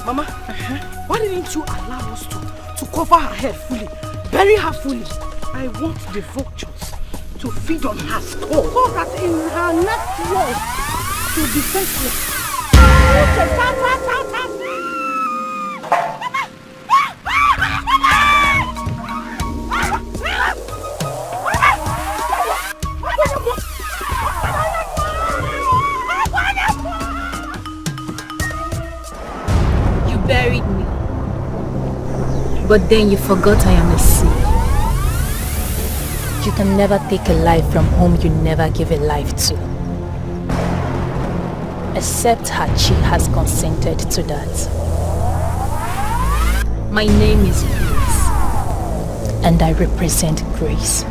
Mama, why didn't you allow us to cover her head fully, bury her fully? I want the vultures to feed on her skull so that in her next war to be defenseless. You buried me, but then you forgot I am a seed. You can never take a life from whom you never give a life to. Except Hachi has consented to that. My name is Grace, and I represent Grace.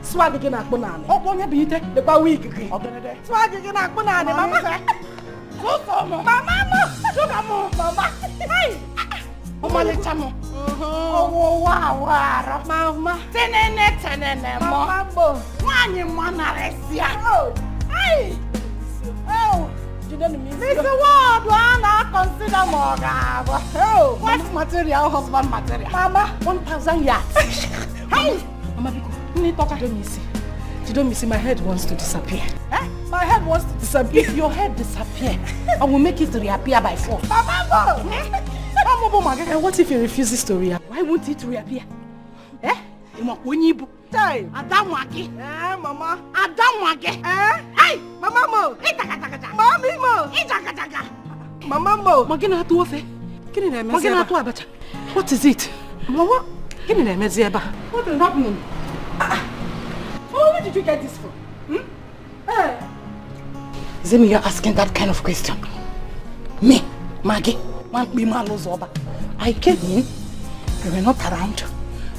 Swag again at Bonani. Oh, one be the week. Swag again at Bonani, Mamma. Mama. Hey! Oh, my little. Oh, wow, Mama. Tenene, Mamma. One in Monaresia. Oh, hey! Oh, you don't mean Mr. Ward, one I consider more. Oh, what material, husband material? Mama, 1,000 yards. Hey! Mama, you don't miss it. My head wants to disappear. Eh? My head wants to disappear. If your head disappears, I will make it reappear by force. Mama! What if it refuses to reappear? Why won't it reappear? Eh? Time. Adamwaki. Eh, Mama. Adamwaki. Eh? Hey! Mama Mo. Mommy Mo. Mama Mo. What is it? Mama? What is happening? Where did you get this from? Hey. Zemi, you're asking that kind of question. Me, Maggie, I came in, you were not around.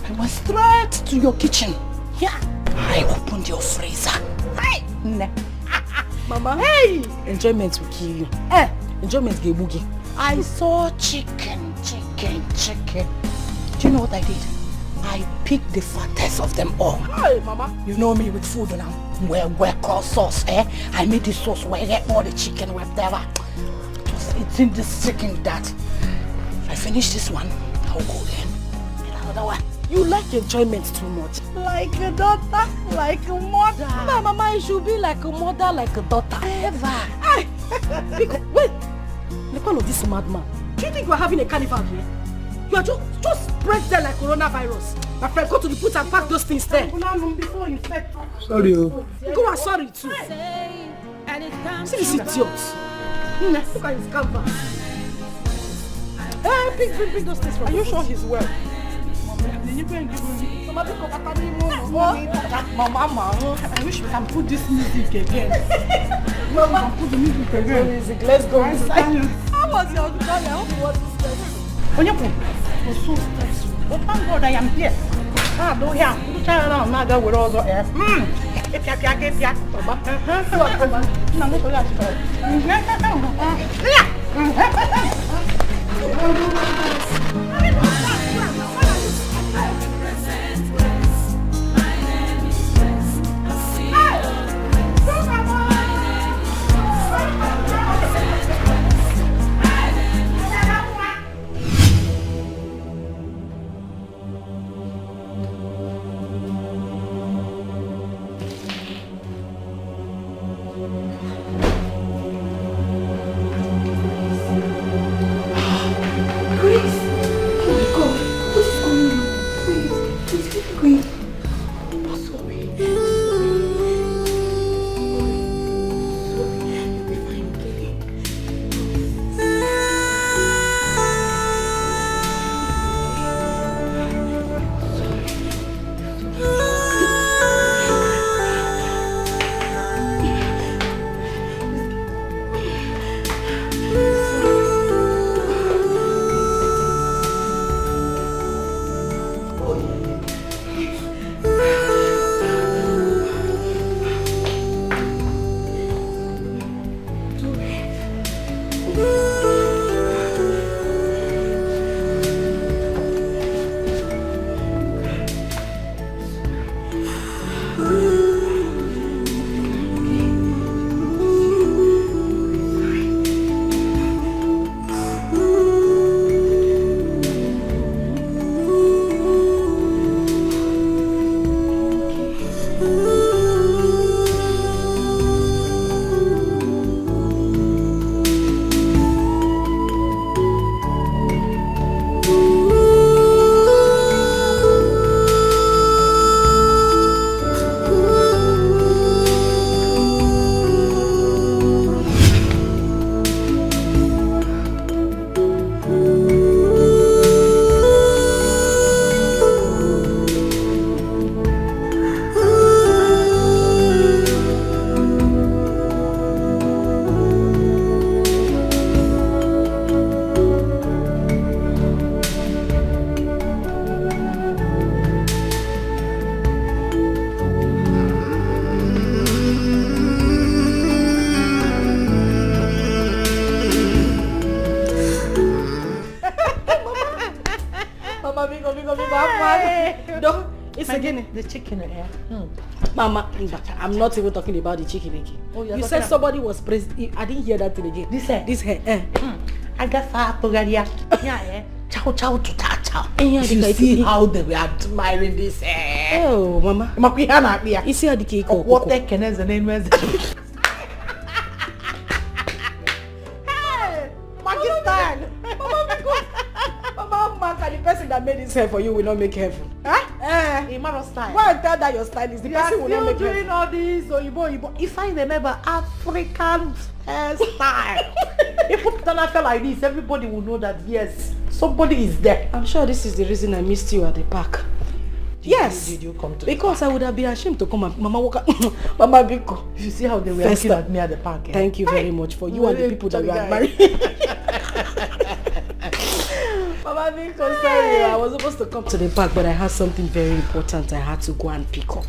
I went straight to your kitchen. Yeah. I opened your freezer. Hey! Mama. Hey! Enjoyment will kill you. Enjoyment will boogie. I saw chicken. Do you know what I did? I picked the fattest of them all. Hey, Mama. You know me with food now. Where called sauce, eh? I made the sauce where I get all the chicken, whatever. Just eating this chicken that. If I finish this one, I'll go then. Get another one. You like enjoyment too much. Like a daughter, like a mother. No, Mama, it should be like a mother, like a daughter. Ever. Hey! Wait! Look at this madman. Do you think we're having a carnival here? You are just spread there like coronavirus. My friend, go to the put and pack those things there. Before you infect. Sorry. Go and sorry too. See this idiot. Look at his canvas. Pick those things from. Are you sure he's well? Mama, I wish we can put this music again. Mama, put the music again. Let's go inside. How was your day? I hope it wasn't stressful. It was so stressful. But thank God I am here. Don't hear. You try around now with all the air. If you get here, the chicken here. Mama, I'm not even talking about the chicken again. Oh, you said somebody was praised. I didn't hear that thing again. This hair. I got far to get here. Yeah. Chow chow to chow. You see how they were admiring this hair. Oh, Mama. You see how the cake of what they can as the name is. Hey, Pakistan. Mama, the person that made this hair for you will not make heaven. Huh? A man of style. Go and tell that your style is the person will not make doing heaven. all this Oyibo. If I remember African hairstyle. If you put on a fella like this, everybody will know that yes, somebody is there. I'm sure this is the reason I missed you at the park. Did you come to because I would have been ashamed to come and Mama walk up. Mama Biko. You see how they were looking at me at the park. Thank you very much for you and the people that you are married. Mama Biko, sorry, I was supposed to come to the park, but I had something very important I had to go and pick up.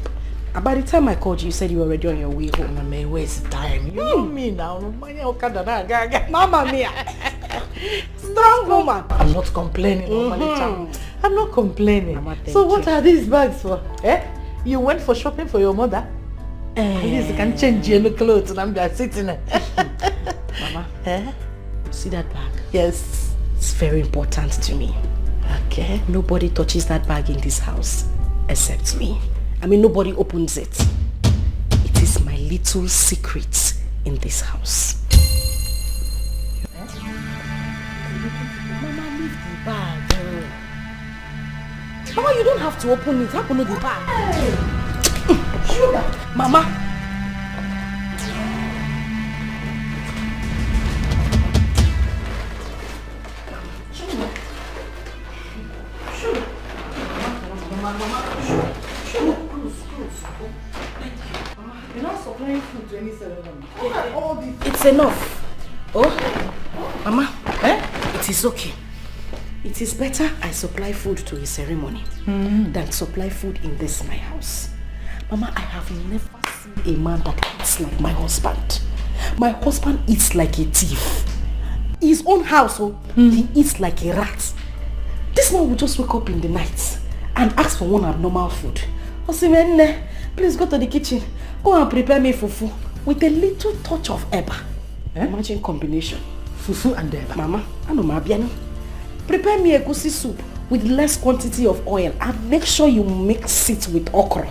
And by the time I called you, you said you were already on your way home. I may waste time. You know me now. Mama Mia. Strong woman. I'm not complaining. I'm not complaining. Mama, so what are these bags for? You went for shopping for your mother? At least you can change your clothes and I'm just sitting there. Mama, see that bag? Yes. It's very important to me. Okay. Nobody touches that bag in this house except me. I mean, nobody opens it. It is my little secret in this house. Mama, leave the bag. Mama, you don't have to open it. Open the bag. Sugar. Mama. Sure. Close. Thank you. Mama, you're not supplying food to any ceremony. All this. It's enough. Oh, Mama, it is okay. It is better I supply food to a ceremony than supply food in this my house. Mama, I have never seen a man that eats like my husband. My husband eats like a thief. His own house, he eats like a rat. This man will just wake up in the night and ask for one abnormal food. Osimene, please go to the kitchen. Go and prepare me fufu with a little touch of eba. Imagine combination. Fufu and eba. Mama, I know Mabiano. Prepare me a goosey soup with less quantity of oil and make sure you mix it with okra.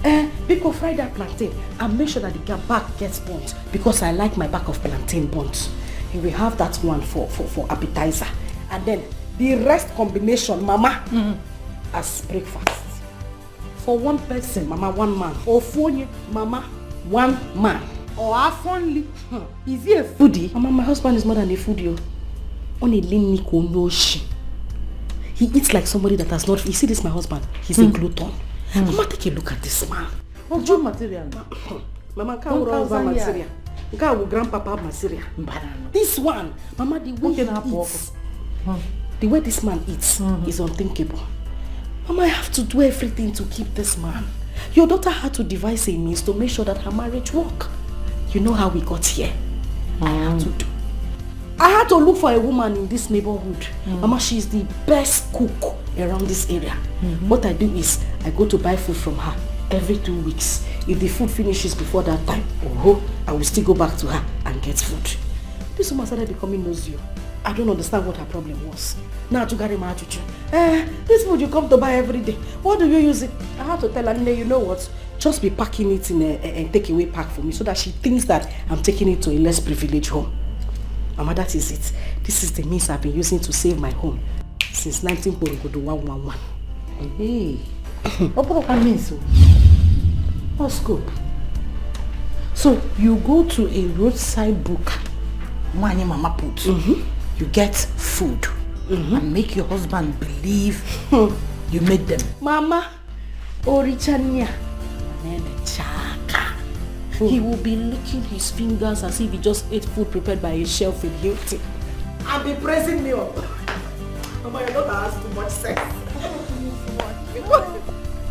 Biko, fry that plantain and make sure that the back gets burnt because I like my back of plantain burnt. You will have that one for appetizer. And then the rest combination, Mama, as breakfast. For one person, Mama, one man. Or for you, Mama, one man. Or half only. Is he a foodie? Mama, my husband is more than a foodie. Only he eats like somebody that has not. You see this, my husband? He's a glutton. Mama, take a look at this man. What good material? Mama, can't over material. Grandpapa material. This one, Mama, the way he eats, the way this man eats is unthinkable. Mama, I have to do everything to keep this man. Your daughter had to devise a means to make sure that her marriage work. You know how we got here. I had to look for a woman in this neighborhood. Mama, she is the best cook around this area. What I do is, I go to buy food from her every 2 weeks. If the food finishes before that time, I will still go back to her and get food. This woman started becoming nosy. I don't understand what her problem was. Now to carry my attitude. This food you come to buy every day. What do you use it? I had to tell her, you know what? Just be packing it in a takeaway pack for me so that she thinks that I'm taking it to a less privileged home. Mama, that is it. This is the means I've been using to save my home since 1911. Hey, what means? What scope? So you go to a roadside book, money Mama put. You get food and make your husband believe you made them. Mama, Orichania. He will be licking his fingers as if he just ate food prepared by a chef in Hilton. And be praising me up. Mama, your daughter has too much sex.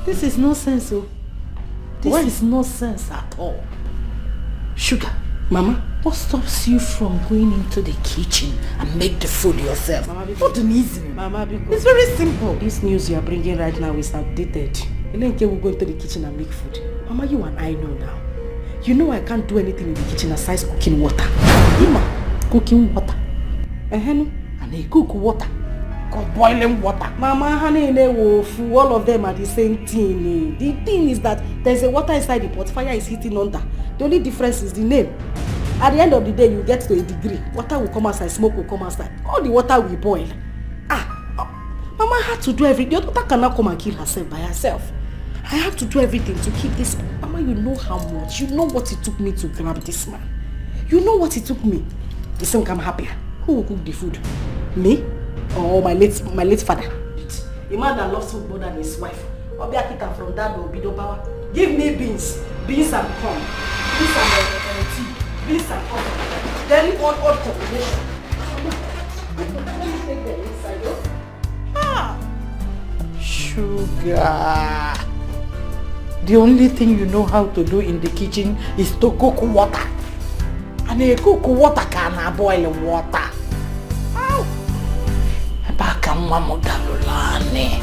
This is nonsense, This is nonsense at all. Sugar, Mama, what stops you from going into the kitchen and make the food yourself? Mama, what an easy. Mama, it's very simple. This news you are bringing right now is outdated. Elenke will go into the kitchen and make food. Mama, you and I know now. You know I can't do anything in the kitchen aside cooking water. Ima, cooking water. And they cook water. Boiling water. Mama, honey, all of them are the same thing. The thing is that there's a water inside the pot, fire is hitting under. The only difference is the name. At the end of the day, you get to a degree. Water will come outside, smoke will come outside. All the water will boil. Mama had to do everything. Your daughter cannot come and kill herself by herself. I have to do everything to keep this. Mama, you know how much. You know what it took me to grab this man. You know what it took me. You think I'm happier. Who will cook the food? Me? Or my late father? A man that loves food more than his wife. Obiakita from that will be the power. Give me beans and corn, beans and tea, beans and corn. Very odd combination. Let me take the inside. Sugar. The only thing you know how to do in the kitchen is to cook water. And a cook water can boil water. Ow! Baka mama galulane.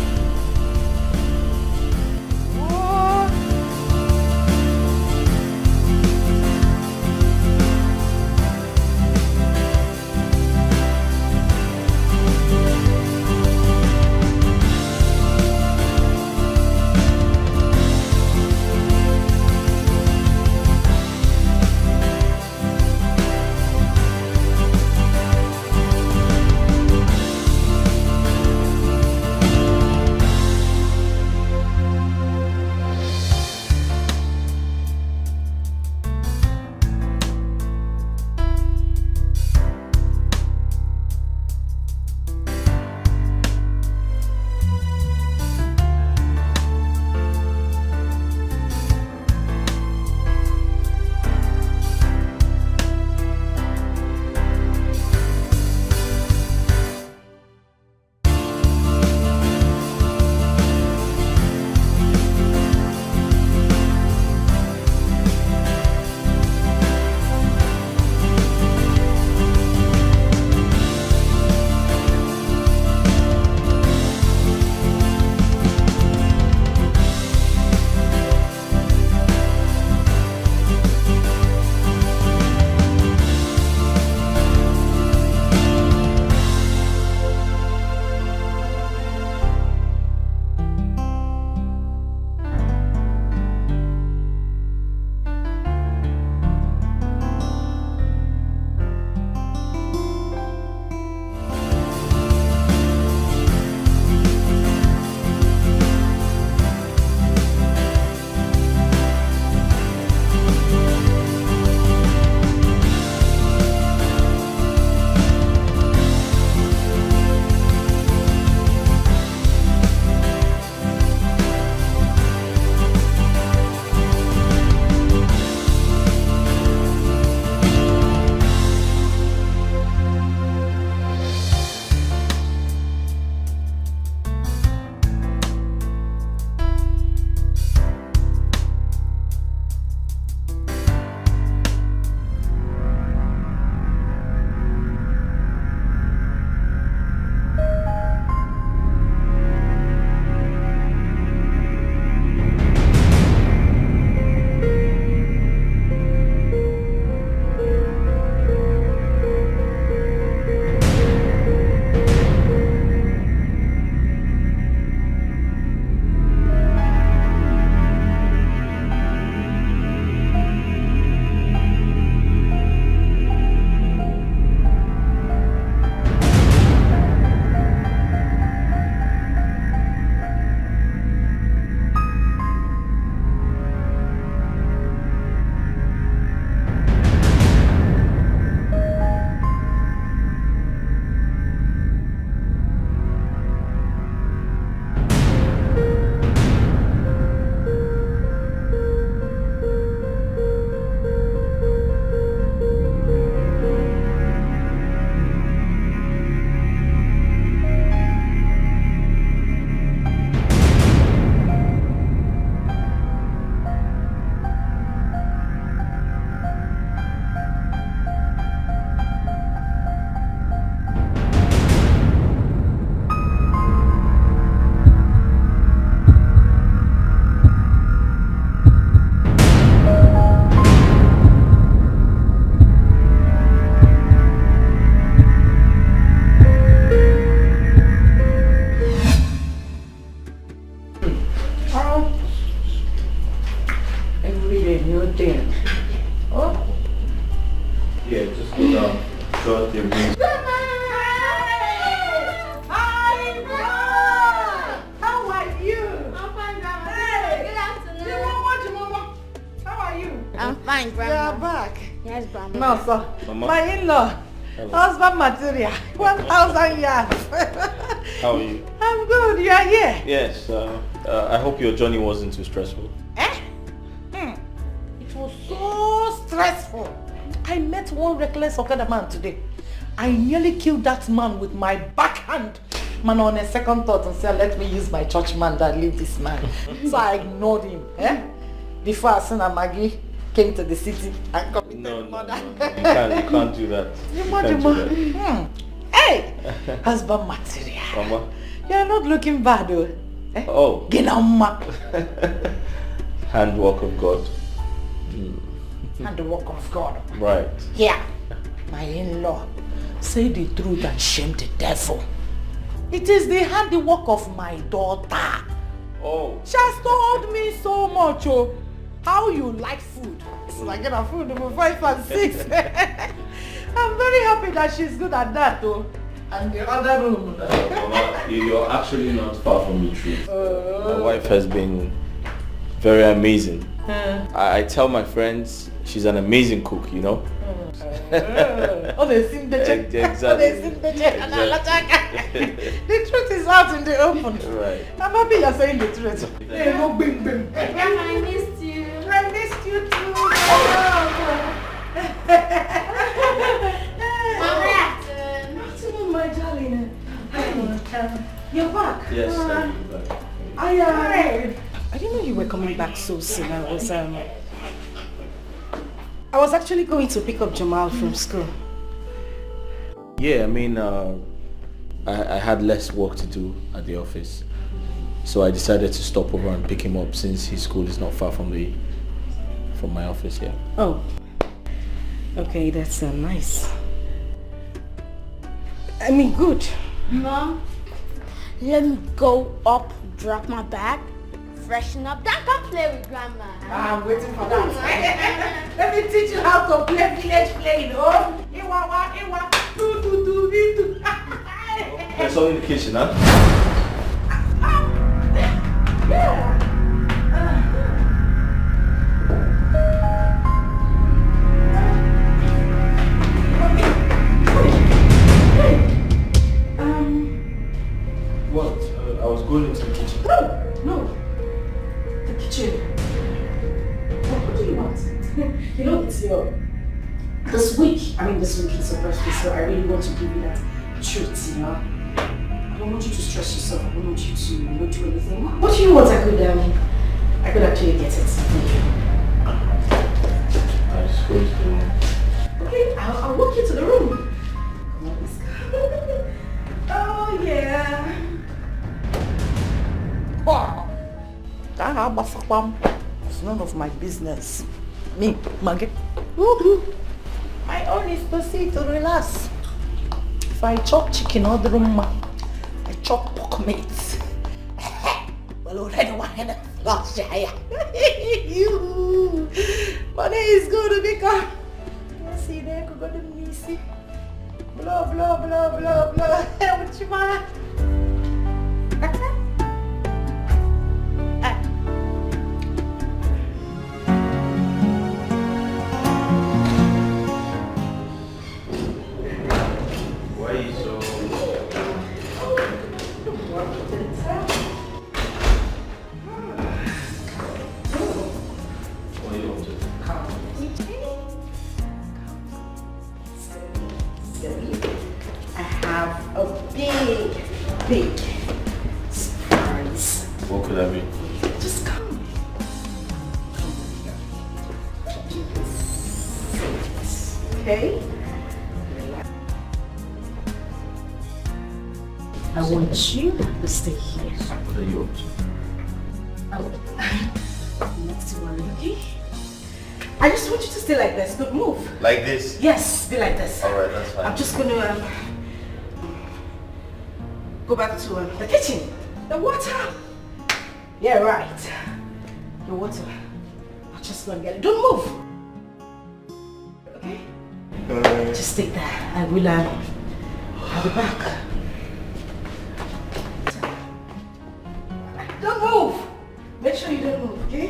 back. Yes, Grandma. No, sir. Mama. My in-law. Hello. Husband material. 1,000 years. How are you? I'm good. You are here. Yes. I hope your journey wasn't too stressful. It was so stressful. I met one reckless Okada man today. I nearly killed that man with my backhand. Man, on a second thought and said, let me use my church man that leave this man. So I ignored him. Before Asuna Maggie came to the city and committed murder. No. You can't do that. You can't do that. Hey! Husband material. Mama. You're not looking bad though. Oh. Ginamma. Handwork of God. And the work of God. Right. Yeah. My in-law. Say the truth and shame the devil. It is the handiwork of my daughter. Oh. She has told me so much, how you like food. It's like food number 5 and 6. I'm very happy that she's good at that though. And the other room. Mama, you're actually not far from the truth. My wife has been very amazing. I tell my friends she's an amazing cook, you know. Oh, they seen the check. Exactly. Oh, they seen the check. The truth is out in the open. Right. I'm happy you're saying the truth. Hey, no bing bing. Grandma, I missed you. I missed you too. Mama, Afternoon, my darling. You're back. Yes, I'm back. I didn't know you were coming back so soon. I was actually going to pick up Jamal from school. Yeah, I mean, I had less work to do at the office, so I decided to stop over and pick him up since his school is not far from my office here. Oh, okay, that's nice. I mean, good. Mom, let me go up, drop my bag, freshen up, then come play with Grandma. I'm waiting for that. Let me teach you how to play village playing, oh? Iwa, do. There's all in the kitchen, huh? Yeah. What? I was going into the kitchen. No. The kitchen. What do you want? You know, it's this week is supposed to be, so I really want to give you that truth, you know? I don't want you to stress yourself. I don't want you to not do anything. What do you want? I could actually get it for you. I was going to the room. Okay, I'll walk you to the room. Come on, let's go. Oh, yeah. It's none of my business. Me, Maggie. My own is to see to relax. If I chop chicken or the room, I chop pork meat. Well, already one hand lost you. Money is going to become. See there, go to Missy. Blah, blah, blah, blah, blah. What you want? Why are you so... What are you up to? I have a big surprise. What could that be? Just come. Okay? I want you to stay here. What are you up to? Next to worry, okay? I just want you to stay like this. Good move. Like this? Yes, be like this. Alright, that's fine. I'm just gonna go back to the kitchen. The water. Yeah, right. The water. I'm just gonna get it. Don't move. Okay? Just stay there. I will I'll be back. Don't move. Make sure you don't move, okay?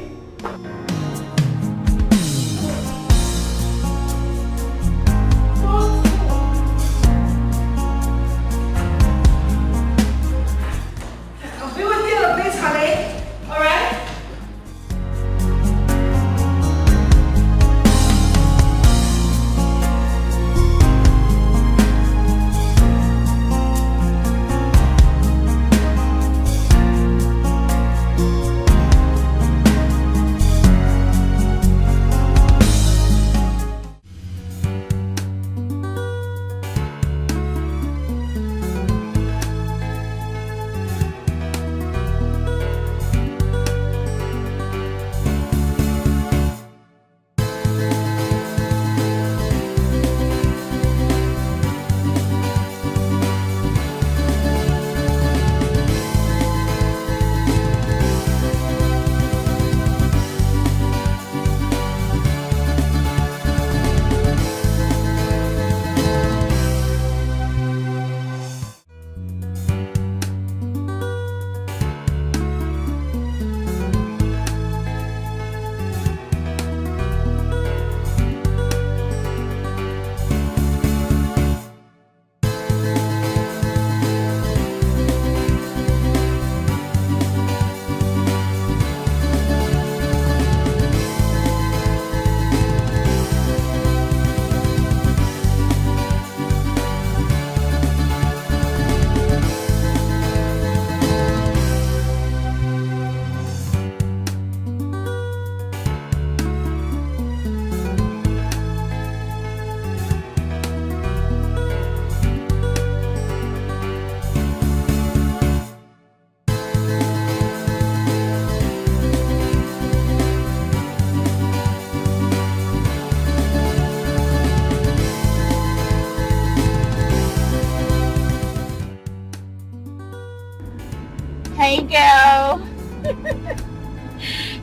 Hey girl.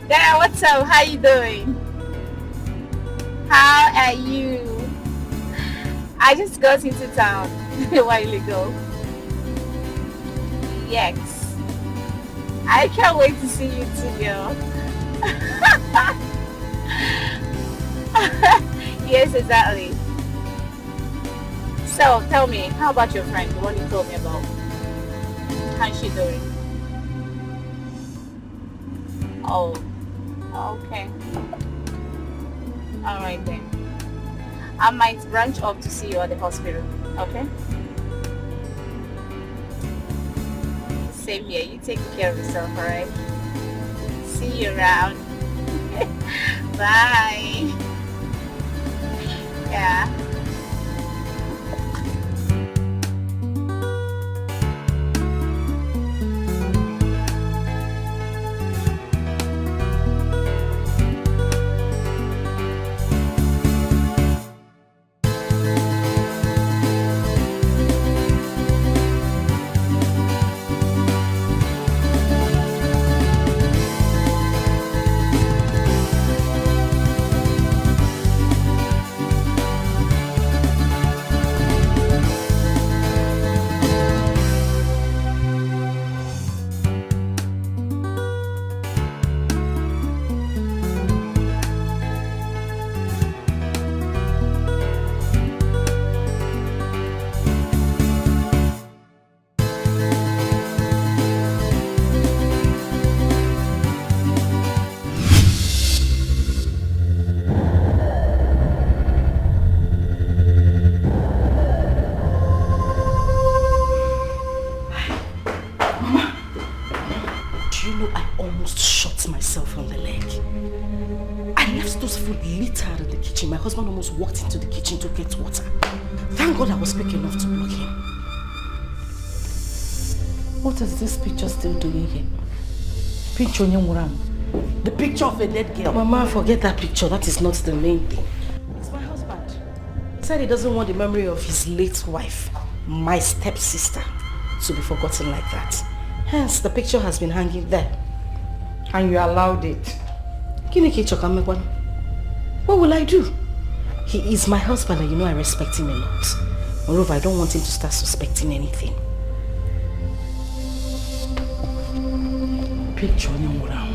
Dad, what's up? How you doing? How are you? I just got into town a while ago. Yes. I can't wait to see you too, girl. Yes, exactly. So, tell me, how about your friend, the one you told me about? How's she doing? Oh, okay. Alright then. I might branch up to see you at the hospital, okay? Same here, you take care of yourself, alright? See you around. Bye. Yeah. My husband almost walked into the kitchen to get water. Thank God I was quick enough to block him. What is this picture still doing here? Picture Nyamuram. The picture of a dead girl. Mama, forget that picture. That is not the main thing. It's my husband. He said he doesn't want the memory of his late wife, my stepsister, to be forgotten like that. Hence, the picture has been hanging there. And you allowed it. What will I do? He is my husband and you know I respect him a lot. Moreover, I don't want him to start suspecting anything. Picture Nyamuram.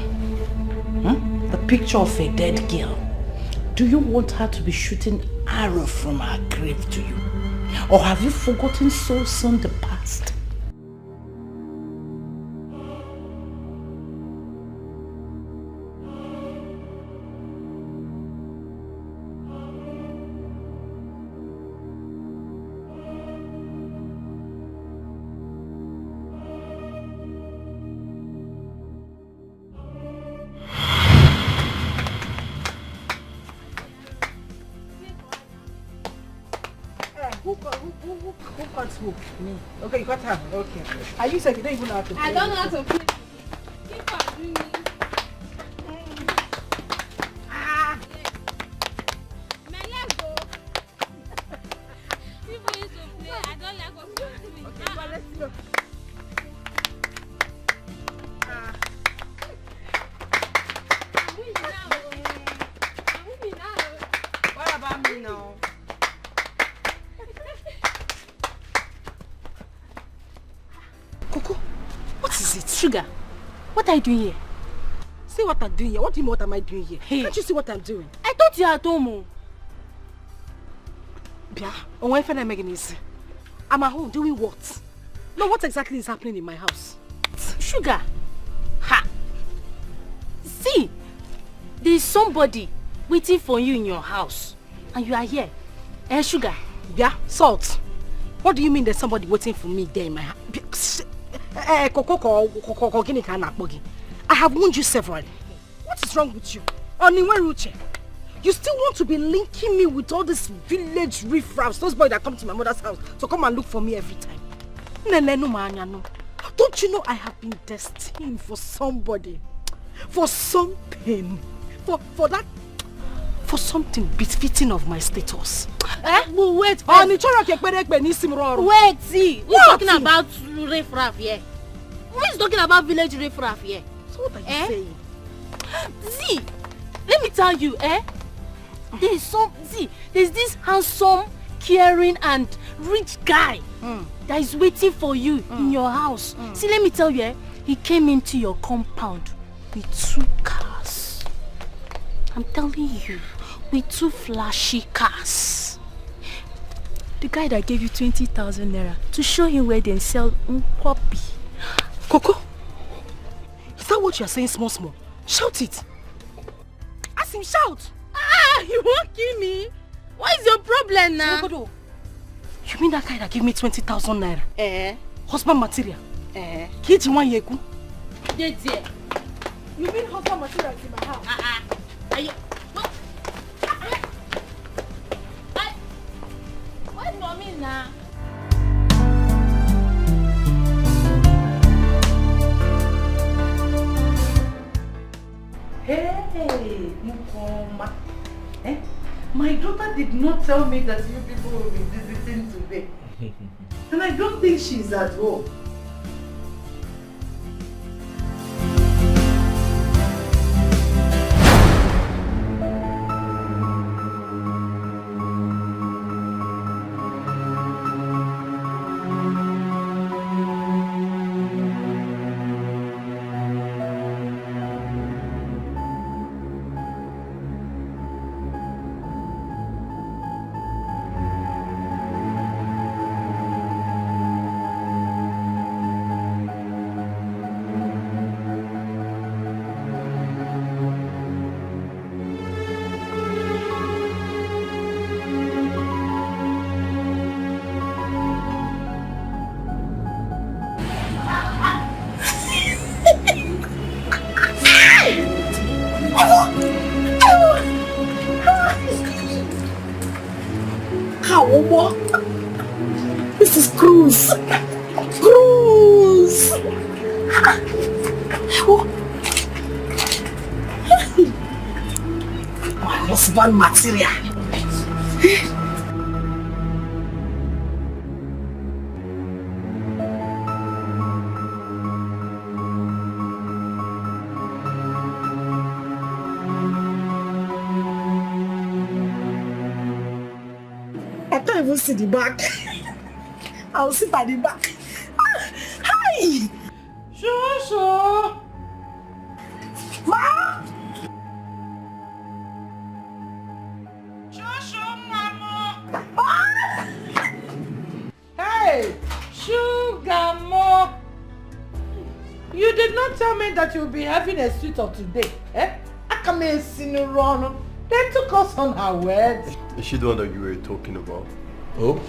The picture of a dead girl. Do you want her to be shooting arrows from her grave to you? Or have you forgotten so soon the past? Who cut who? Me. Okay, you got her. Okay. Are you saying you don't even know how to play? I don't know how to play. Keep on doing me. My leg go. People used to play. I don't like what people do. Okay, well, let's go. What about me now? Coco, what is it? Sugar, what are you doing here? See what I'm doing here. What do you mean what am I doing here? Hey. Can't you see what I'm doing? I thought you were at home. Bia, on my friend I'm at home doing what? No, what exactly is happening in my house? Sugar, ha! See, there's somebody waiting for you in your house. And you are here. Sugar. Bia, Salt. What do you mean there's somebody waiting for me there in my house? I have warned you severally. What is wrong with you? You still want to be linking me with all these village riffraffs, those boys that come to my mother's house to come and look for me every time. Don't you know I have been destined for somebody, for something, for something befitting of my status? Wait, Wait, see, we're talking about riffraff here. Who is talking about village riffraff here? So what are you saying? See, let me tell you, there's this handsome, caring and rich guy that is waiting for you in your house. See, let me tell you, he came into your compound with 2 cars. I'm telling you, with 2 flashy cars. The guy that gave you 20,000 naira to show him where they sell puppy. Coco, is that what you are saying small? Shout it. Ask him, shout. You won't kill me. What is your problem now? You mean that guy that gave me 20,000 naira? Husband material? Kiji one yeku? Yeah. You mean husband material is in my house? What do you mean now? Hey, Mukoma. My daughter did not tell me that you people will be visiting today. And I don't think she's at home. This is cruise. My husband material. I can't even see the back. I'll sit at the back. Hi! Shosho! Ma! Shosho, Mama! Hey! Sugar Mo! You did not tell me that you'll be having a suit of today, I come in Sinurano. They took us on our wedding. Is she the one that you were talking about? Oh?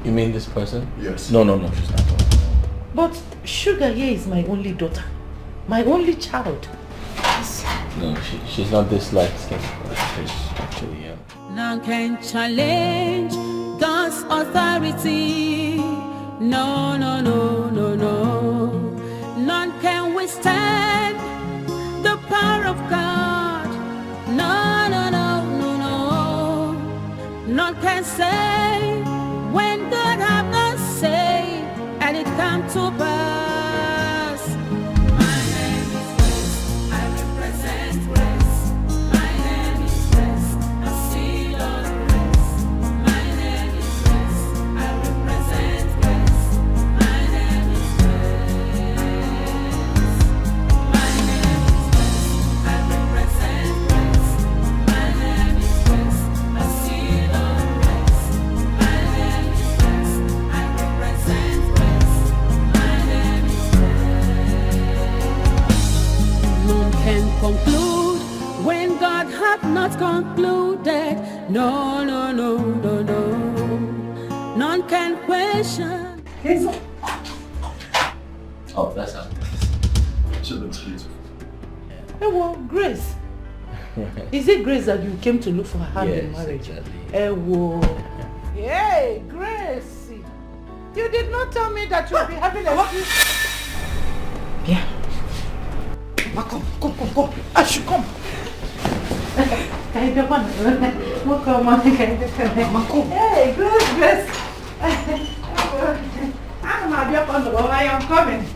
You mean this person? Yes. No, she's not. But Sugar here is my only daughter. My only child. No, she's not this light-skinned. She's actually young. None can challenge God's authority. No. None can withstand the power of God. No. None can say when God have not said, and it come to pass. My name is Grace, I represent Grace. My name is Grace, I seal on grace. My name is Grace, I represent Grace. My name is Grace. My name is Grace, I represent Grace. My name is Grace, I seal on grace. My name is Grace, I represent Grace. My name is Grace. None can conclude when God hath not concluded. No. None can question. Oh, that's how. She looks beautiful. Hey, well, Grace. Is it Grace that you came to look for her hand in marriage? Exactly. Hey, whoa. Hey, Grace. You did not tell me that you'll be having a suit. Yeah. Ma, come. I should come. Hey, Grace. Ma, come. Hey, Grace. I am coming.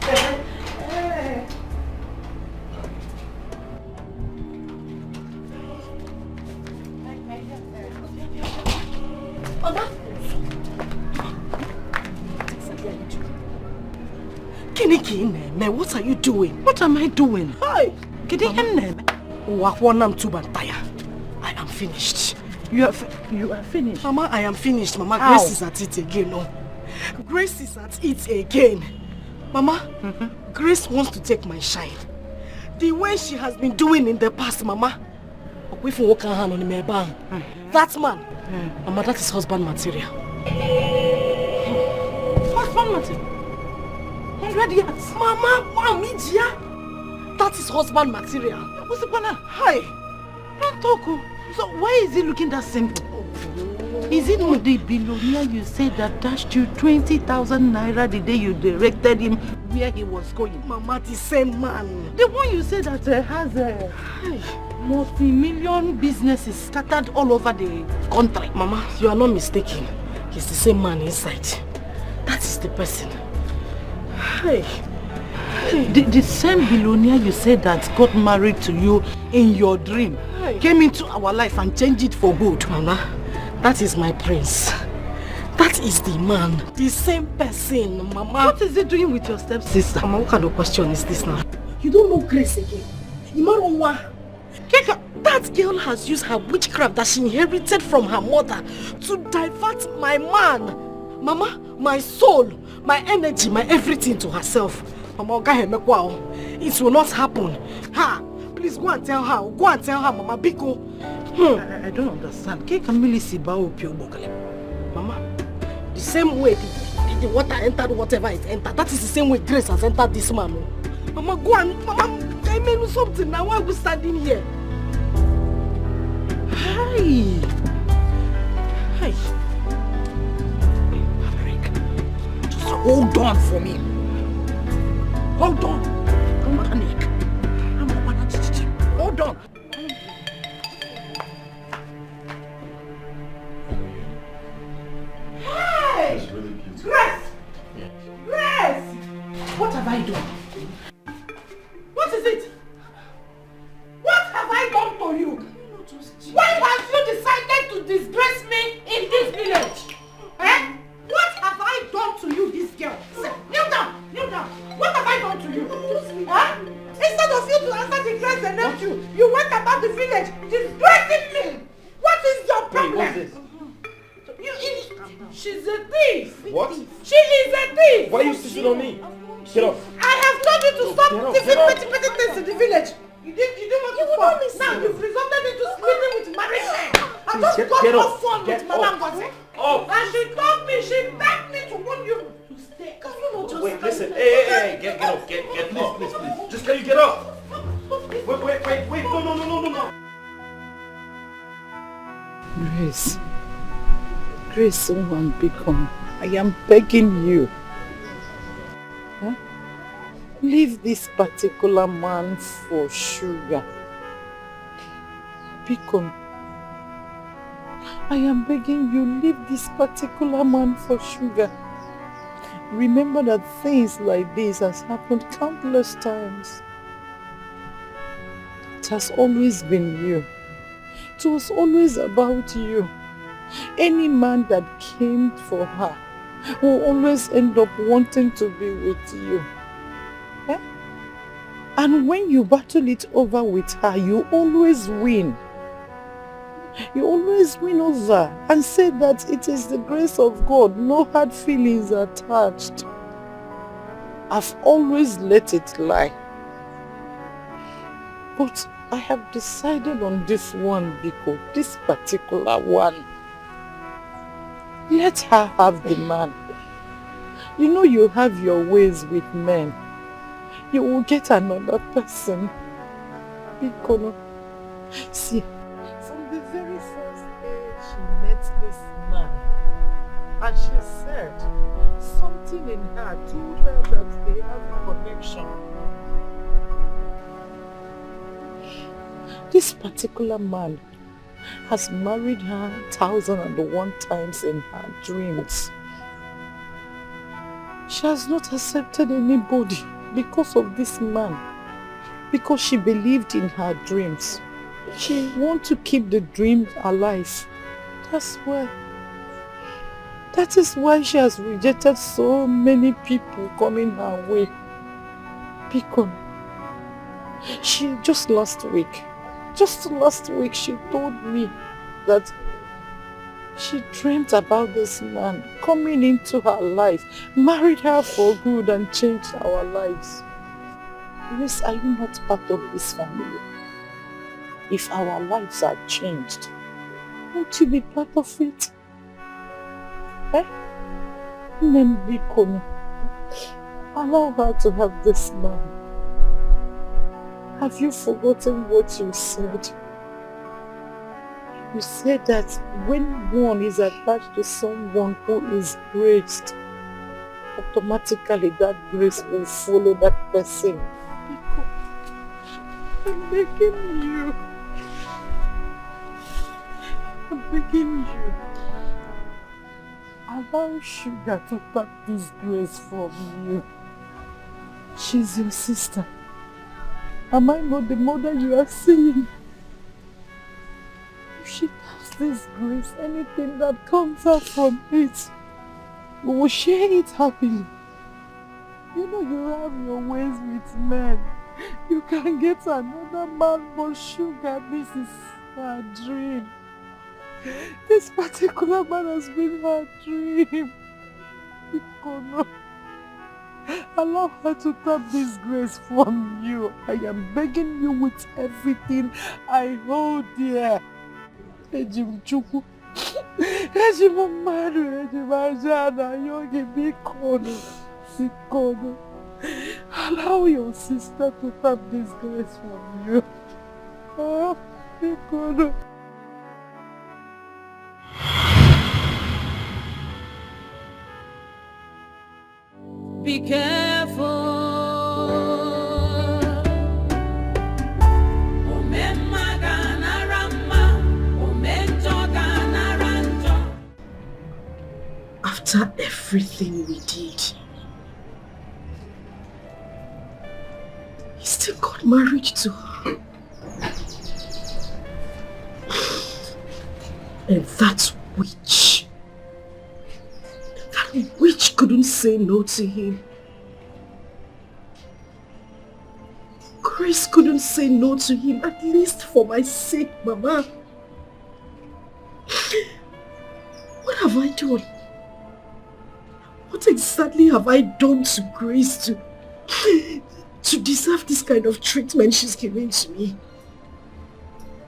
Man, what are you doing? What am I doing? Hi. I am finished. You are finished? Mama, I am finished. Mama, How? Grace is at it again. No. Grace is at it again. Mama, Grace wants to take my shine. The way she has been doing in the past, Mama. That man, Mama, that is husband material. Husband material? 100 years. Mama, that is husband material. What's the plan? Hi. Don't talk. So why is it looking that simple? Is it not the billionaire you said that dashed you 20,000 naira the day you directed him where he was going? Mama, the same man. The one you said that has multi-million businesses scattered all over the country. Mama, you are not mistaken. He's the same man inside. That is the person. Hey. The same billionaire you said that got married to you in your dream came into our life and changed it for good. Mama, that is my prince. That is the man. The same person, Mama. What is he doing with your stepsister? Mama, what kind of question is this now? You don't know Grace again. That girl has used her witchcraft that she inherited from her mother to divert my man, Mama, my soul, my energy, my everything to herself. Mama, it will not happen. Ha! Please go and tell her. Go and tell her, Mama. Biko. I don't understand. Mama, the same way the water entered whatever it entered, that is the same way Grace has entered this man. Mama, go and Mama, I mean something now. Why are we standing here? Hi. Hi. Frederick, just hold on for me. Hold on. Don't panic. Hold on. Hey! It's really beautiful. Grace! Grace! What have I done? What is it? What have I done to you? Why have you decided to disgrace me in this village? Eh? What have I done to you, this girl? Kneel down! Kneel down! What have I done to you? Huh? Instead of you to answer the grace they named you went about the village disgracing me! What is your problem? What's this? She's a thief! What? She is a thief! Why are you sitting on me? Get off. I have told you to stop thieving get petty things in the village! You didn't want to stop. Now you've resulted into sleeping with married men! I just got off phone with Madam Ngozi! And she told me, she begged me to warn you to stay. Can you not just Wait, listen. Hey, get off. Get, please. Just can you get off? Wait. No. Grace, someone become. I am begging you. Huh? Leave this particular man for sugar. Beacon. I am begging you, leave this particular man for sugar. Remember that things like this has happened countless times. It has always been you. It was always about you. Any man that came for her will always end up wanting to be with you. Eh? And when you battle it over with her, you always win. You always win over and say that it is the grace of God, no hard feelings attached. I've always let it lie. But I have decided on this one, Biko, this particular one. Let her have the man. You know you have your ways with men. You will get another person. Biko, see, from the very first day she met this man, and she said something in her told her that they have a connection. This particular man has married her 1,001 times in her dreams. She has not accepted anybody because of this man. Because she believed in her dreams. She wants to keep the dream alive. That's why. That is why she has rejected so many people coming her way. Because she just last week she told me that she dreamt about this man coming into her life, married her for good and changed our lives. Yes, are you not part of this family? If our lives are changed, won't you be part of it? Eh? Nembikono, allow her to have this man. Have you forgotten what you said? You said that when one is attached to someone who is graced, automatically that grace will follow that person. I'm begging you. I'm begging you. Allow Sugar to take this grace from you. She's your sister. Am I not the mother you are seeing? If she has this grace, anything that comes out from it, we will share it happily. You know you have your ways with men. You can get another man, but Sugar, this is her dream. This particular man has been her dream. Ikono, allow her to tap this grace from you. I am begging you with everything I hold dear. Ejim Chukwu, Ejim Mmadụ, Ejim Ajana, Yogi Bikono, Ikono. Allow your sister to tap this grace from you. Oh, Ikono. Be careful. After everything we did, he still got married to her. And that witch couldn't say no to him. Grace couldn't say no to him, at least for my sake, Mama. What have I done? What exactly have I done to Grace to deserve this kind of treatment she's giving to me?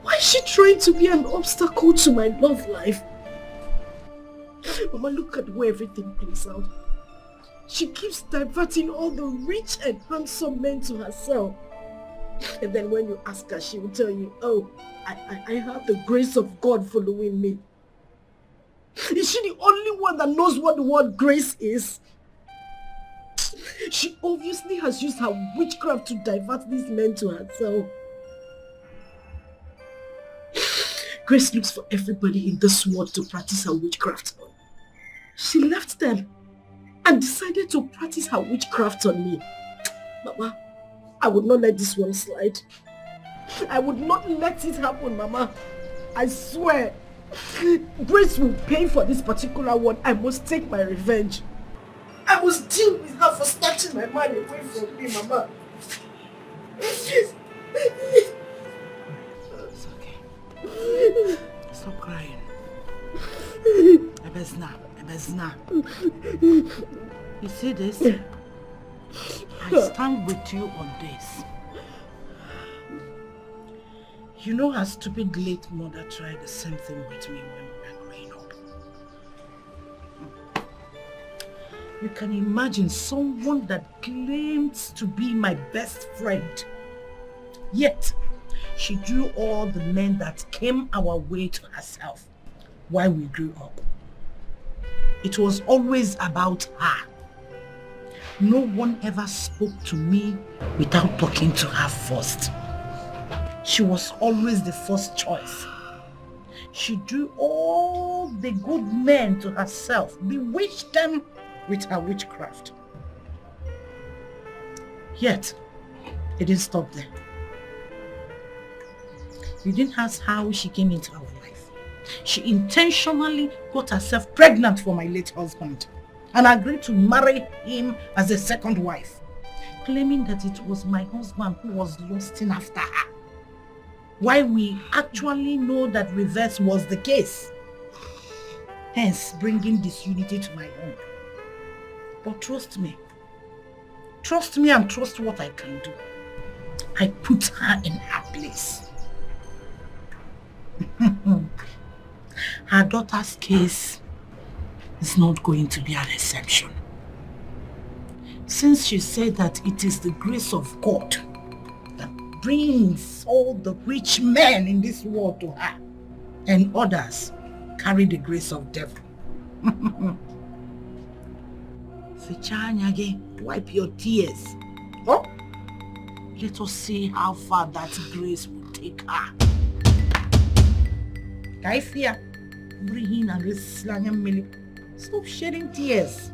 Why is she trying to be an obstacle to my love life? Mama, look at where everything plays out. She keeps diverting all the rich and handsome men to herself. And then when you ask her, she will tell you, oh, I have the grace of God following me. Is she the only one that knows what the word grace is? She obviously has used her witchcraft to divert these men to herself. Grace looks for everybody in this world to practice her witchcraft on. She left them and decided to practice her witchcraft on me. Mama, I would not let this one slide. I would not let it happen, Mama. I swear. Grace will pay for this particular one. I must take my revenge. I must deal with her for snatching my man away from me, Mama. It's okay. Stop crying. Ebezna. You see this? I stand with you on this. You know her stupid late mother tried the same thing with me when we were growing up. You can imagine someone that claims to be my best friend. Yet, she drew all the men that came our way to herself while we grew up. It was always about her. No one ever spoke to me without talking to her first. She was always the first choice. She drew all the good men to herself, bewitched them with her witchcraft. Yet, it didn't stop there. You didn't ask how she came into our life. She intentionally got herself pregnant for my late husband and agreed to marry him as a second wife, claiming that it was my husband who was lusting after her. While we actually know that reverse was the case. Hence, bringing disunity to my home. But trust me and trust what I can do. I put her in her place. Her daughter's case is not going to be an exception. Since she said that it is the grace of God that brings all the rich men in this world to her, and others carry the grace of devil. Wipe your tears. Oh? Let us see how far that grace will take her. Kaifia, bring and reslang. Stop shedding tears.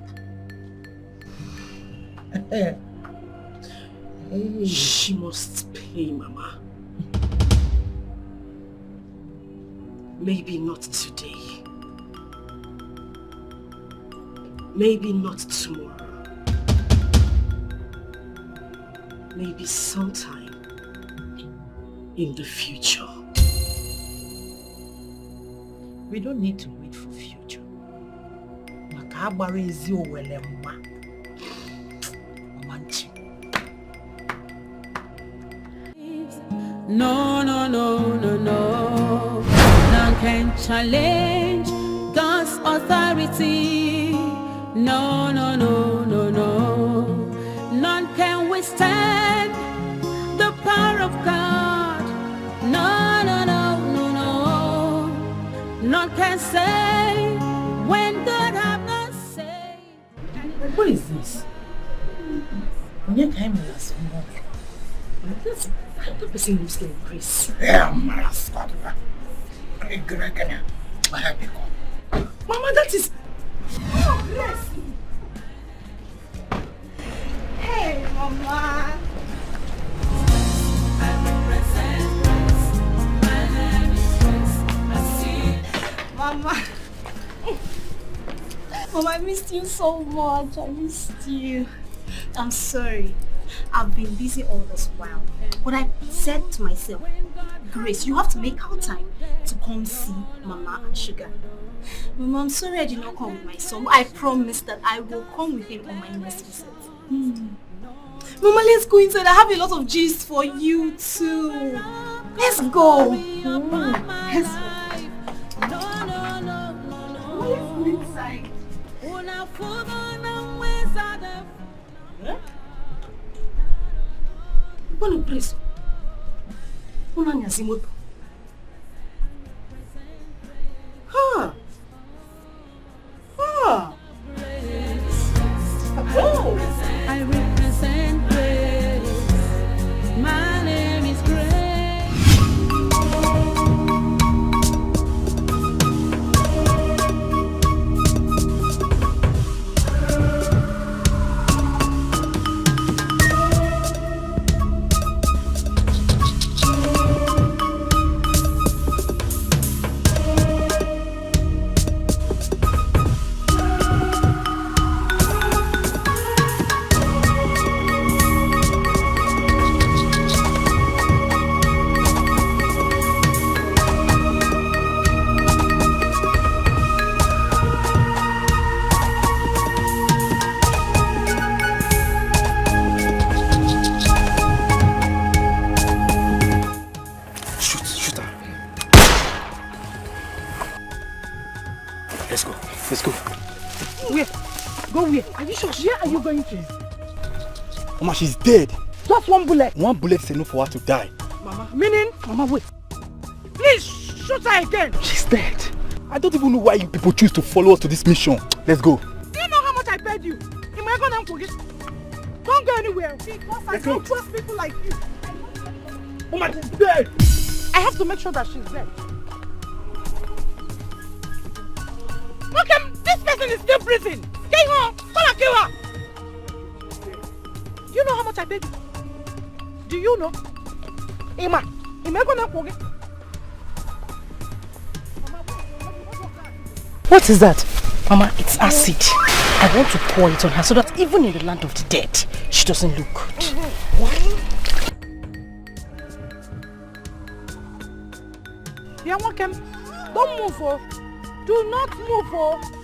She must pay, Mama. Maybe not today. Maybe not tomorrow. Maybe sometime in the future. We don't need to wait for future. Makabari is your welemma. No, no, no, no, no. None can challenge God's authority. No, no, no, no, no. None can withstand the power of God. No, no, no, no, no. None can say when God have not said. What is this? When came last month. This the person who's like Grace. Mama, that is... Oh, Grace! Hey, Mama! Mama. Mama, I missed you so much. I missed you. I'm sorry. I've been busy all this while. But I said to myself, Grace, you have to make our time to come see Mama and Sugar. Mama, I'm sorry I did not come with my son. I promise that I will come with him on my next visit. Mama, let's go inside. I have a lot of gist for you too. Let's go. Let's go. Inside. Bueno, preso. Una nyazimoto. Ha. Ha. Oh. I represent grace. My name is Grace. Mama, she's dead. Just one bullet. One bullet is enough for her to die. Mama, meaning? Mama, wait. Please, shoot her again. She's dead. I don't even know why you people choose to follow us to this mission. Let's go. Do you know how much I paid you? Am I going to forget? Don't go anywhere. Because I don't trust people like you. Mama, she's dead. I have to make sure that she's dead. Okay, this person is still breathing. Stay home. Come and kill her. Do you know how much I paid? Do you know? Ima gonna cook. What is that? Mama, it's acid. I want to pour it on her so that even in the land of the dead, she doesn't look good. Yeah, welcome. Don't move, oh. Do not move, oh.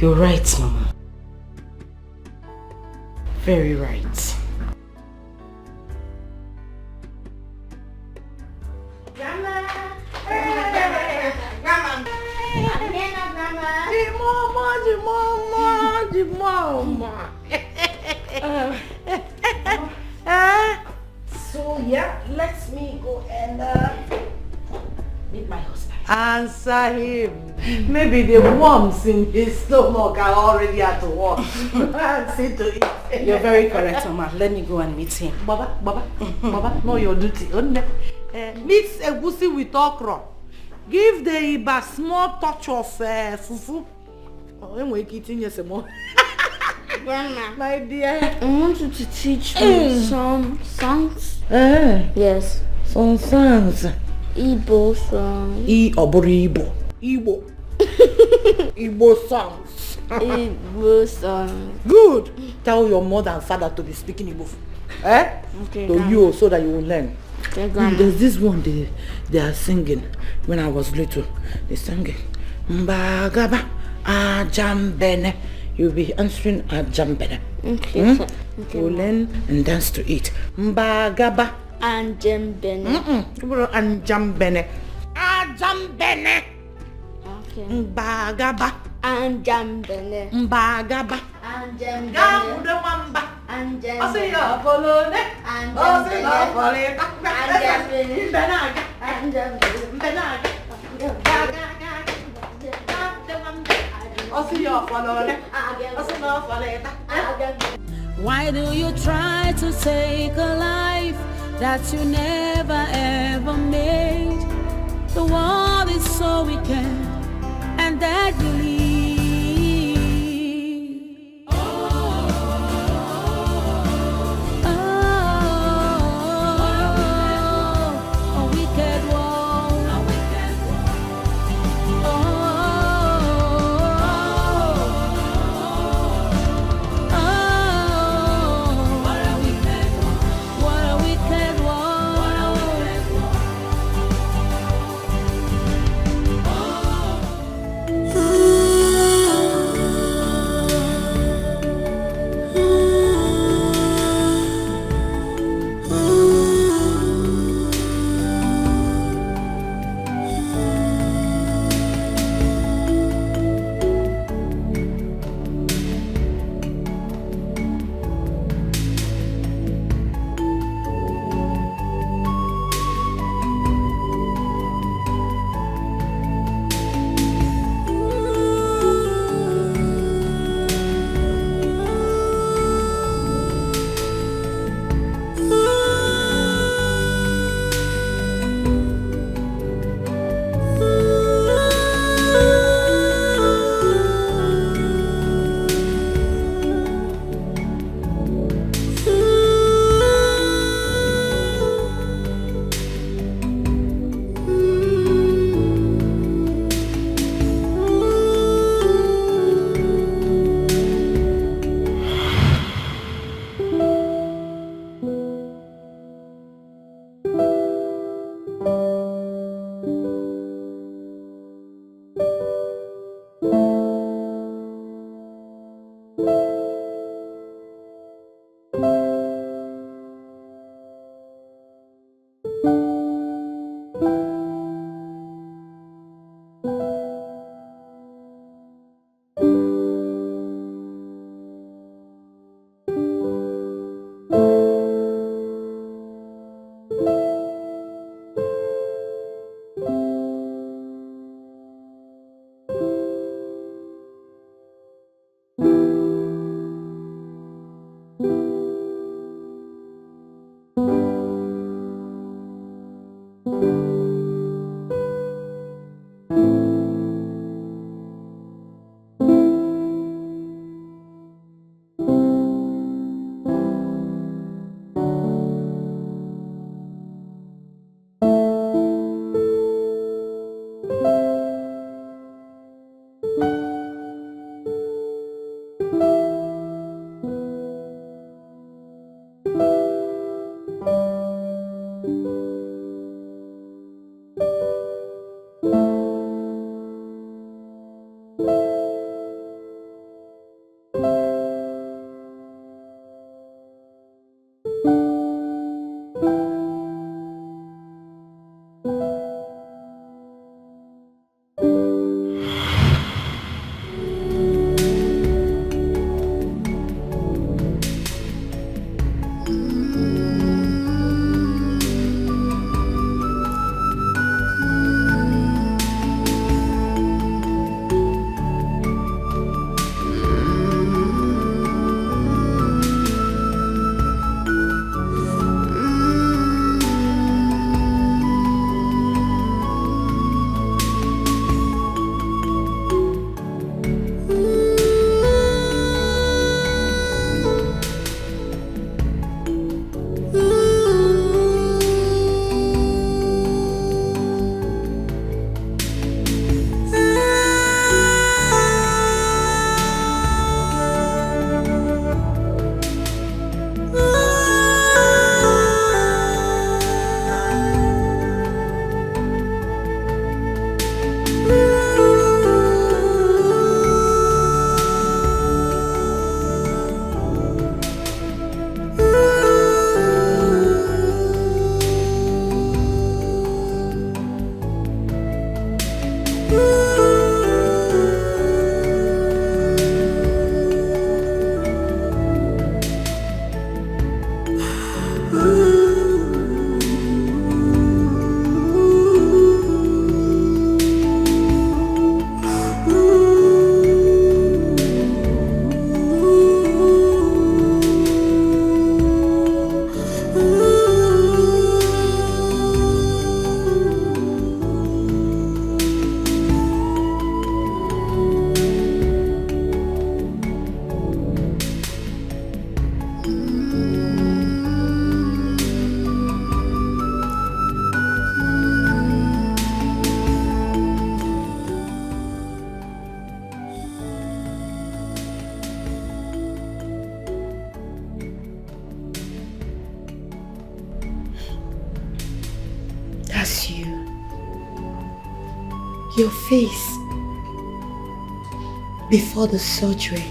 You're right, Mama. Very right. Grandma! Hey! Grandma! The mama! So yeah, let me go and meet my husband. Answer him. Maybe the worms in his stomach are already at work. See to it. You're very correct, Mama. Let me go and meet him. Baba, know your duty. Mix egusi with okra. Give the Iba small touch of fufu. Grandma, My dear. I want you to teach me some songs. Yes, Some songs. Igbo songs. Igbo. Igbo songs. Igbo songs. Good. Tell your mother and father to be speaking Igbo. Okay, To Grandma. you so that you will learn. Okay, Grandma. There's this one they are singing when I was little. They sang it. Mbagaba ajambene. You'll be answering ajambene. Okay, so, okay. You learn and dance to it. Mbagaba And Jembene. Anjambene. Ajambene. Okay. Mbagaba. And Jembene. Mbagaba. And Jembene. Gabude wamba. And Ose Jembene. yo folone. And Ose yo Jembene. folone. And Jembene. Mbenaga. And Jembene. Mbenaga. Ose yo folone. Ose yo folone. Why do you try to take a life that you never ever made? The world is so wicked and deadly. A wicked world. What a wicked That's you. Your face before the surgery.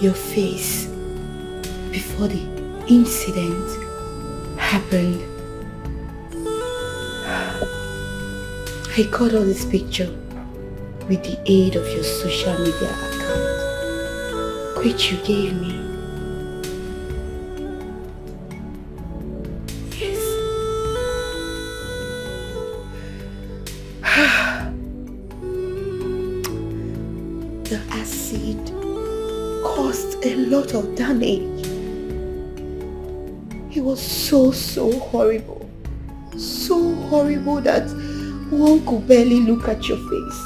Your face before the incident happened. I got all this picture with the aid of your social media account, which you gave me. Yes. The acid caused a lot of damage. It was so horrible. So horrible that one could barely look at your face.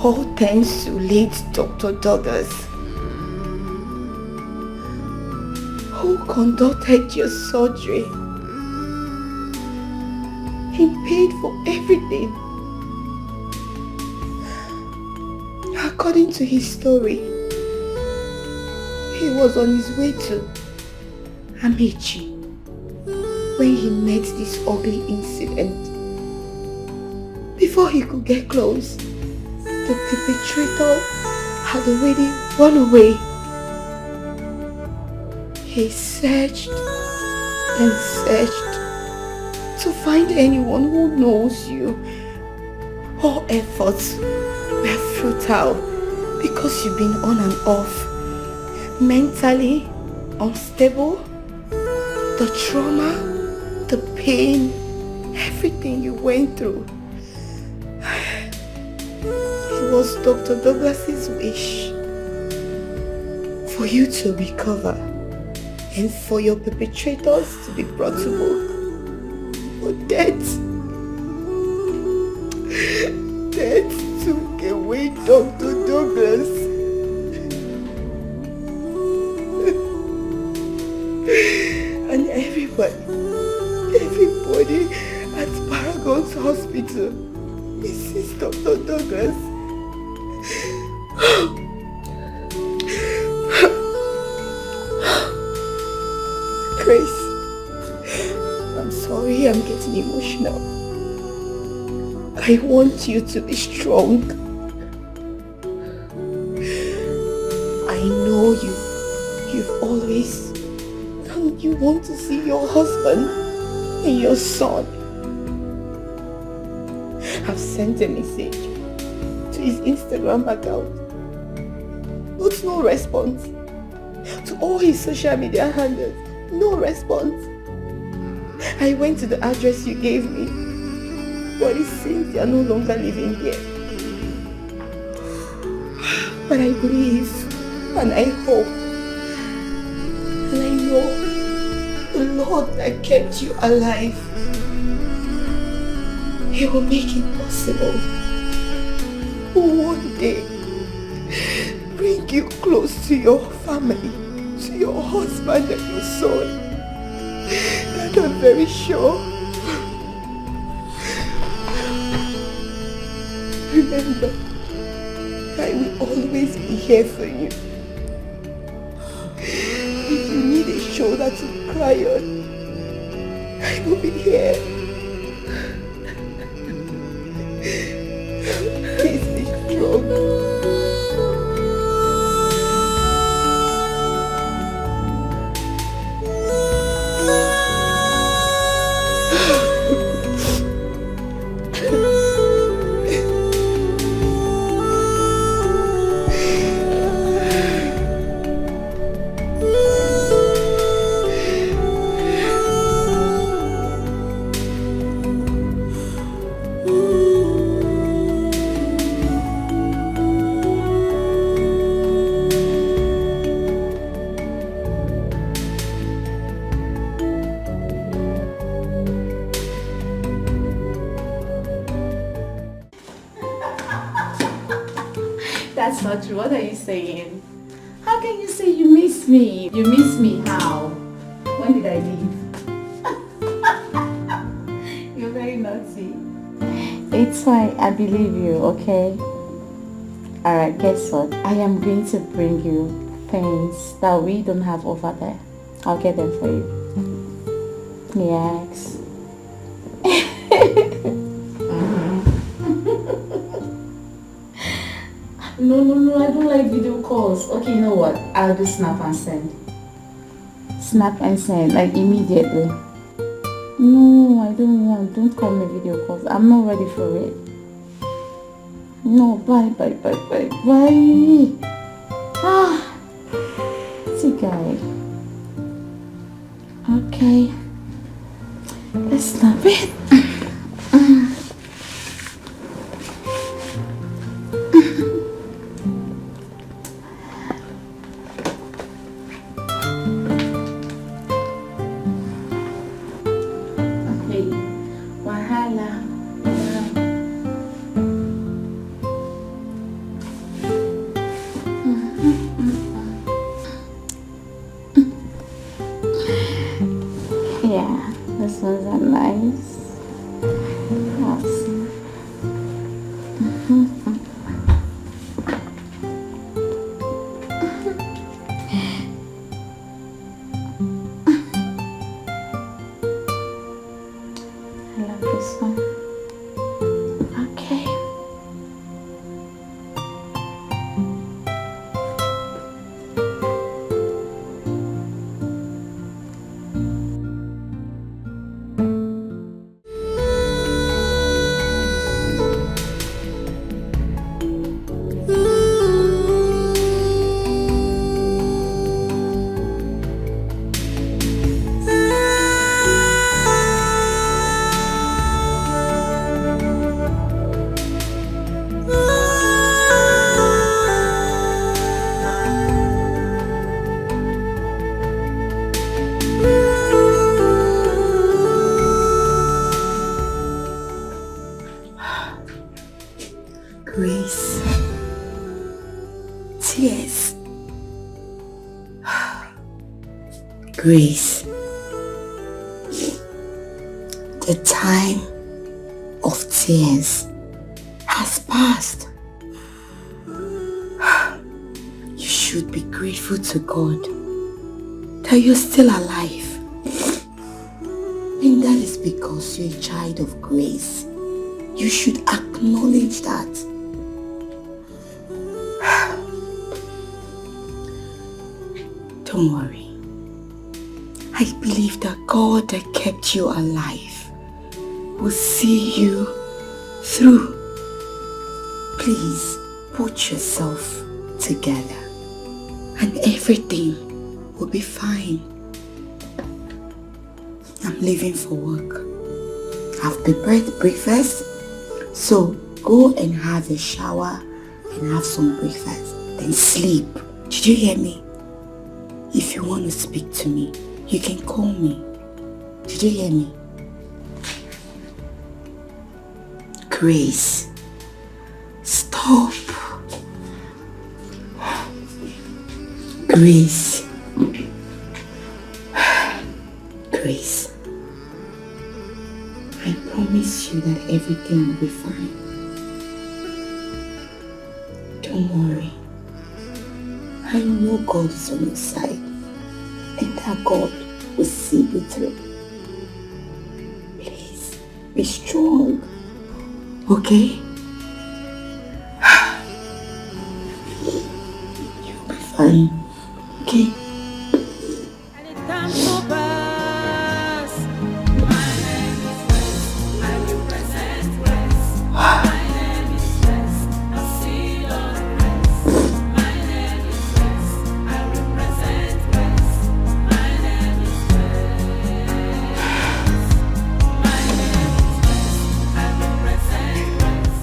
All thanks to late Dr. Douglas, who conducted your surgery. He paid for everything. According to his story, he was on his way to Amici when he met this ugly incident. Before he could get close, the perpetrator had already run away. He searched and searched to find anyone who knows you. All efforts were futile because you've been on and off, mentally unstable. The trauma, the pain, everything you went through. It was Dr. Douglas's wish for you to recover. and for your perpetrators to be brought to book for death. Death took away Dr. Douglas. And everybody at Paragon's hospital misses Dr. Douglas. Grace, I'm sorry I'm getting emotional. I want you to be strong. I know you've always you want to see your husband and your son. I've sent a message to his Instagram account, but no response. To all his social media handles, no response. I went to the address you gave me, but it seems they are no longer living here. But I believe and I hope and I know the Lord that kept you alive, He will make it possible. One day, bring you close to your family, to your husband and your son. That I'm very sure. Remember, I will always be here for you. If you need a shoulder to cry on, I will be here. Please be strong. That's not true. What are you saying? How can you say you miss me? You miss me how? When did I leave? You're very naughty. It's fine. I believe you, okay? Alright, guess what? I am going to bring you things that we don't have over there. I'll get them for you. Yes. No, I don't like video calls. Okay, you know what? I'll do snap and send. Snap and send, like immediately. No, I don't want. Don't call me video calls. I'm not ready for it. No, bye. Ah, see guy. Okay. Let's snap it. Yeah, this ones are nice. Awesome. I love this one. Okay. Grace, the time of tears has passed. You should be grateful to God that you're still alive. And that is because you're a child of grace. You should acknowledge that. Don't worry. I believe that God that kept you alive will see you through. Please put yourself together and everything will be fine. I'm leaving for work. I've prepared breakfast, so go and have a shower and have some breakfast, then sleep. Did you hear me? If you want to speak to me, you can call me. Did you hear me? Grace, stop. Grace. Grace. I promise you that everything will be fine. Don't worry. I know God is on your side and that God will see you through. Please, be strong. Okay? You'll be fine. Okay? And it comes to pass. My name is Grace. I represent Grace. My name is Grace. I see your grace. My name is Grace. I represent Grace. My name is Grace. My name is Grace. I represent Grace.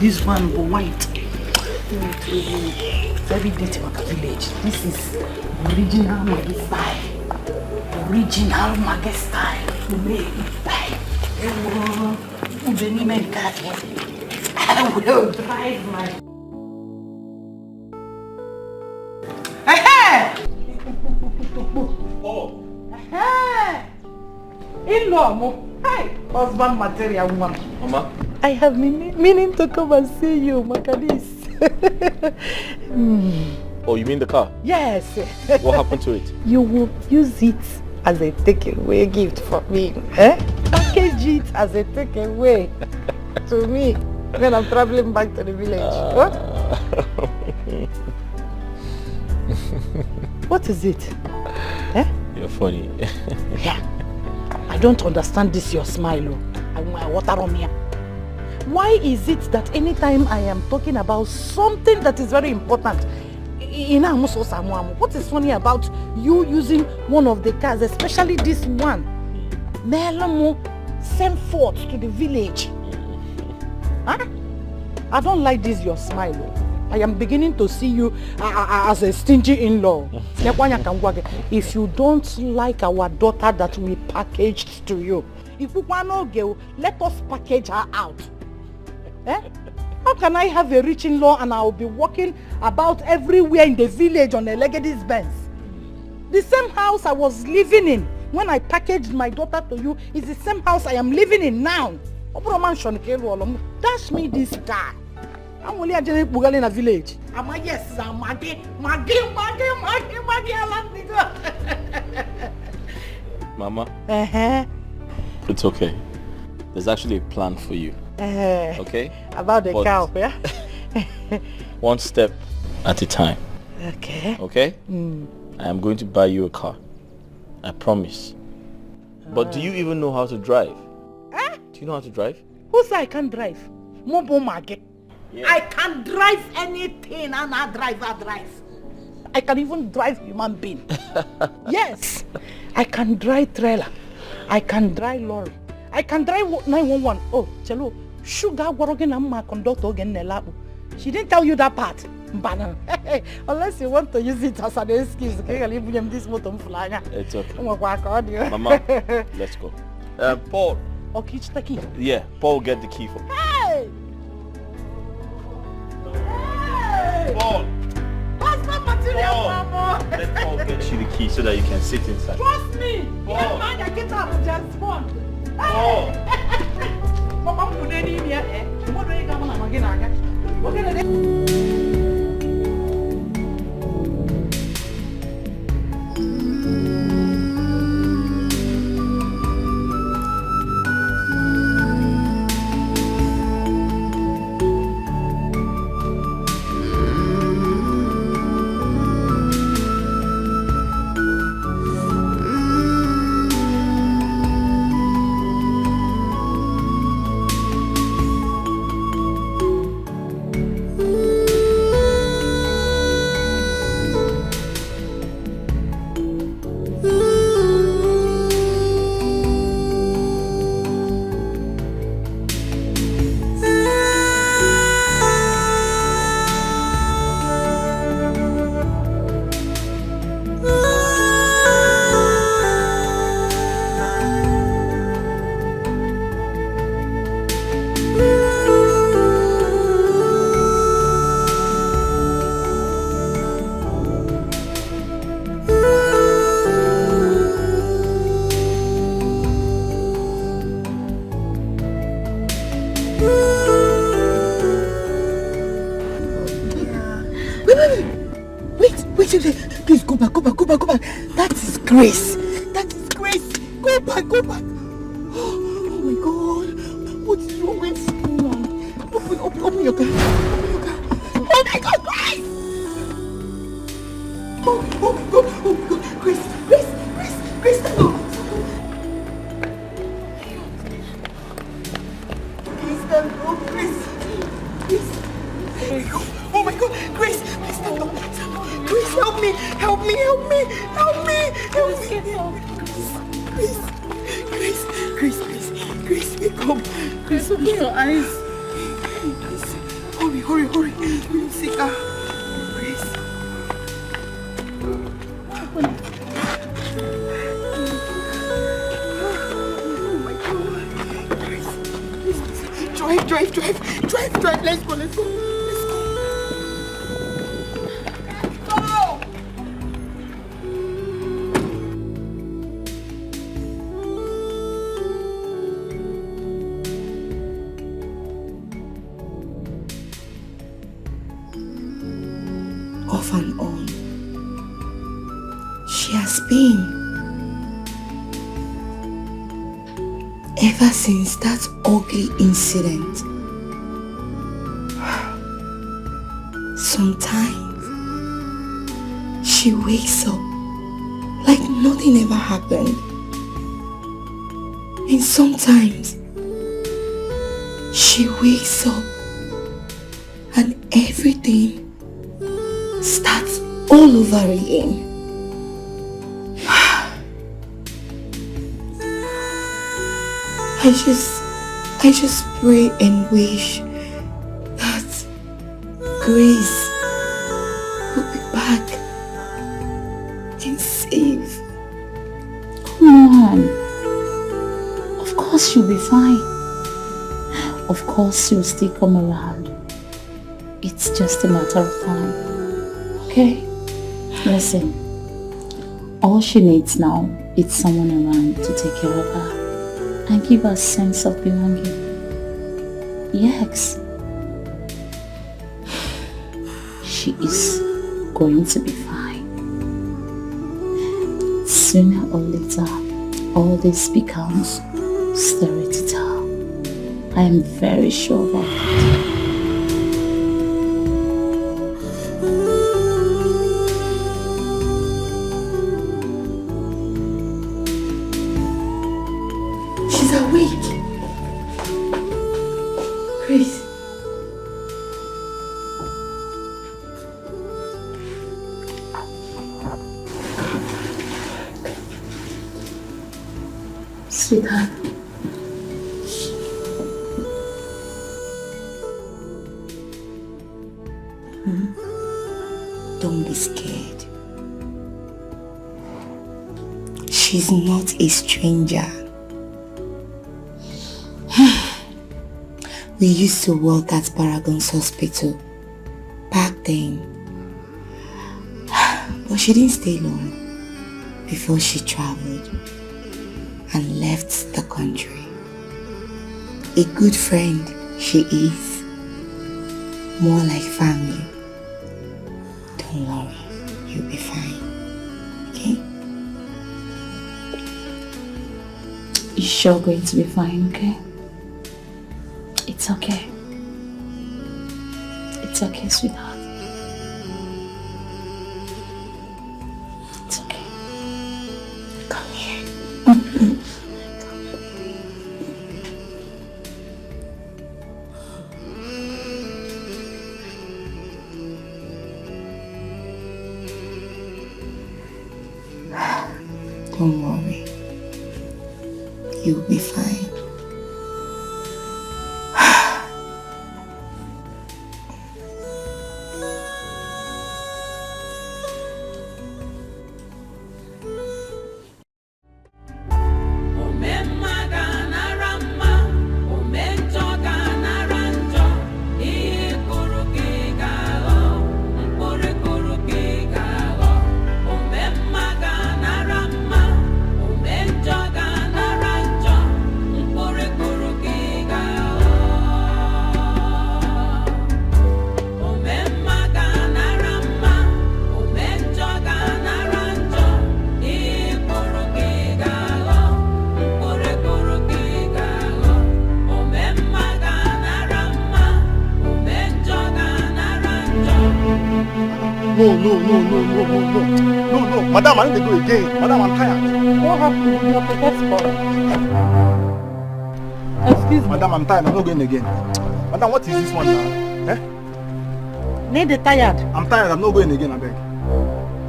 This one for white. Very dirty about the village. This is original Maggie style. Original Maggie style. I will drive my. Oh. In-law, hi, husband material woman. Mama. I have been meaning to come and see you, Makalis. Oh, you mean the car? Yes. What happened to it? You will use it as a takeaway gift for me. Eh? Package it as a takeaway to me when I'm traveling back to the village. What is it? Eh? You're funny. Yeah. I don't understand this your smile. I water on me. Why is it that anytime I am talking about something that is very important, what is funny about you using one of the cars, especially this one? Melamo sent forth to the village. Huh? I don't like this your smile. I am beginning to see you as a stingy in-law. If you don't like our daughter that we packaged to you, if we want to go, let us package her out. Eh? How can I have a rich in-law and I'll be walking about everywhere in the village on a Legacy's Benz? The same house I was living in when I packaged my daughter to you is the same house I am living in now. Dash me this guy. I'm only a general in a village. Am I? Yes, I'm Maggie. Mama. It's okay. There's actually a plan for you. Okay? About the cow, yeah? One step at a time. Okay. Okay? I am going to buy you a car. I promise. But do you even know how to drive? Do you know how to drive? Who said I can't drive? Mobo Maggie. Yeah. I can drive anything and I drive. I can even drive human being. Yes. I can drive trailer. I can drive lorry. I can drive 911. Oh, Chelo, sugar warogen amma conductor again nelabu. She didn't tell you that part. Unless you want to use it as an excuse. It's okay. Mama, let's go. Paul. Okay, the key. Yeah, Paul get the key for me. Hey! Paul! What's my material, Mama? Let Paul get you the key so that you can sit inside. Trust me! Paul! Yeah, man, I get up just one. Paul! Mama, put it in here, eh? What do you come on again? What can I do? Wait. Please go back. That is Grace. Go back. Oh my God. What is wrong with you? Open your car. Oh my God, Grace! Oh my God. Grace, stand up. Please stand up, Grace. Oh my God, Grace, please stand up. Grace, help me. Grace, wake up. Grace, open your eyes. Please. Hurry. We don't see her. Grace. Oh my God. Grace, please. Drive. Let's go. Off and on, she has been ever since that ugly incident. Sometimes she wakes up like nothing ever happened, and sometimes she wakes up and everything starts all over again. I just pray and wish that Grace will be back and safe. Come on. Of course she'll be fine. Of course she'll still come around. It's just a matter of time. Okay? Listen. All she needs now is someone around to take care of her and give her a sense of belonging. Yes. She is going to be fine. Sooner or later, all this becomes story to tell. I am very sure about it. She's awake. Grace. Sweetheart. Don't be scared. She's not a stranger. We used to work at Paragon's hospital back then. But she didn't stay long before she traveled and left the country. A good friend she is. More like family. Don't worry, you'll be fine. Okay? You're sure going to be fine, okay? It's okay. It's okay, sweetheart. It's okay. Come here. Don't worry. You'll be fine. No, madam, I need to go again. Madam, I'm tired. What happened with your ticket spot? Excuse me. Madam, I'm tired. I'm not going again. Madam, what is this one now? Eh? Need the tired. I'm tired. I'm not going again, I beg.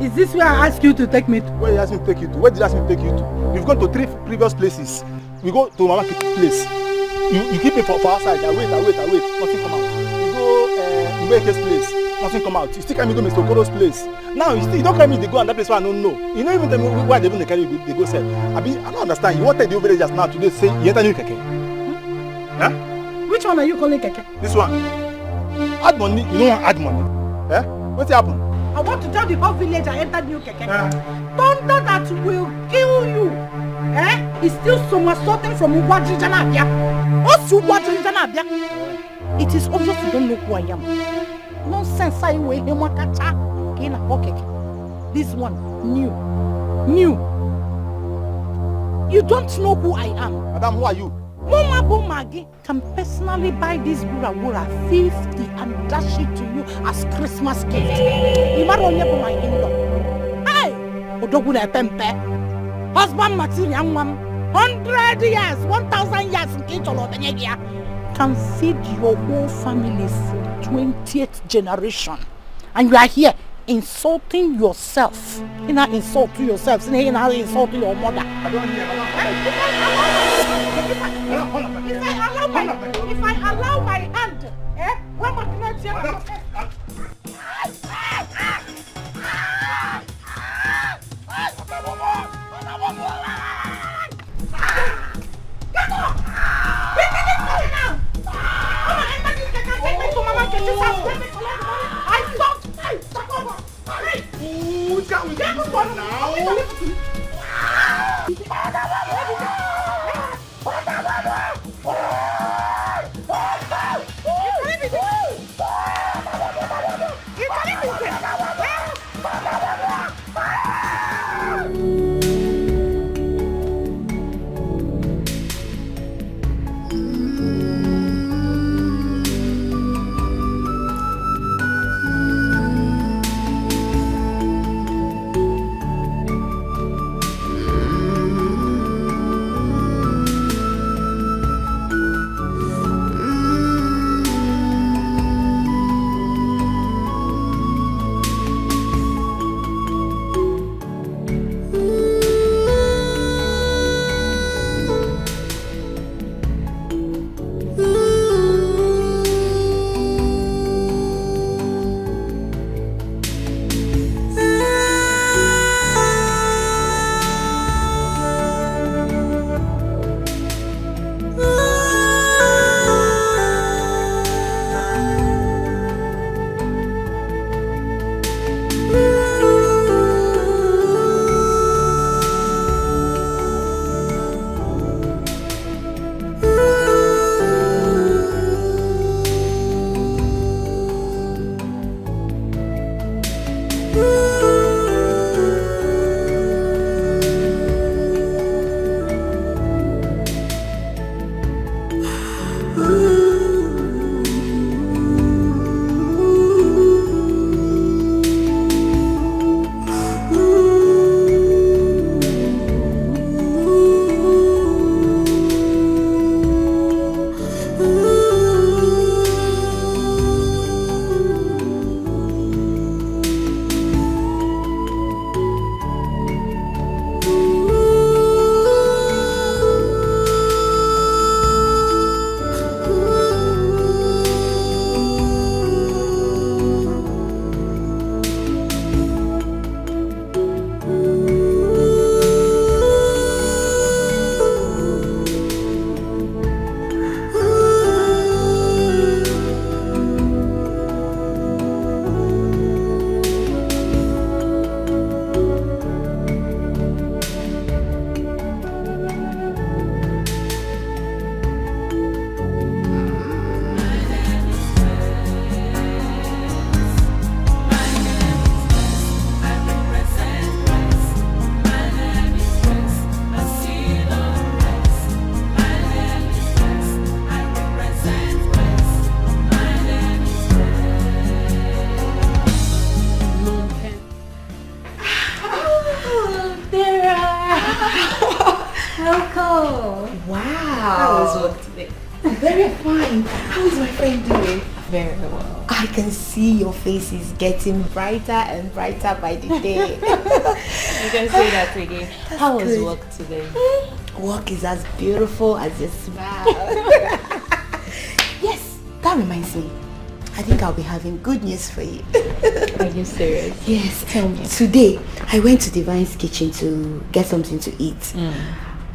Is this where I asked you to take me to? Where you asked me to take you to? Where did you ask me to take you to? We've gone to 3 previous places. We go to Mama Kitty's place. You keep me for outside. I wait. Nothing come out. You go Mbeke's place. Nothing come out. You still carry me to Mr. Okoro's place. Now you don't carry me to go and that place where I don't know. You don't even tell me why they even carry you. They go sell. I don't understand. You wanted the villagers now today say you enter new keke. Huh? Which one are you calling keke? This one. Add money. You don't want add money. Eh? What's happened? I want to tell the whole village I entered new keke. Thunder that will kill you. Eh? It's still somersaulting from Ugwadrijanabia. It is obvious you don't know who I am. Nonsense, I will This one, new. You don't know who I am. Madam, who are you? Mama Bomagi can personally buy this Gura 50 and dash it to you as Christmas gift. You might only have my in-law. Hey! Odoguna Pempe. Husband material 100 years, 1,000 years in can feed your whole family for 20th generation. And you are here insulting yourself. You're not insulting yourself. You're not insulting your mother. I don't hear. If I allow my hand, what am I going to How was work today? Very fine. How is my friend doing? Very well. I can see your face is getting brighter and brighter by the day. You can say that again. How was good. work today? Work is as beautiful as your smile. Yes, that reminds me. I think I'll be having good news for you. Are you serious? Yes. Tell me. Today, I went to Divine's kitchen to get something to eat.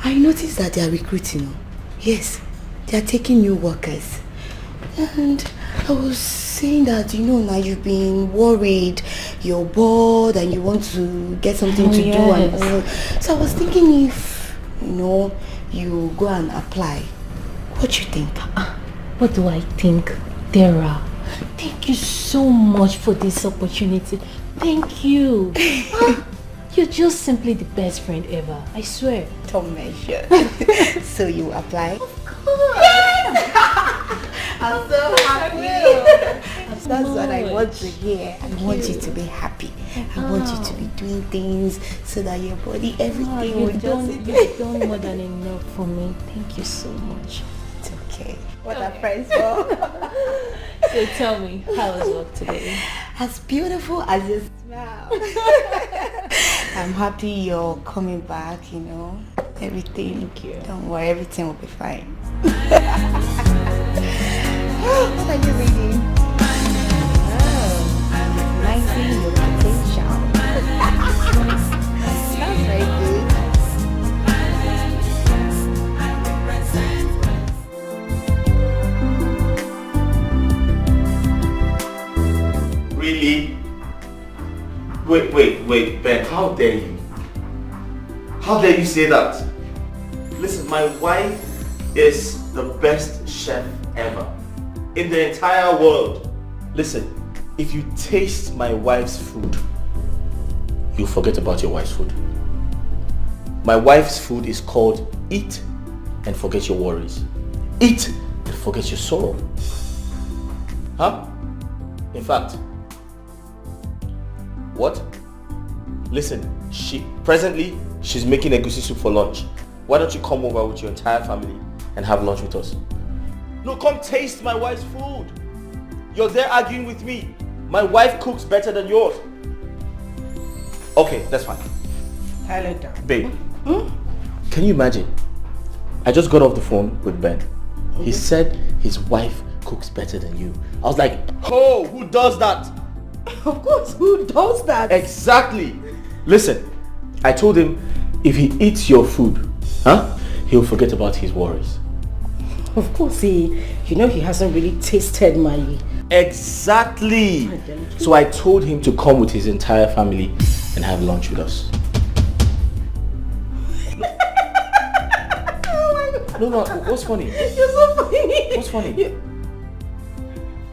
I noticed that they are recruiting. Yes, they are taking new workers. And I was saying that, now you've been worried, you're bored and you want to get something to do and all. So I was thinking if, you go and apply. What do you think? What do I think, Dara? Thank you so much for this opportunity. Thank you. You're just simply the best friend ever. I swear. Don't measure. So you apply? Of course. I'm so happy. That's what I want to hear. I want you to be happy. I want you to be doing things so that your body, everything will You've done more than enough for me. Thank you so much. It's okay. What are friends for? So tell me, how was work today? As beautiful as your smile. I'm happy you're coming back, Everything. Thank you. Don't worry, everything will be fine. What are you reading? Recognizing your potential. That's very good. Really? Wait, Ben, how dare you? How dare you say that? Listen, my wife is the best chef ever in the entire world. Listen, if you taste my wife's food, you'll forget about your wife's food. My wife's food is called eat and forget your worries. Eat and forget your sorrow. Huh? In fact, what? Listen, she's making egusi soup for lunch. Why don't you come over with your entire family and have lunch with us? No, come taste my wife's food. You're there arguing with me. My wife cooks better than yours. Okay, that's fine. Babe, can you imagine? I just got off the phone with Ben. He said his wife cooks better than you. I was like, oh, who does that? Of course, who does that? Exactly. Listen, I told him if he eats your food, he'll forget about his worries. Of course, he hasn't really tasted my... Exactly. So I told him to come with his entire family and have lunch with us. No, what's funny? You're so funny. What's funny?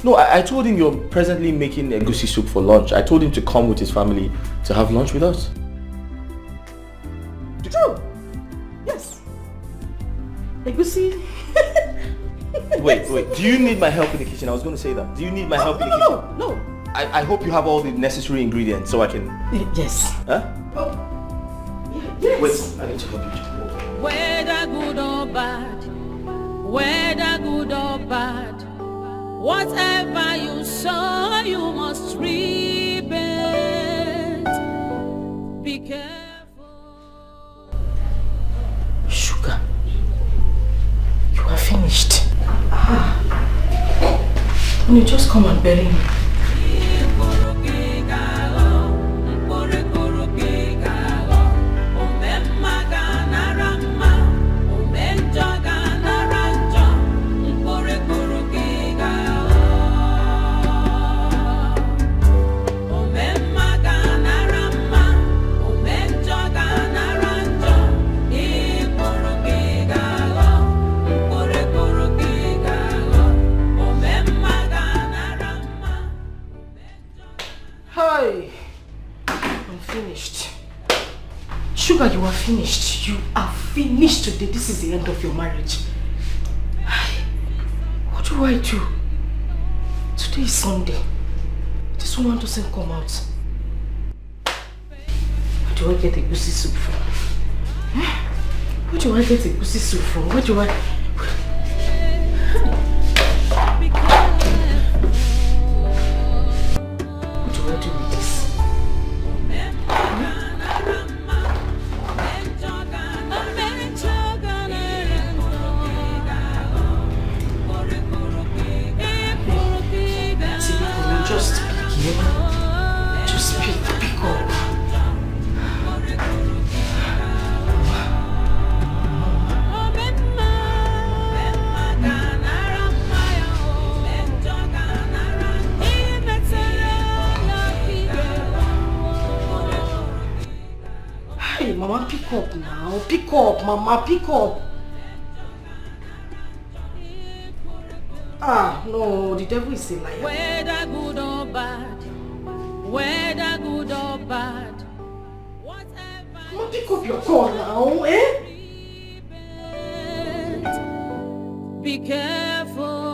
No, I told him you're presently making egusi soup for lunch. I told him to come with his family to have lunch with us. True. Yes. Egusi. Wait. Do you need my help in the kitchen? I was going to say that. Do you need my help in the kitchen? No. I hope you have all the necessary ingredients so I can... Yes. Huh? Yes. Wait, I need to help you. Whether good or bad, whatever you sow, you must reap it. Be careful. Sugar, you are finished. Honey, just come and bury me. Sugar, you are finished. You are finished today. This is the end of your marriage. What do I do? Today is Sunday. This woman doesn't come out. Where do I get a egusi soup from? Where do I get a egusi soup from? Where Hey, Mama, pick up now. Pick up, Mama, pick up. Ah, no, the devil is a liar. Whether good or bad, whether good or bad, Mama, pick up your call now, eh? be careful.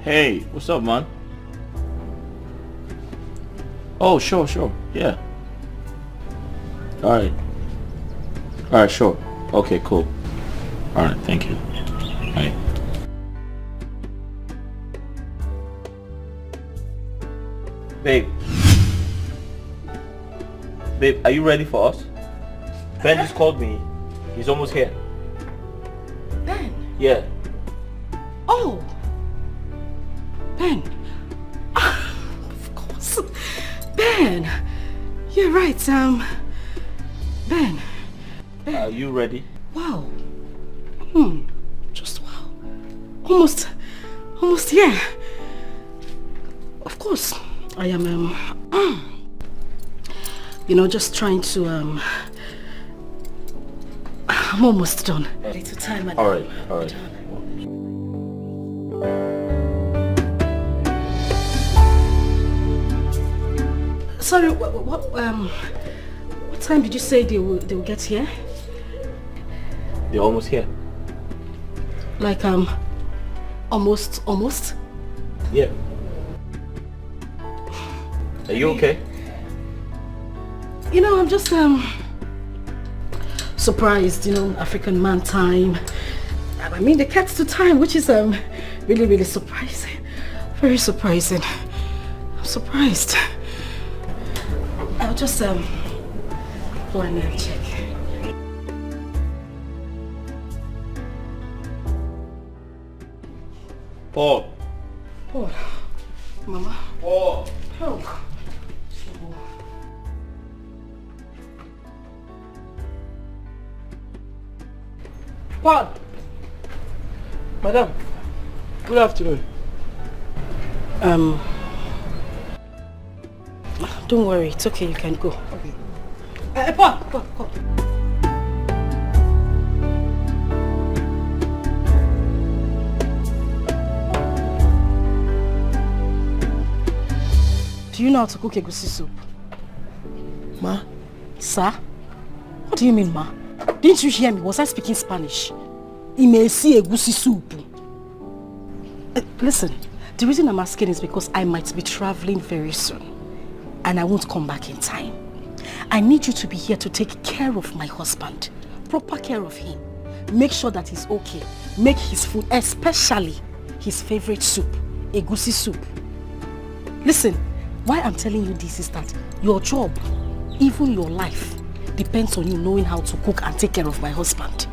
Hey, what's up, man? Oh, sure, yeah. Alright, sure. Okay, cool. Alright, thank you. Alright. Babe, are you ready for us? Ben just called me. He's almost here. Ben? Yeah. Oh! Ben! Of course. Ben! You're right, Ben. Are you ready? Wow. Just wow. Almost here. Of course. I am, just trying to, I'm almost done. A little time. Alright. Sorry, what time did you say they will get here? They're almost here. Like, almost? Yeah. Are you okay? I'm just, surprised, African man time. I mean, the cat's to time, which is, really, really surprising. Very surprising. I'm surprised. I'll just, go in there and check. Paul. Mama. Paul. Help. Paul. Madam, good afternoon. Don't worry, it's okay, you can go. Okay. Paul, come. Do you know how to cook egusi soup? Ma? Sir? What do you mean, ma? Didn't you hear me? Was I speaking Spanish? Imesi egusi soup. Listen, the reason I'm asking is because I might be traveling very soon. And I won't come back in time. I need you to be here to take care of my husband. Proper care of him. Make sure that he's okay. Make his food, especially his favorite soup, egusi soup. Listen, why I'm telling you this is that your job, even your life, depends on you knowing how to cook and take care of my husband.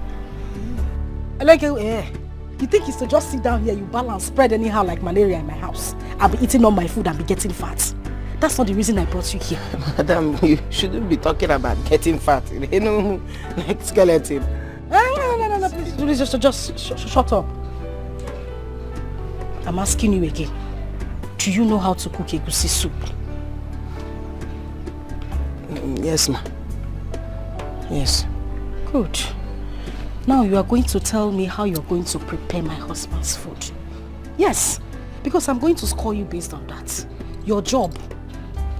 Like, you think it's to just sit down here, you balance, spread anyhow like malaria in my house. I'll be eating all my food and be getting fat. That's not the reason I brought you here. Madam, you shouldn't be talking about getting fat. Like skeleton. No, please, just shut up. I'm asking you again. Do you know how to cook egusi soup? Yes, ma. Yes. Good. Now you are going to tell me how you're going to prepare my husband's food. Yes, because I'm going to score you based on that. Your job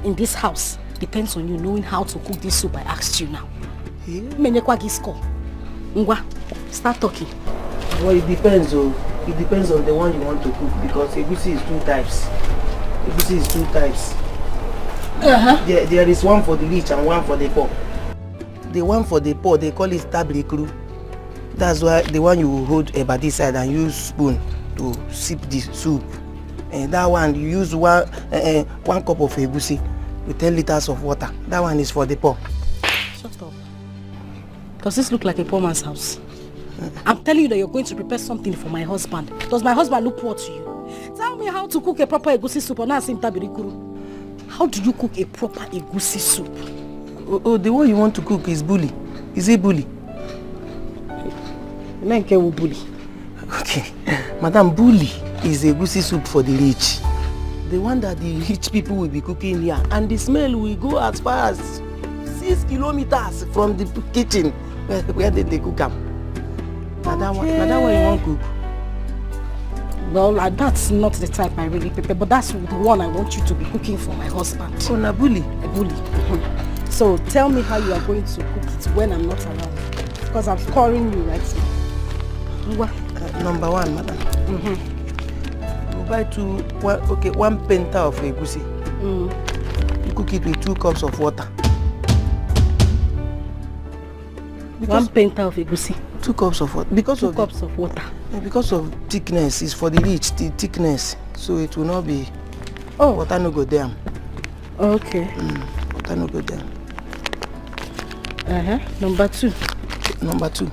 in this house depends on you knowing how to cook this soup I asked you now. Ngwa, start talking. Well, it depends, It depends on the one you want to cook because egusi is two types. Egusi is two types. There is one for the rich and one for the poor. the one for the pot, they call it tabrikru. That's why the one you hold a body side and use spoon to sip the soup. And that one you use one cup of egusi with 10 liters of water. That one is for the poor. Shut up. Does this look like a poor man's house? I'm telling you that you're going to prepare something for my husband. Does my husband look poor to you? Tell me how to cook a proper egusi soup or not tabirikuru. How do you cook a proper egusi soup? Oh, the one you want to cook is bully. Is it bully? Bully. Okay. Madam, bully is egusi soup for the rich. The one that the rich people will be cooking here. And the smell will go as far as 6 kilometers from the kitchen where they cook them. That one you want to cook? Well, that's not the type I really prepare, but that's the one I want you to be cooking for my husband. Oh, na bully? A bully. So tell me how you are going to cook it when I'm not around. Because I'm scoring you right now. Number one, madam. You buy one penta of egusi. You cook it with 2 cups of water. One penta of egusi. 2 cups of water. Because 2 cups of water. Because of thickness, it's for the rich, the thickness. So it will not be. Oh. Water no go down. Okay. Water no go down. Number 2. Number 2.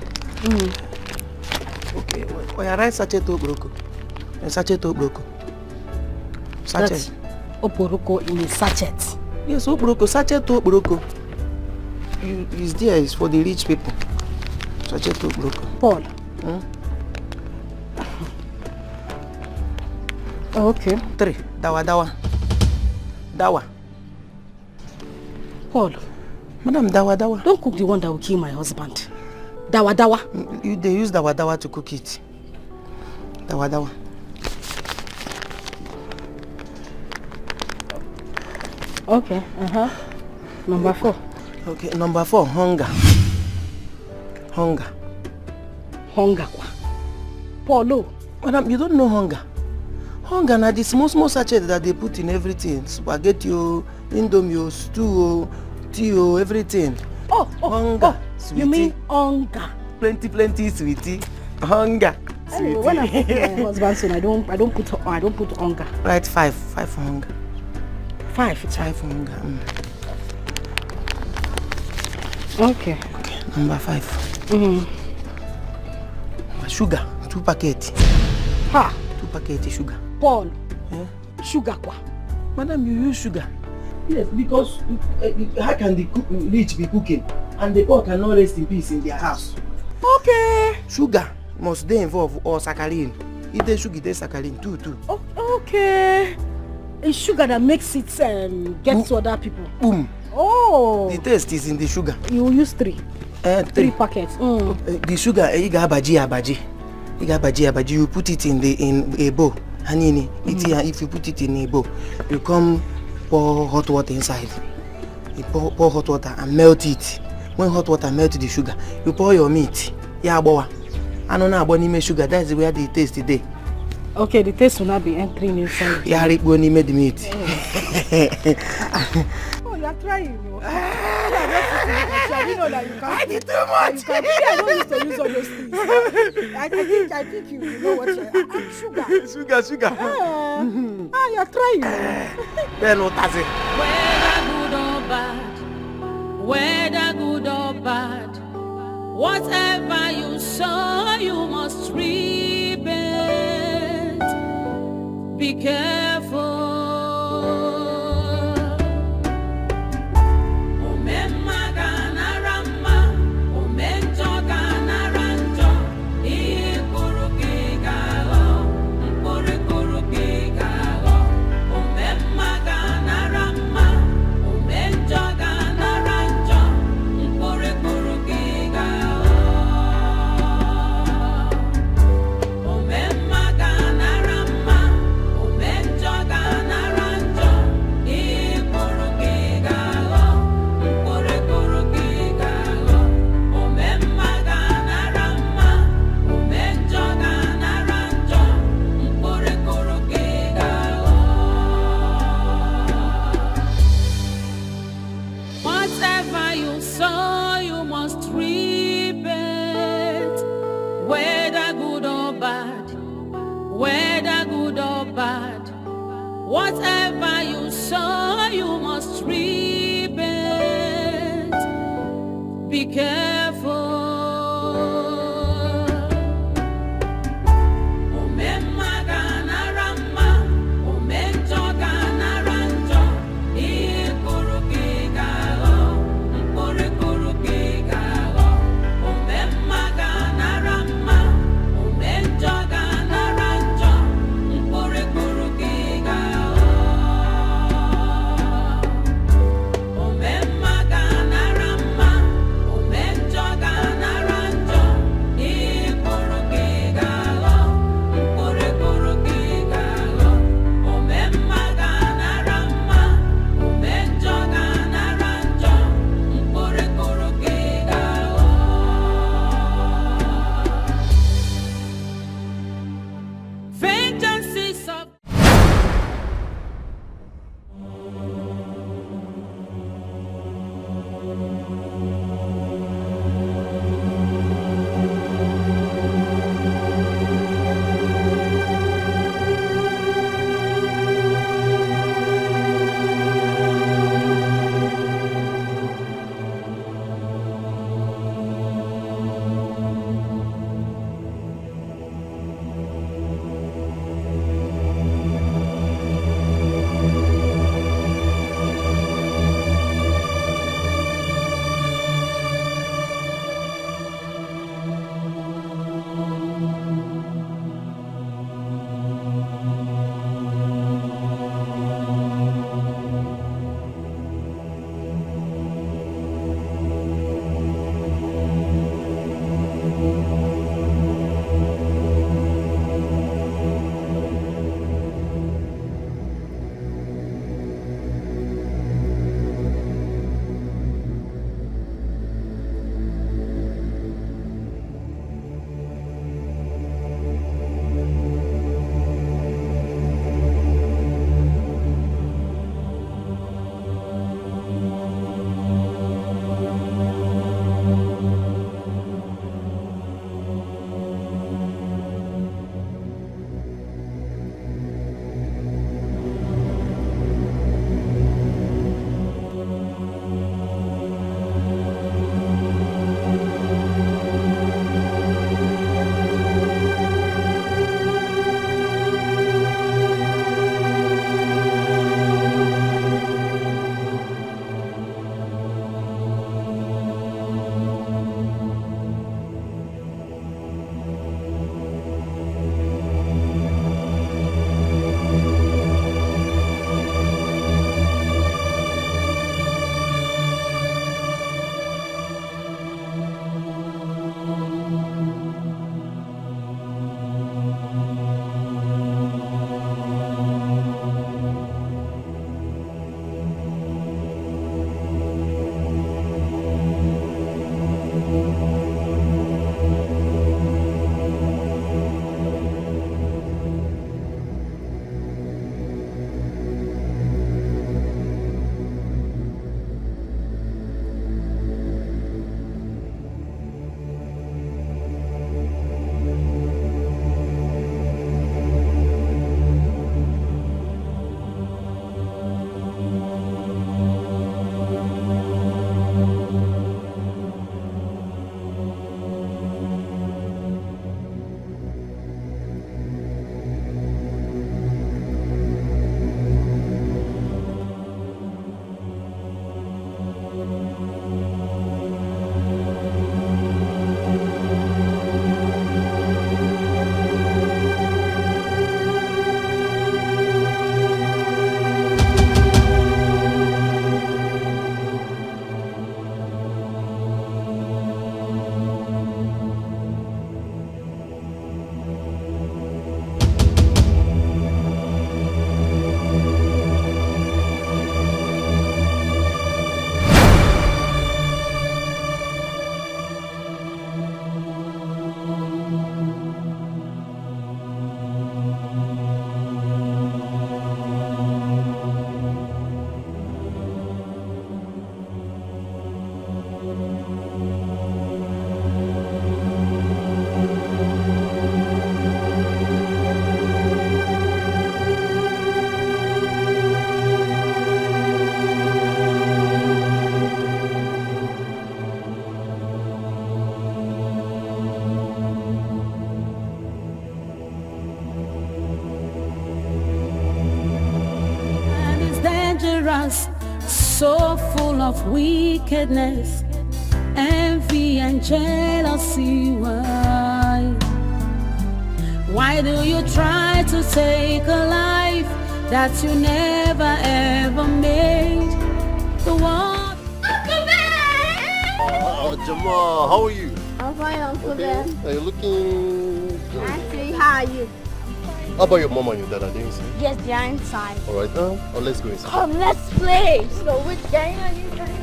Okay. When you write sachet obroko. Sachet obroko. Sachet. That's oporoko in a sachet. Yes, obroko. Sachet obroko. It's there. It's for the rich people. Sachet obroko. Paul. Okay. 3. Dawa. Paul. Madam, dawa. Don't cook the one that will kill my husband. Dawa. They use dawa to cook it. Dawa. Okay. Number 4. Okay, number 4, hunger. Hunger. Paulo. Madam, you don't know hunger. Hunger na the small sachet that they put in everything. Spaghetti, indomie, stew, tea, everything. Hunger. You mean hunger? Plenty, sweetie. Hunger. Anyway, when I cook my husband's son, I don't put hunger. Right, 5 for hunger. 5 for hunger. Okay. Number 5. Sugar, 2 packets. 2 packets sugar. Paul. Sugar kwa? Madam, you use sugar. Yes, because how can the rich be cooking and the poor cannot rest in peace in their house? Okay. Sugar must they involve or saccharin. If they sugar, they saccharin too. Okay. It's sugar that makes it get to other people. Boom. Oh. The taste is in the sugar. You use 3. 3 packets. The sugar, you got abaji. You put it in a bowl. Hanini, if you put it in a bowl, you come pour hot water inside. You pour hot water and melt it. When hot water melts the sugar, you pour your meat. Yeah, boy. I don't know about any sugar. That's where the taste today. Okay, the taste will not be entering inside. Yeah, Rick when he made the meat. Oh, you're trying. I didn't know that you can't. I did too much. I don't used to use all those things. I think you know what you're Sugar. You're trying. Then what does it? Whether good or bad, whatever you sow, you must reap it. Be careful. Whatever you sow, you must reap it. Be careful. Menjo so full of wickedness, envy and jealousy. Why do you try to take a life that you never ever made? The world. Jamal, how are you? I'm fine, Uncle Ben. You're looking good. Actually, how are you? How about your mom and your dad? Are they inside? Yes, they are inside. Alright, let's go inside. Come, let's play. So which game are you playing?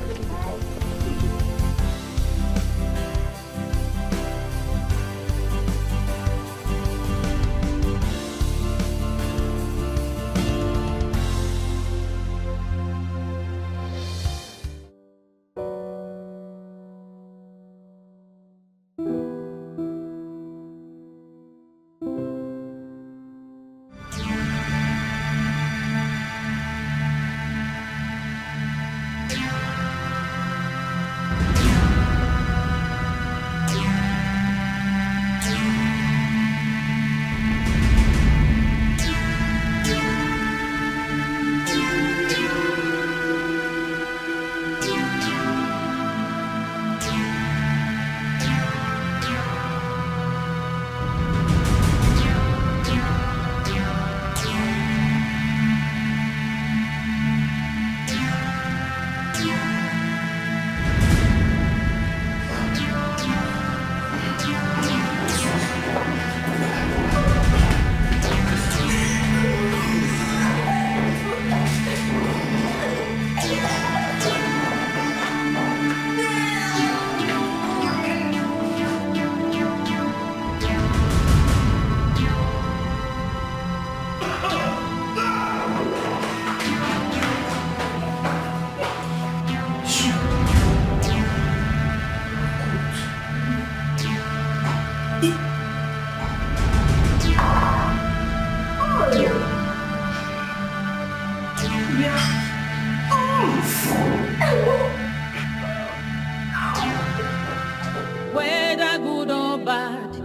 Whether good or bad,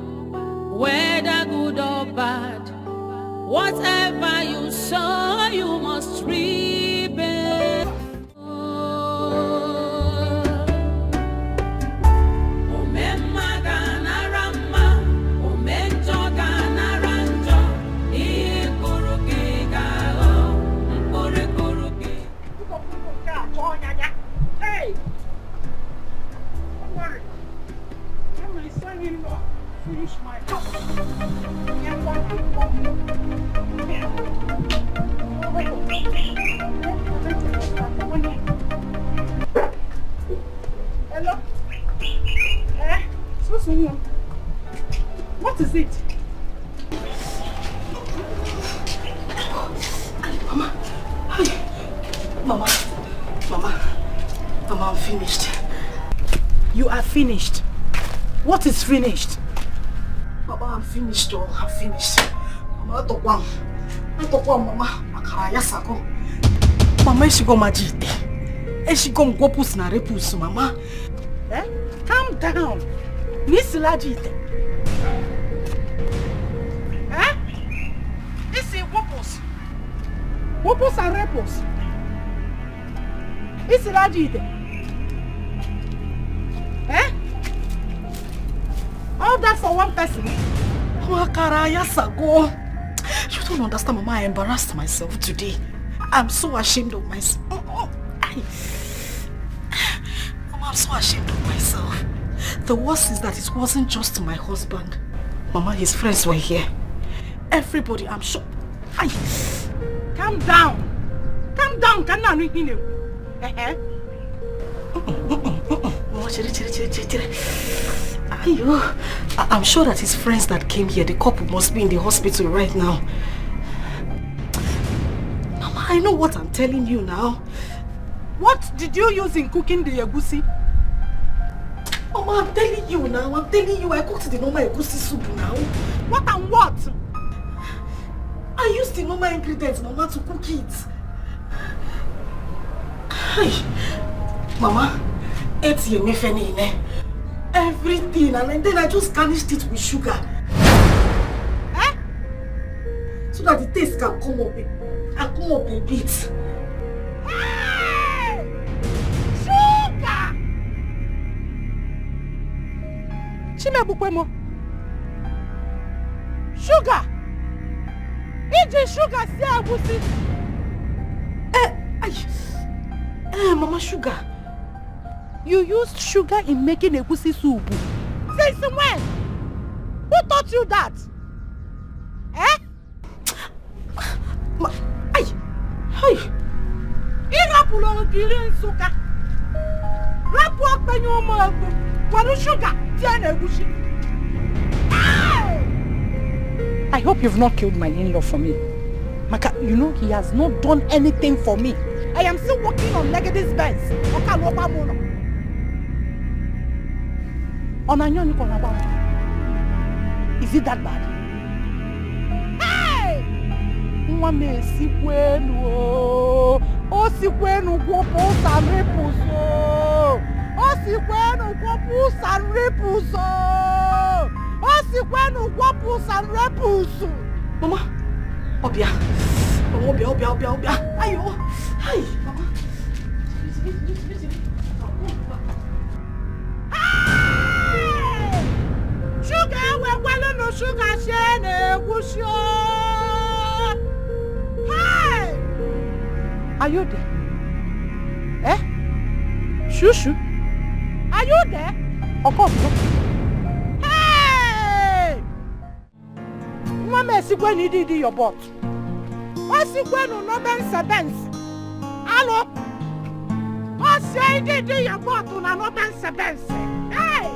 whether good or bad, whatever you sow, you must reap it. Hey! Don't worry. I'm my son-in-law. Finish my house. Hello? Susan, what is it? Mama. Mama. Mama, I'm finished. You are finished. What is finished? Mama, I'm finished. Oh, I'm finished. Mama, I don't want, Mama. Makara yasako. Mama, she go majite. She go ngopus na repus, Mama. Eh? Calm down. Miss Lajite. Eh? This is wopus. Wopus and repus. Miss Lajite. Eh? All that for one person. Makara yasako. You don't understand, Mama. I embarrassed myself today. I'm so ashamed of myself. Mama, I'm so ashamed of myself. The worst is that it wasn't just my husband. Mama, his friends were here. Everybody, I'm sure. Calm down. Calm down. Can I read you? I'm sure that his friends that came here, the couple must be in the hospital right now. Mama, I know what I'm telling you now. What did you use in cooking the egusi? Mama, I'm telling you now. I'm telling you, I cooked the normal egusi soup now. What and what? I used the normal ingredients, Mama, to cook it. Mama, everything, and then I just garnished it with sugar. Eh? So that the taste can come up a bit. Hey! Chimebukwemo. Sugar. Iji sugar si agusi. Mama Sugar. You used sugar in making egusi soup. Since when? Who taught you that? Eh? Irapulo kiri nsuka. Rapu akpenyo mo waru sugar tiene egusi. I hope you've not killed my in-law for me. Maka, you know he has not done anything for me. I am still working on Legacy's Benz. Is it that bad? Hey! Mwame sikwenu o sikwenu gwopo sanrepuso. O sikwenu gwopo sanrepuso. O sikwenu gwopo sanrepuso. Mama, Obia. Obia. Ayo. Hi, Mama. Sugar, we're no sugar shane, wusho. Hi! Are you there? Eh? Shushu? Are you there? Okofo? Hey! Mama, see when you did your butt. What's it when no Benz? Hello? What's it did your butt on no Benz? Hey!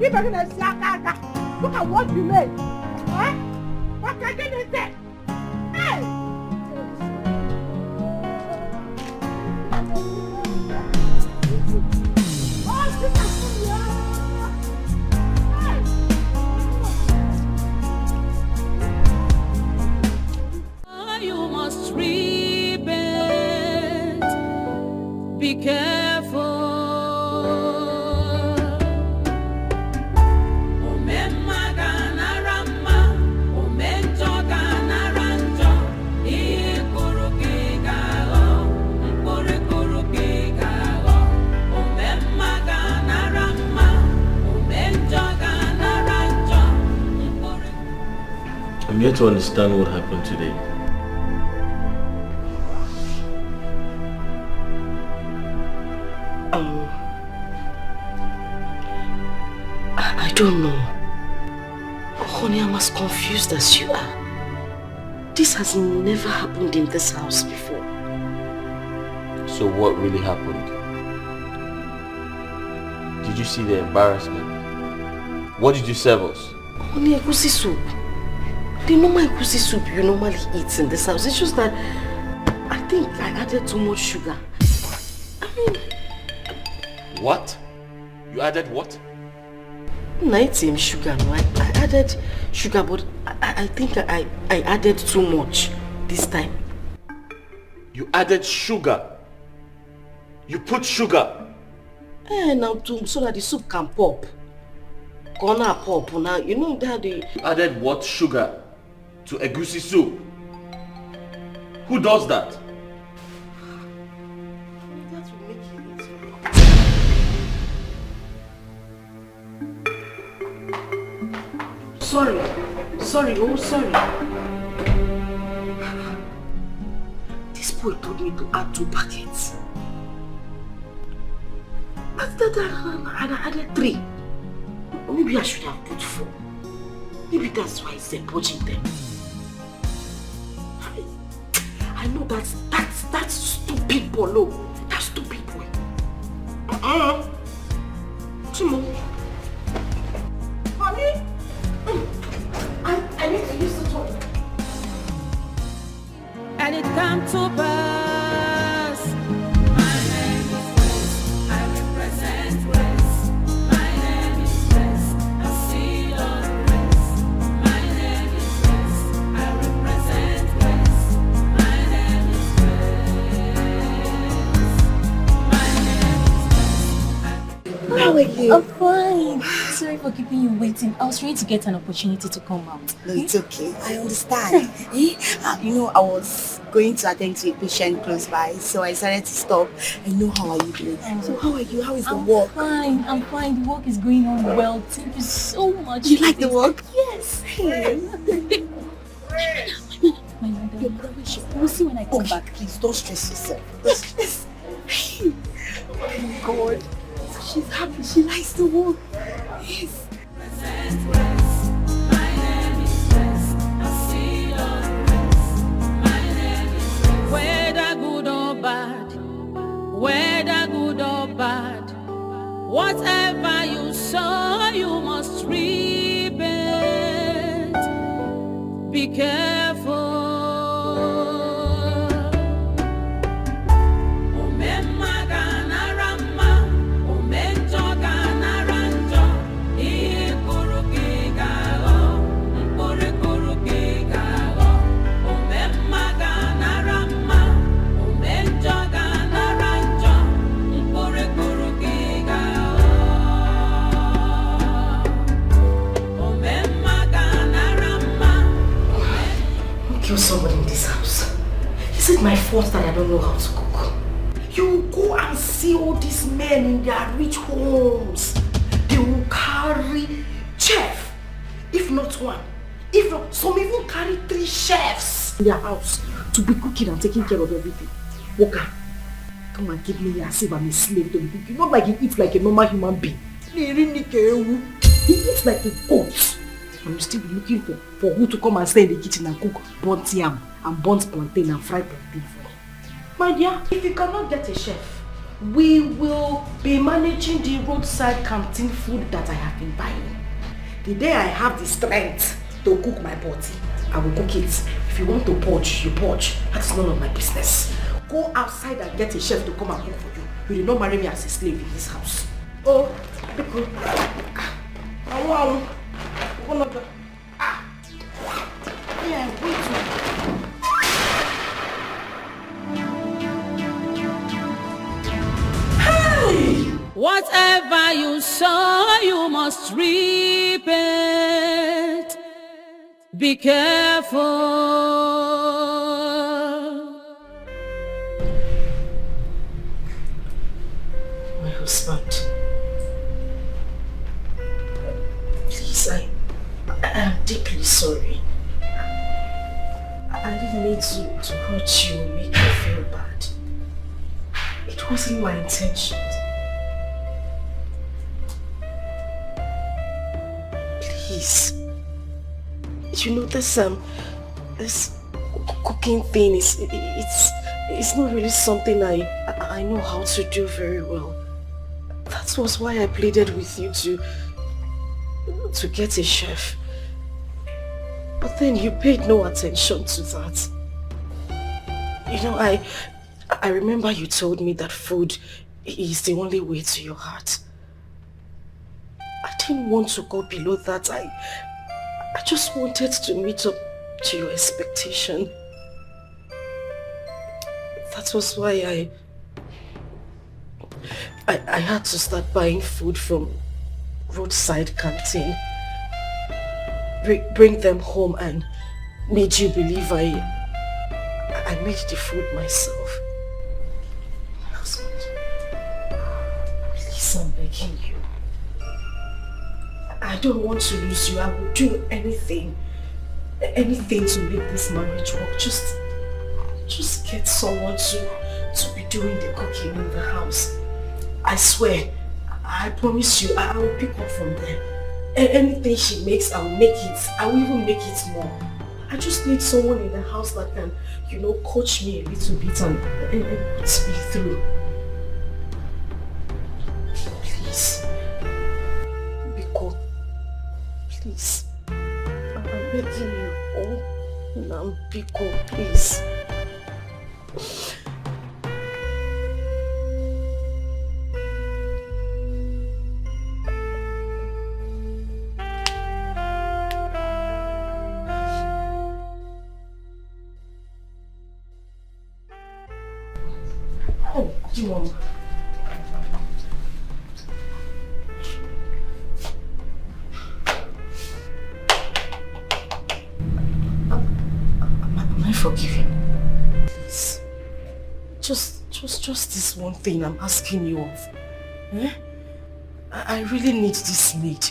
You better not see that. Look at what you made. Eh? What I didn't say. Hey! You must repent. Be careful. I'm yet to understand what happened today. I don't know. Honey, I'm as confused as you are. This has never happened in this house before. So what really happened? Did you see the embarrassment? What did you serve us? Honey, egusi soup. The normal egusi soup you normally eat in this house. It's just that I think I added too much sugar. I mean... What? You added what? Not same sugar, no. I added sugar, but I think I added too much this time. You added sugar? You put sugar? Now so that the soup can pop. Gonna pop now. You know that the... You added what sugar to egusi soup? Who does that? That will make it easier. Sorry. This boy told me to add 2 packets. I added 3. Maybe I should have put 4. Maybe that's why he's purging them. I know that's stupid Polo. That stupid boy. Timo. Honey? I need to use the toilet. And it come to pass. My name is Grace. I represent Grace. My name is Grace. I see on Grace. My name is Grace. I represent Grace. My name is Grace. My name is Grace. How are you? I'm fine. Sorry for keeping you waiting. I was trying to get an opportunity to come out. No, it's okay. I understand. I was going to attend to a patient close by, so I decided to stop. And know how are you doing? So how are you? How is the work? I'm fine. The work is going on well. Thank you so much. You like the work? Yes. Hey. My mother. We'll see when I come back. Please don't stress yourself. Don't stress. Hey. Oh my God. She's happy. She likes the work. Yes. Whether good or bad, whatever you sow, you must reap it. Be careful. Kill somebody in this house. Is it my fault that I don't know how to cook? You go and see all these men in their rich homes. They will carry chef, if not one. If not, some even carry 3 chefs in their house to be cooking and taking care of everything. Walker, come and give me as if I'm a slave to be cooking. Not like he eats like a normal human being. He eats like a goat. And you still be looking for who to come and stay in the kitchen and cook burnt yam and burnt plantain and fried plantain for you. My dear, if you cannot get a chef, we will be managing the roadside canteen food that I have been buying. The day I have the strength to cook my body, I will cook it. If you want to poach, you poach. That's none of my business. Go outside and get a chef to come and cook for you. You did not marry me as a slave in this house. Oh, because Whatever you sow, you must reap it. Be careful. My husband, please, I am deeply sorry. I didn't mean to hurt you or make you feel bad. It wasn't my intention. Please. You know, this cooking thing it's not really something I know how to do very well. That was why I pleaded with you to get a chef. But then you paid no attention to that. You know, I remember you told me that food is the only way to your heart. I didn't want to go below that. I just wanted to meet up to your expectation. That was why I had to start buying food from roadside canteen. Bring them home and made you believe I made the food myself. Husband, please, I'm begging you. I don't want to lose you. I will do anything to make this marriage work. Just get someone to be doing the cooking in the house. I swear, I promise you, I will pick up from there. Anything she makes, I will make it. I will even make it more. I just need someone in the house that can, coach me a little bit and put me through. Please. Biko. Please. I'm begging you. Oh, Biko, please. just this one thing I'm asking you of. Eh? I really need this maid.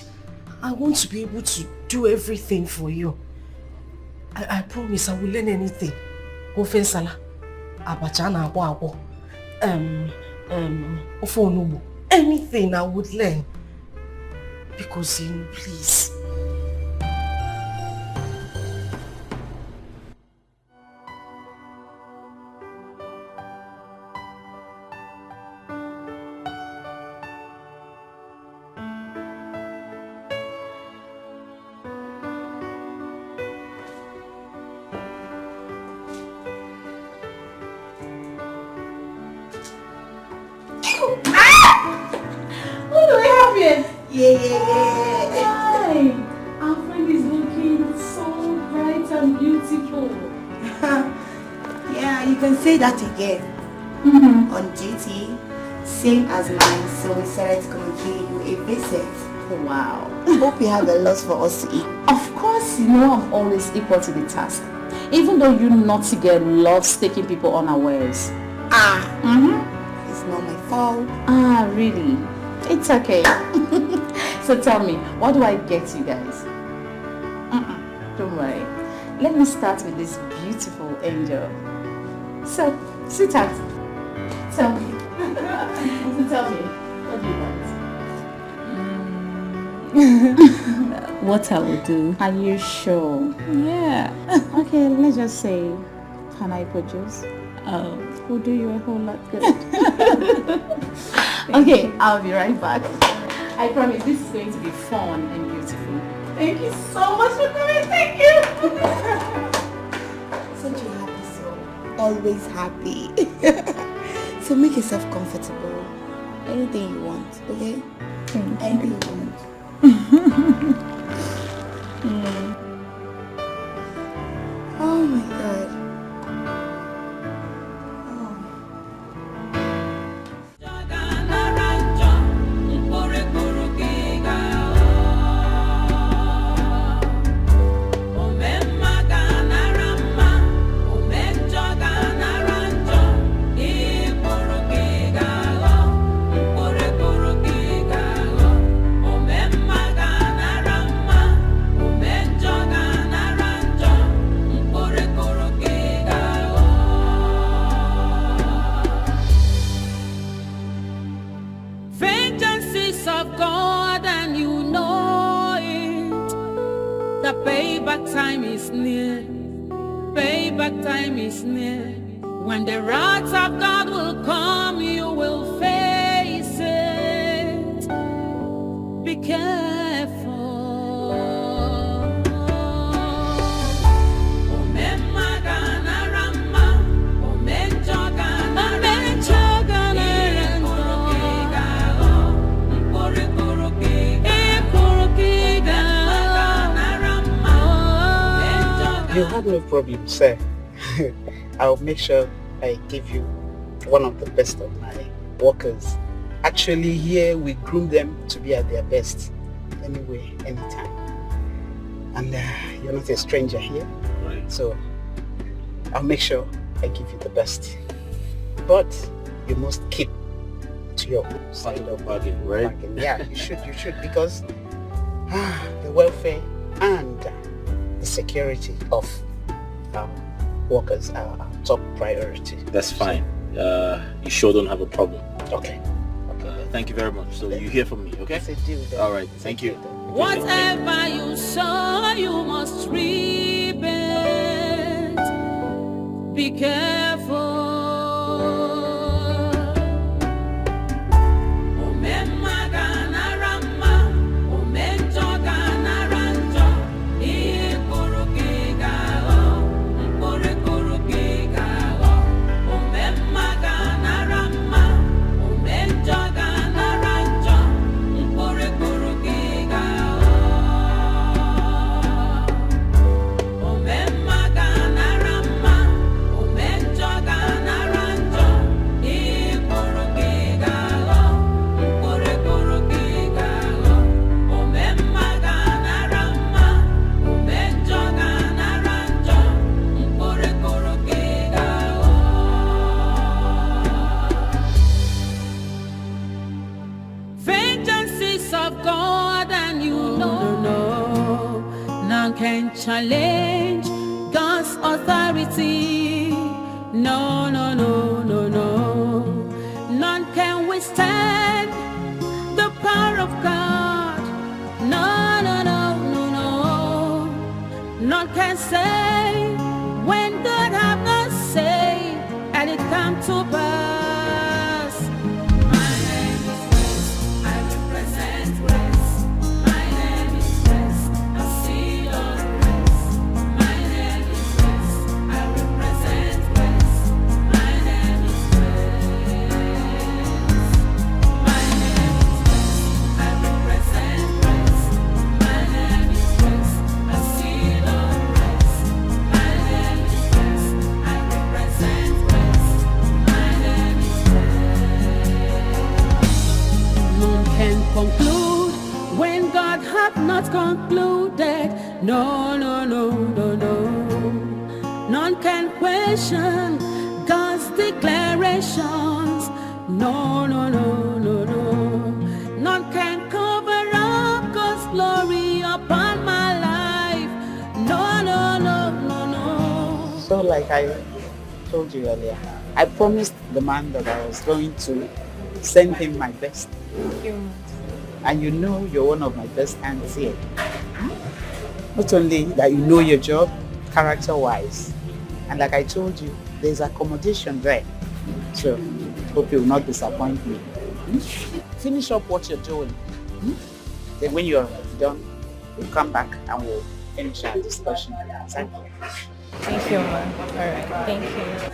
I want to be able to do everything for you. I promise I will learn anything. Ofe nsala, abacha na agbo, ofe onugbu, anything I would learn. Because please. What do we have here? Yeah. Hi. Our friend is looking so bright and beautiful. Yeah, you can say that again. On duty, same as mine, so we decided to come and pay you a visit. Wow. Hope you have a lot for us to eat. Of course, you know I'm always equal to the task. Even though you naughty girl loves taking people unawares. It's not my fault. Really? It's okay. So tell me, what do I get you guys? Don't worry. Let me start with this beautiful angel. So, sweetheart, tell me. So tell me, what do you want? What I will do. Are you sure? Yeah. Okay, let's just say, pineapple juice. Will do you a whole lot good. Okay, I'll be right back. I promise this is going to be fun and beautiful. Thank you so much for coming. Thank you. Such a happy soul. Always happy. So make yourself comfortable. Anything you want, okay? Anything you want. Oh my god. Time is near, payback time is near. When the wrath of God will come, you will face it. Be careful. You have no problem, sir. I'll make sure I give you one of the best of my workers. Actually, here we groom them to be at their best. Anyway, anytime. And you're not a stranger here. Right. So I'll make sure I give you the best. But you must keep to your side of bargain, right? Bargain. Yeah, you should, because the welfare and the security of workers are our top priority. That's fine. You sure don't have a problem. Okay. Thank you very much. So you hear from me, okay? All right. Thank you. Whatever you sow, you must reap it. Be careful. challenge God's authority. No, no, no, no, no. None can withstand the power of God. No, no, no, no, no. None can say when God have not said, and it come to pass. My name is Grace, I represent Grace. My name is Grace, a seed of grace. My name is Grace, I represent Grace. My name is Grace. My name is Grace, I represent Grace. My name is Grace, a seed of grace. My name is Grace, I represent Grace. My name is Grace. None can conclude when God hath not concluded. No, no, no, no, no. None can question God's declarations. No, no, no, no, no. None can cover up God's glory upon my life. No, no, no, no, no. So like I told you earlier, I promised the man that I was going to send him my best. And you know you're one of my best hands here. Not only that you know your job, character-wise. And like I told you, there's accommodation there. So, hope you will not disappoint me. Finish up what you're doing. Then when you're done, we'll come back and we'll finish our discussion. Thank you, ma. Alright, thank you.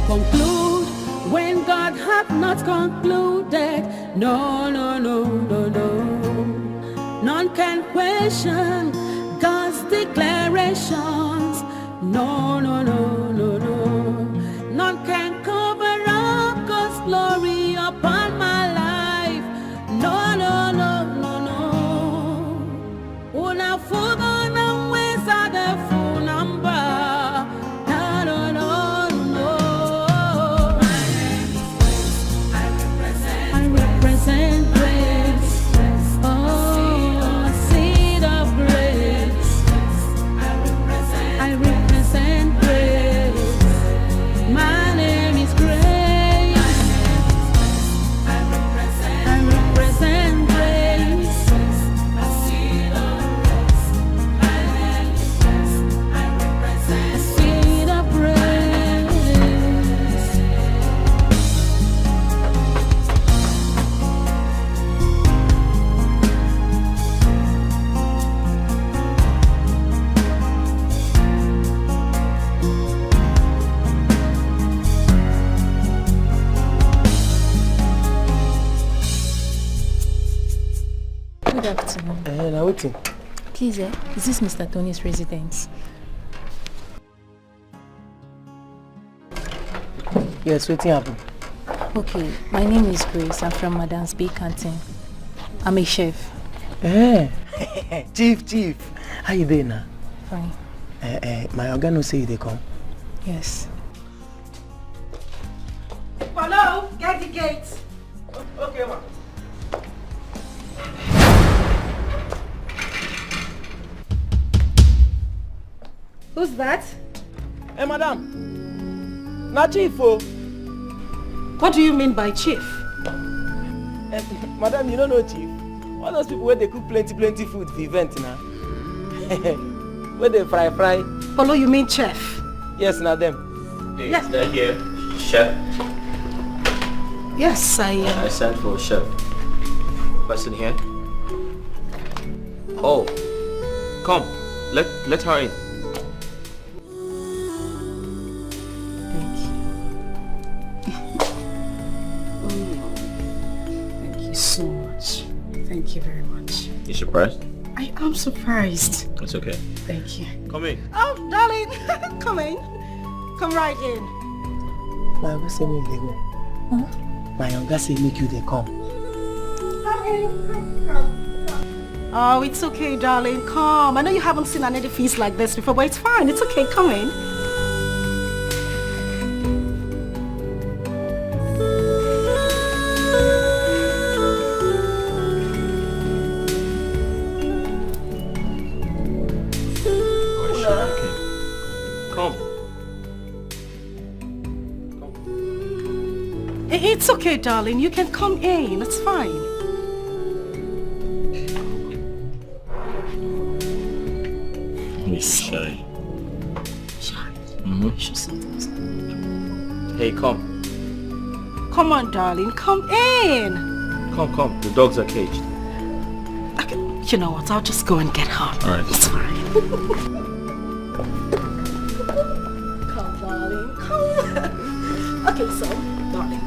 Conclude when God hath not concluded. No, no, no, no, no. None can question God's declarations. No, no, no, no, no. None can cover up God's glory upon my life. No, no, no, no, no. Una fuga na weza de full number. Good afternoon. Now waiting. Please, is this Mr. Tony's residence? Yes, waiting happen. Okay, my name is Grace. I'm from Madam's Bay Canteen. I'm a chef. Chief. How you doing now? Fine. My organ say they come. Yes. Hello, get the gate. Okay, ma. Who's that? Hey, madam. Na chief, oh. What do you mean by chief? Madam, you don't know chief. All those people where they cook plenty food for event now. Where they fry. Polo, you mean chef? Yes, na them. Hey, Yes. is that here? Chef? Yes, I sent for a chef. Person here? Oh, come. Let her in. Thank you so much. Thank you very much. You surprised? I am surprised. It's okay. Thank you. Come in. Oh, darling, come in. Come right in. My younger say make they go. My younger say make you they come. Oh, it's okay, darling. Come. I know you haven't seen an edifice like this before, but it's fine. It's okay. Come in. It's okay, darling. You can come in. It's fine. He's shy. Shy? Hey, come. Come on, darling. Come in. Come. The dogs are caged. Okay. You know what? I'll just go and get her. All right. It's fine. Come, darling. Come. Okay, so, darling,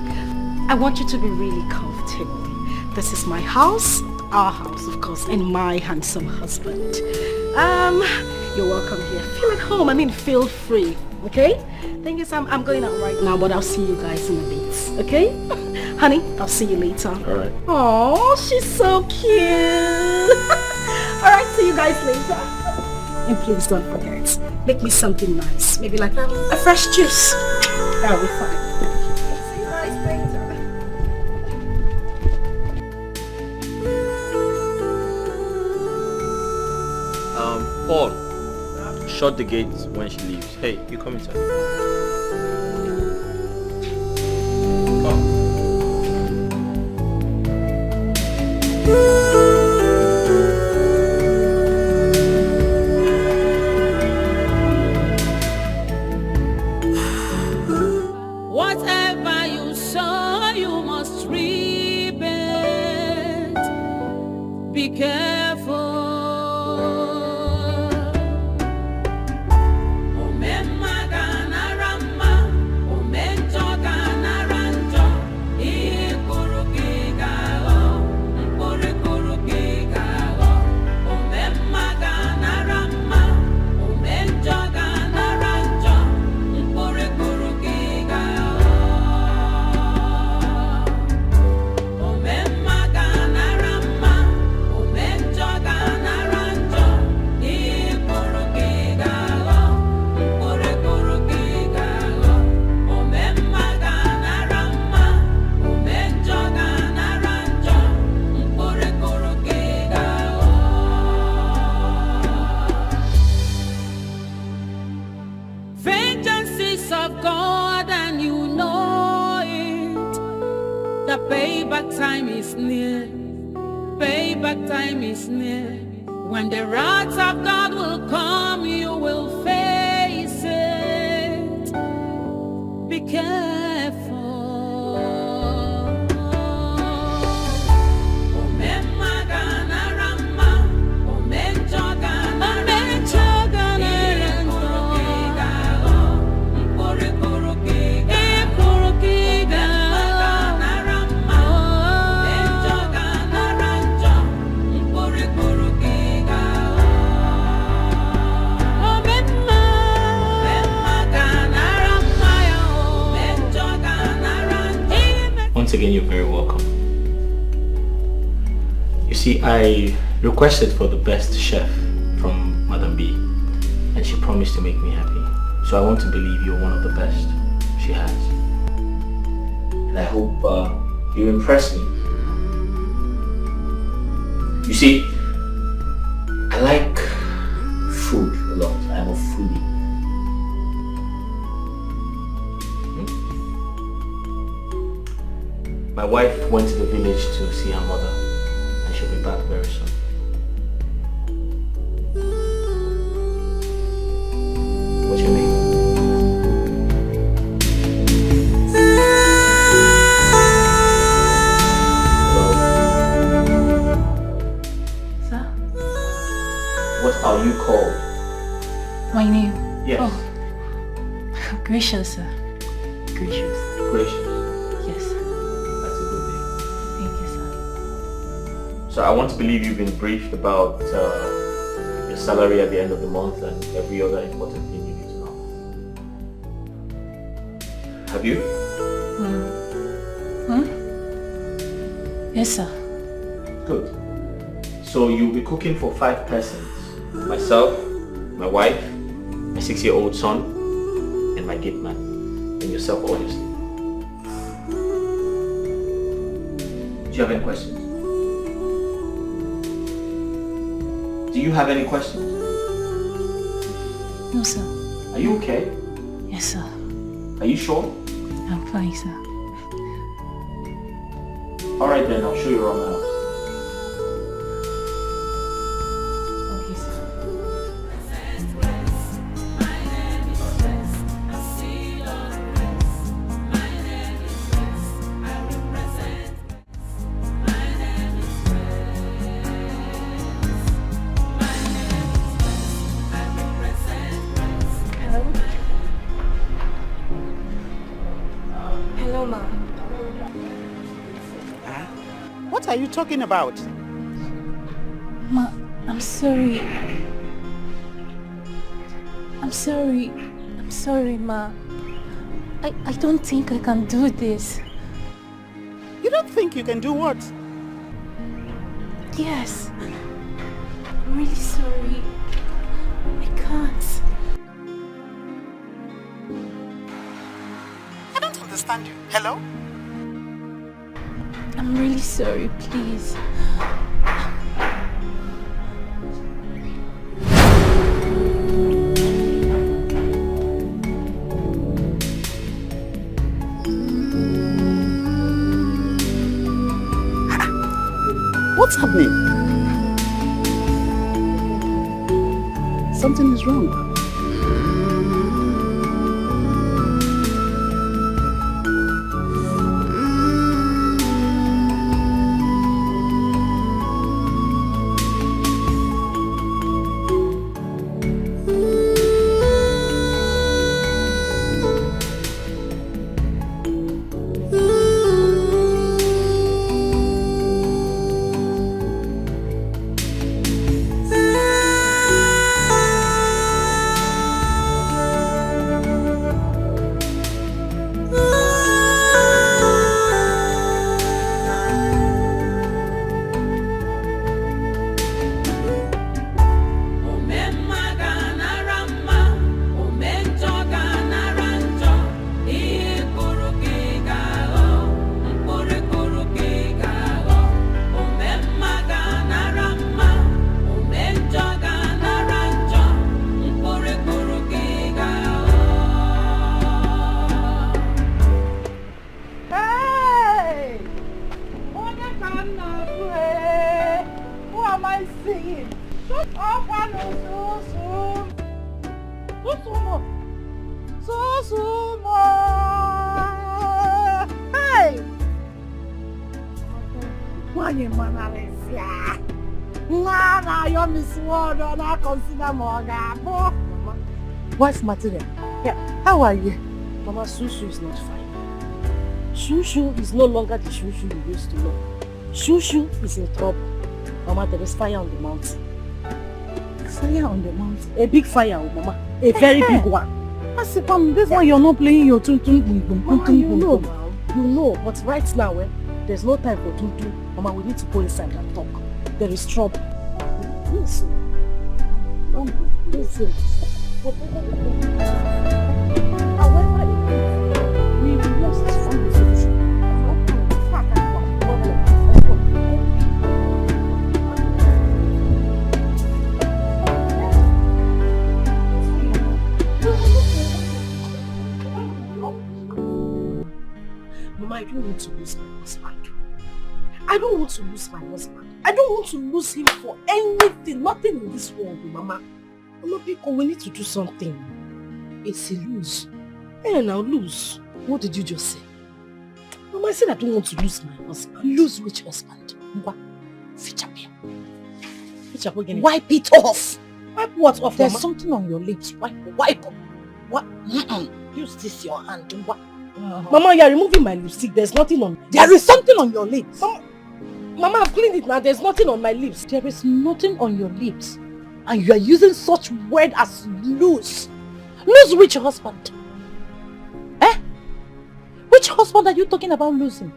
I want you to be really comfortable. This is my house, our house, of course, and my handsome husband. You're welcome here. Feel at home. I mean, feel free. Okay? Thing is, I'm going out right now, but I'll see you guys in a bit. Okay? Honey, I'll see you later. All right. Oh, she's so cute. All right, see you guys later. And please don't forget, make me something nice. Maybe like a fresh juice. That'll be fine. See you guys later. Paul, shut the gate when she leaves. Hey, you come inside. Whatever you sow, you must reap it. Be careful. Vengeance is of God and you know it. The payback time is near. Payback time is near. When the wrath of God will come, you will face it. Be careful. Once again, you're very welcome. You see, I requested for the best chef from Madam B, and she promised to make me happy. So I want to believe you're one of the best she has. And I hope you impress me. You see, I like food a lot. I'm a foodie. My wife went to the village to see her mother, and she'll be back very soon. What's your name? Hello? Sir? What are you called? My name? Yes. Oh. Gracious, sir. Gracious. Gracious. Yes. That's a good name. Thank you, sir. So I want to believe you've been briefed about your salary at the end of the month and every other important thing you need to know. Have you? Yes, sir. Good. So you'll be cooking for 5 persons. Myself, my wife, my 6-year-old son, and my gate man. And yourself, obviously. Do you have any questions? Do you have any questions? No, sir. Are you okay? Yes, sir. Are you sure? I'm fine, sir. Alright then, I'll show you around the house. Okay, sir. Hello, Ma. What are you talking about? Ma, I'm sorry. I'm sorry. I'm sorry, Ma. I don't think I can do this. You don't think you can do what? Yes. I'm really sorry. I can't. I don't understand you. Hello? I'm really sorry, please. What's happening? Something is wrong. What's material? Yeah. How are you? Mama, Shushu is not fine. Shushu is no longer the Shushu you used to know. Shushu is in trouble. Mama, there is fire on the mountain. Fire on the mountain? A big fire, Mama. A very big one. I said, Mom, this one you're not playing your Mama, you know now. You know, but right now, there's no time for tum. Mama, we need to go inside and talk. There is trouble. Listen. Listen. However it is, we must find a solution. Mama, I don't want to lose my husband. I don't want to lose my husband. I don't want to lose him for anything. Nothing in this world, Mama. Mama, Biko, we need to do something. It's a lose. Hey, now lose. What did you just say? Mama, I said I don't want to lose my husband. Lose which husband? What? Wipe it off. Wipe what off, There's Mama? something on your lips. Wipe. What? Use this your hand. What? Mama, you are removing my lipstick. There's nothing on. There is something on your lips. Mama, Mama, I've cleaned it now. There's nothing on my lips. There is nothing on your lips. And you are using such word as lose. Lose which husband? Eh? Which husband are you talking about losing?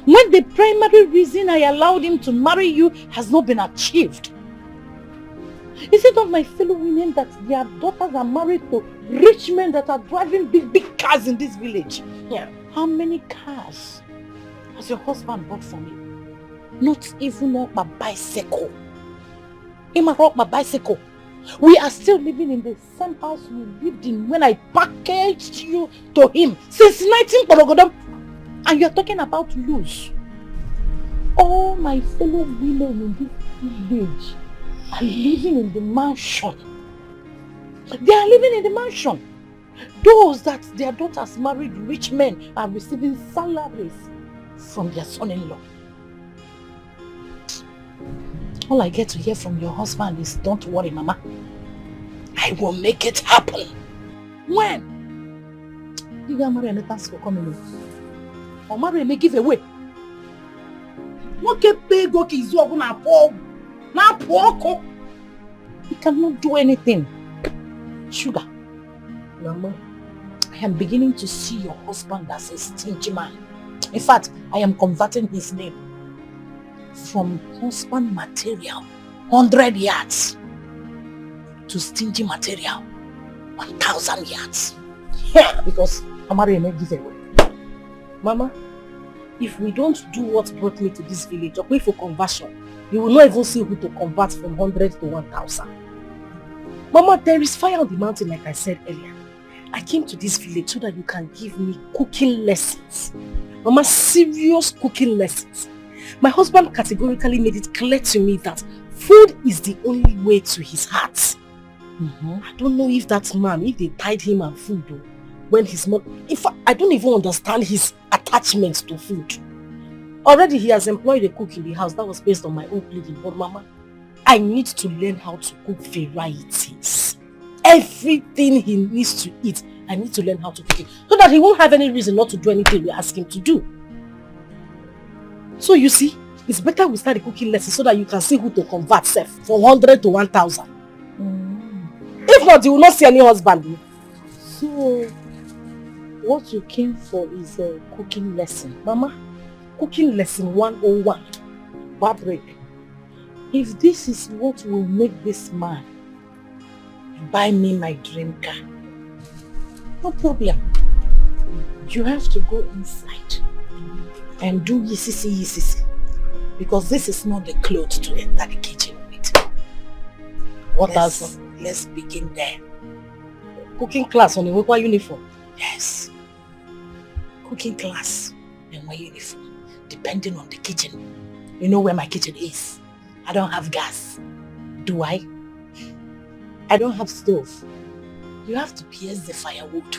When the primary reason I allowed him to marry you has not been achieved. Is it not my fellow women that their daughters are married to rich men that are driving big cars in this village? Yeah. How many cars has your husband bought for me? Not even up my bicycle. Him up my bicycle. We are still living in the same house we lived in when I packaged you to him since 19 and you're talking about lose. All my fellow women in this village are living in the mansion. They are living in the mansion. Those that their daughters married rich men are receiving salaries from their son-in-law. All I get to hear from your husband is, don't worry, Mama. I will make it happen. When? You got marry and thanks for coming. Or marry and give away. What can pay go ki zo na po? Na po. He cannot do anything. Sugar. Mama, I am beginning to see your husband as a stingy man. In fact, I am converting his name from husband material, 100 yards, to stingy material, 1,000 yards. Yeah, because Amari may give away. Mama, if we don't do what brought me to this village, or pay for conversion, you will not even see who to convert from 100 to 1,000. Mama, there is fire on the mountain, like I said earlier. I came to this village so that you can give me cooking lessons. Mama, serious cooking lessons. My husband categorically made it clear to me that food is the only way to his heart. I don't know if that man, if they tied him and food, though, when his mom... In fact, I don't even understand his attachment to food. Already he has employed a cook in the house. That was based on my own pleading. But Mama, I need to learn how to cook varieties. Everything he needs to eat, I need to learn how to cook it. So that he won't have any reason not to do anything we ask him to do. So you see, it's better we start the cooking lesson so that you can see who to convert self from 100 to 1,000. If not, you will not see any husband. So, what you came for is a cooking lesson. Mama, cooking lesson 101. Frederick, if this is what will make this man buy me my dream car, no problem. You have to go inside and do yisisi, because this is not the clothes to enter the kitchen with. What else? Let's begin there. Cooking class on a work uniform? Yes. Cooking class in my uniform, depending on the kitchen. You know where my kitchen is. I don't have gas. Do I? I don't have stove. You have to pierce the firewood.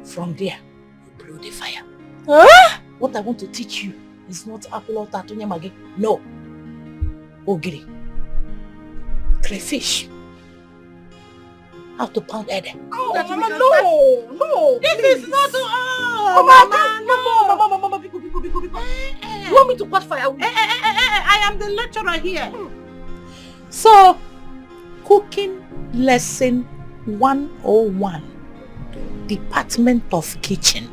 From there, you blow the fire. Huh? What I want to teach you is not apple or tatunya magi. No. Ogiri. Crayfish. How to pound egg. Oh, Mama, no. This is not Mama, Biko. You want me to put firewood? I am the lecturer here. So, cooking lesson 101. Department of Kitchen.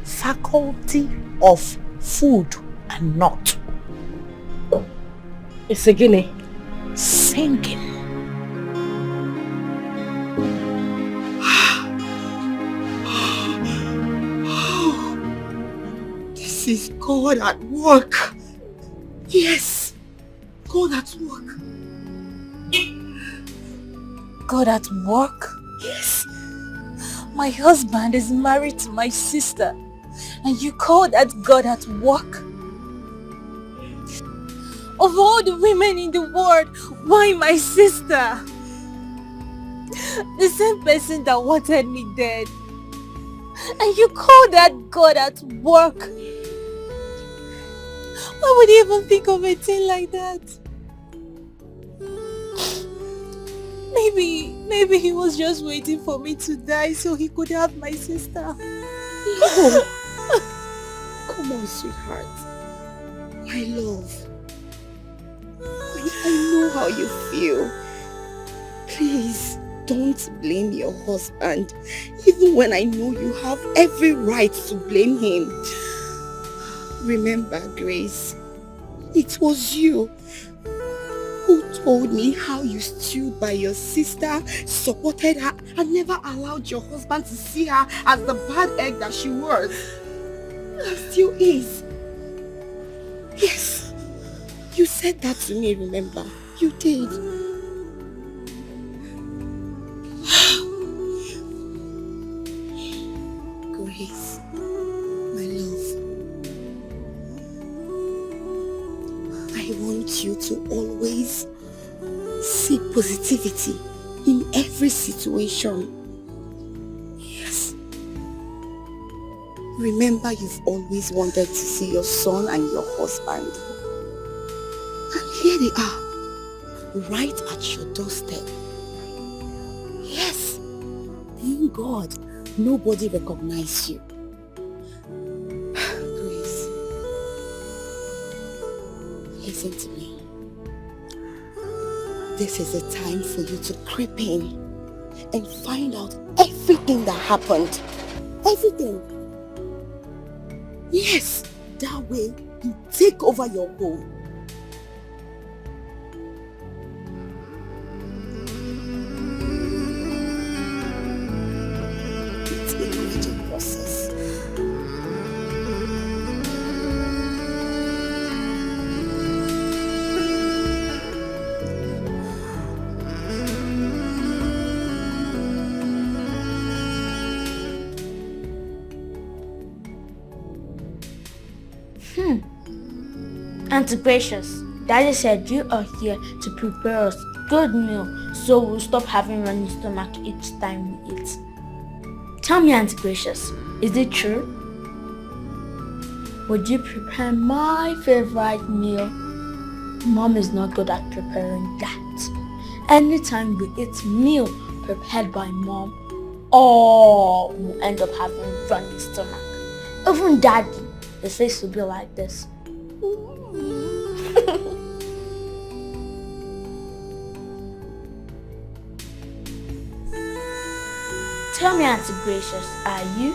Faculty of Food and Not. It's a guinea. Singing. This is God at work. Yes, God at work. God at work? Yes. My husband is married to my sister, and you call that God at work? Of all the women in the world, why my sister? The same person that wanted me dead. And you call that God at work? Why would you even think of a thing like that? Maybe he was just waiting for me to die so he could have my sister. No. Come on, sweetheart. My love, I know how you feel. Please, don't blame your husband, even when I know you have every right to blame him. Remember, Grace, it was you who told me how you stood by your sister, supported her, and never allowed your husband to see her as the bad egg that she was. And still is. Yes, you said that to me, remember? You did. Grace, my love, I want you to always seek positivity in every situation. Yes. Remember, you've always wanted to see your son and your husband. And here they are, right at your doorstep. Yes. Thank God, nobody recognized you. Grace, listen to me. This is a time for you to creep in and find out everything that happened. Everything. Yes, that way you take over your home. It's a gradual process. Auntie Precious, Daddy said you are here to prepare us good meal so we'll stop having running stomach each time we eat. Tell me, Auntie Precious, is it true? Would you prepare my favorite meal? Mom is not good at preparing that. Anytime we eat meal prepared by Mom, all will end up having running stomach. Even Daddy, his face will be like this. Tell me, Auntie Gracious, are you?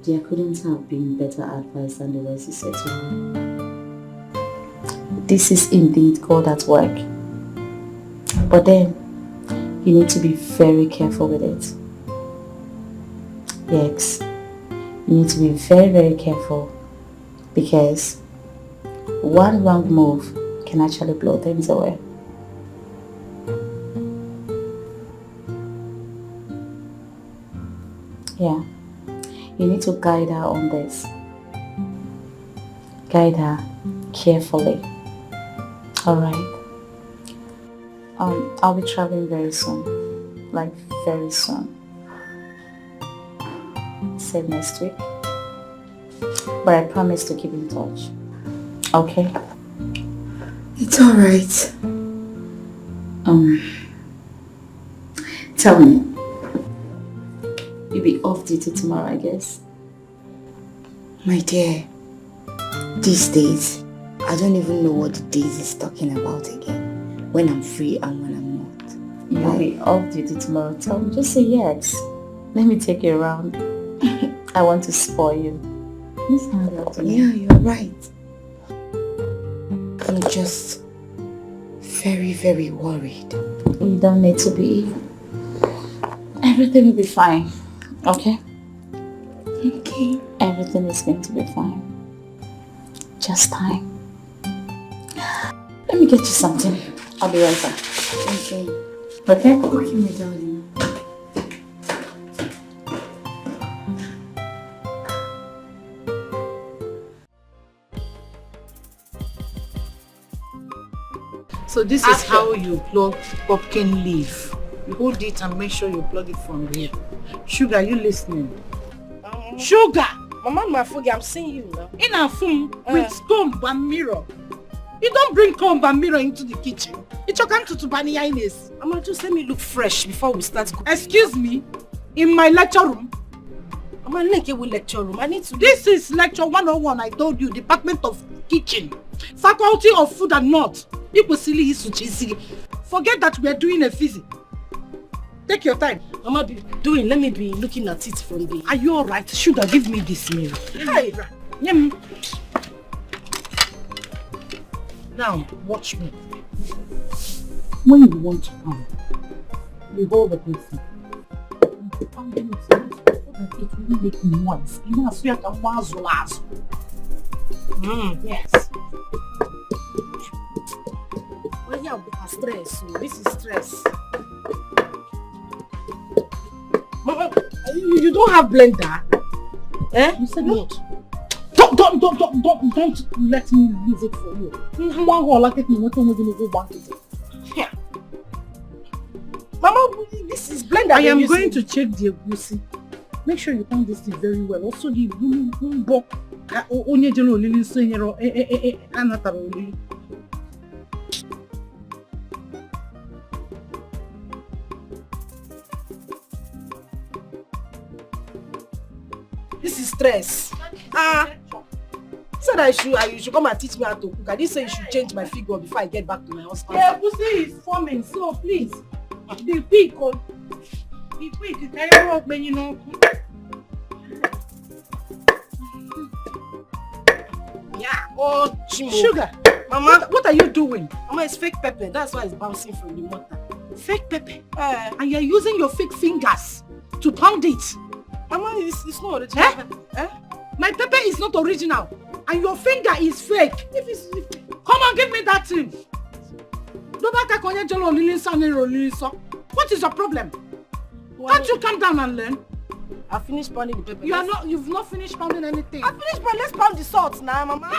There couldn't have been better advice than the words you said to me. This is indeed God at work. But then, you need to be very careful with it. Yes, you need to be very, very careful because one wrong move can actually blow things away. Yeah. You need to guide her on this. Guide her carefully. Alright? I'll be traveling very soon. Like very soon. Say next week. But I promise to keep in touch. Okay? It's alright. Tell me. You'll be off duty tomorrow, I guess. My dear, these days, I don't even know what the days is talking about again. When I'm free and when I'm not. You'll be off duty tomorrow. Tell me, just say yes. Let me take you around. I want to spoil you. Yeah, you're right. I'm just very, very worried. You don't need to be. Everything will be fine. Okay? Okay. Everything is going to be fine. Just time. Let me get you something. I'll be right back. Okay. Okay? Okay, my darling. So this is how you plug pumpkin leaf. You hold it and make sure you plug it from here. Sugar, you listening? Sugar! Mama Mafugi, I'm seeing you now. In a phone with comb and mirror. You don't bring comb and mirror into the kitchen. It's your come to Bani Ines. Mama, just let me look fresh before we start cooking. Excuse me? In my lecture room? Mama, Neke will lecture room. I need to... This is lecture 101, I told you. Department of Kitchen. Faculty of Food and Not. Forget that we are doing a physics. Take your time. Mama, let me be looking at it from the... Are you alright? Sugar, give me this mirror. Hi. Now, watch me. When you want to pound, you hold the person. Pounding it so that it will make noise. You know, so you can wazzle. Yes. Well, yeah, stress. So this is stress. Mama, you don't have blender? Eh? You said what? Don't let me use it for you. Yeah. Mama, this is blender. I am going to check the egusi. Make sure you pound this thing very well. Also the bumbo. Onye jelo lili senyero anataro lili. This is stress. Said I should come and teach me how to cook. I didn't say you should change my figure before I get back to my husband. Yeah, pussy is forming, so please. The pig, you carry work when you know. Yeah. Oh, Sugar. Mama, what are you doing? Mama, it's fake pepper. That's why it's bouncing from the mortar. Fake pepper? And you're using your fake fingers to pound it. Mama, it's not original. My pepper is not original. And your finger is fake. Come on, give me that thing. What is your problem? Can't you calm down and learn? I finished pounding the pepper. You've not finished pounding anything. I finished pounding. Let's pound the salt now, Mama.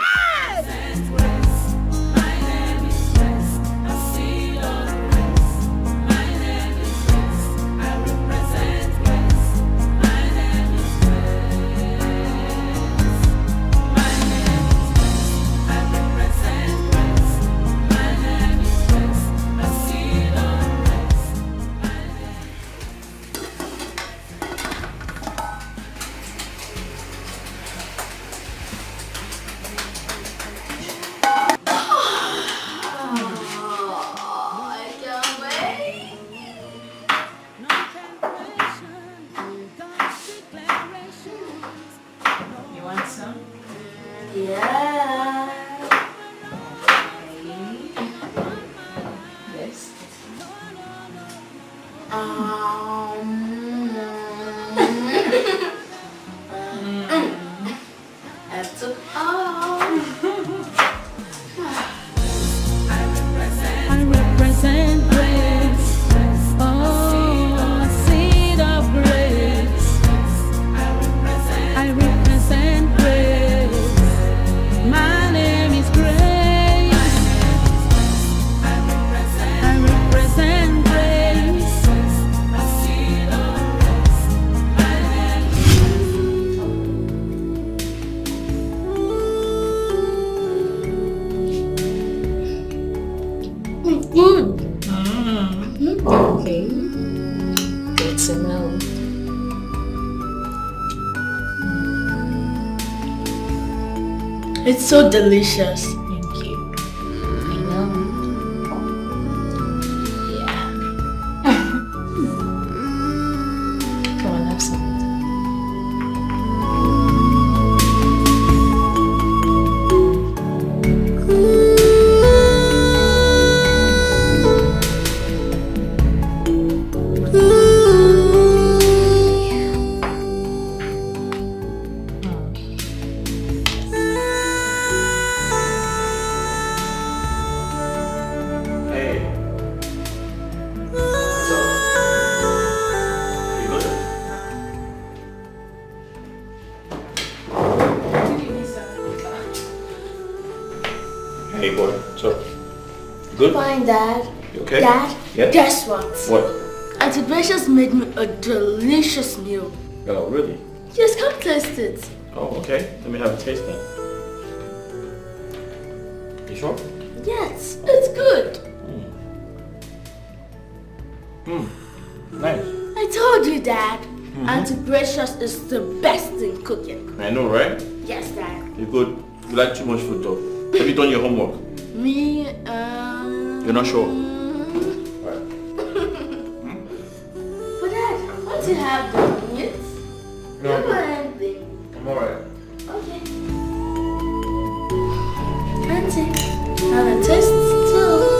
It's so delicious. Thank you. I know. Yeah. Come on, have some. Hey boy, what's up? Good? Fine, Dad. You okay? Dad, Yeah? guess what? What? Auntie Precious made me a delicious meal. Oh, really? Just come taste it. Oh, okay. Let me have a taste then. You sure? Yes, it's good. Nice. I told you, Dad. Auntie Precious is the best in cooking. I know, right? Yes, Dad. You're good. You like too much food though. Have you done your homework? Me, You're not sure? But Dad, what you have done it? No, Don't want anything. I'm alright. Okay. Auntie, have a taste too.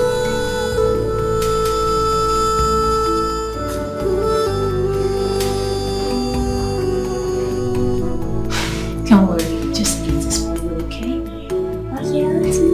Don't worry, just eat this for you, okay? Okay, Auntie.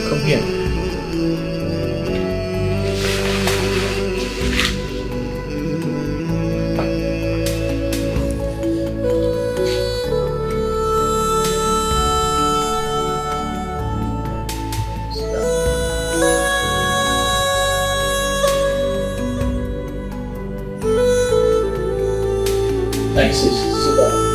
Come here. Thanks, sis. Sit down.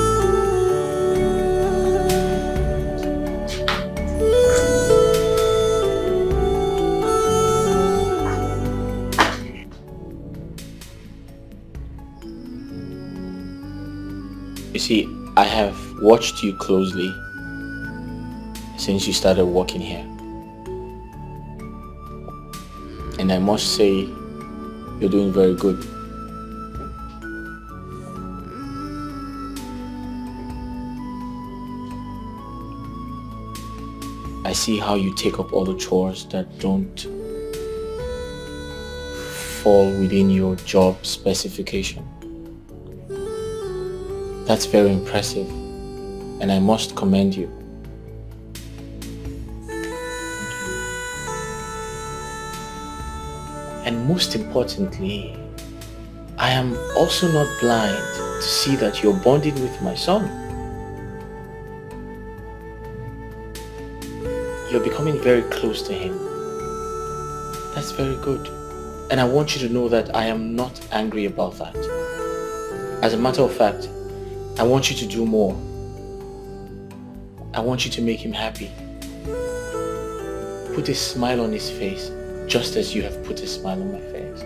You see, I have watched you closely since you started working here. And I must say, you're doing very good. I see how you take up all the chores that don't fall within your job specification. That's very impressive, and I must commend you. And most importantly, I am also not blind to see that you're bonding with my son. You're becoming very close to him. That's very good. And I want you to know that I am not angry about that. As a matter of fact, I want you to do more. I want you to make him happy. Put a smile on his face, just as you have put a smile on my face.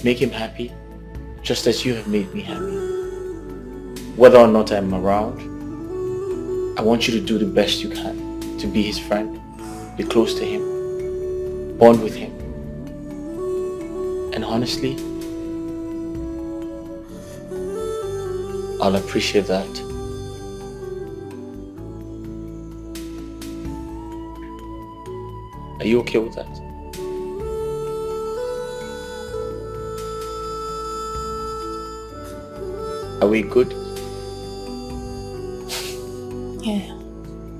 Make him happy, just as you have made me happy. Whether or not I'm around, I want you to do the best you can to be his friend, be close to him, bond with him. And honestly, I'll appreciate that. Are you okay with that? Are we good? Yeah.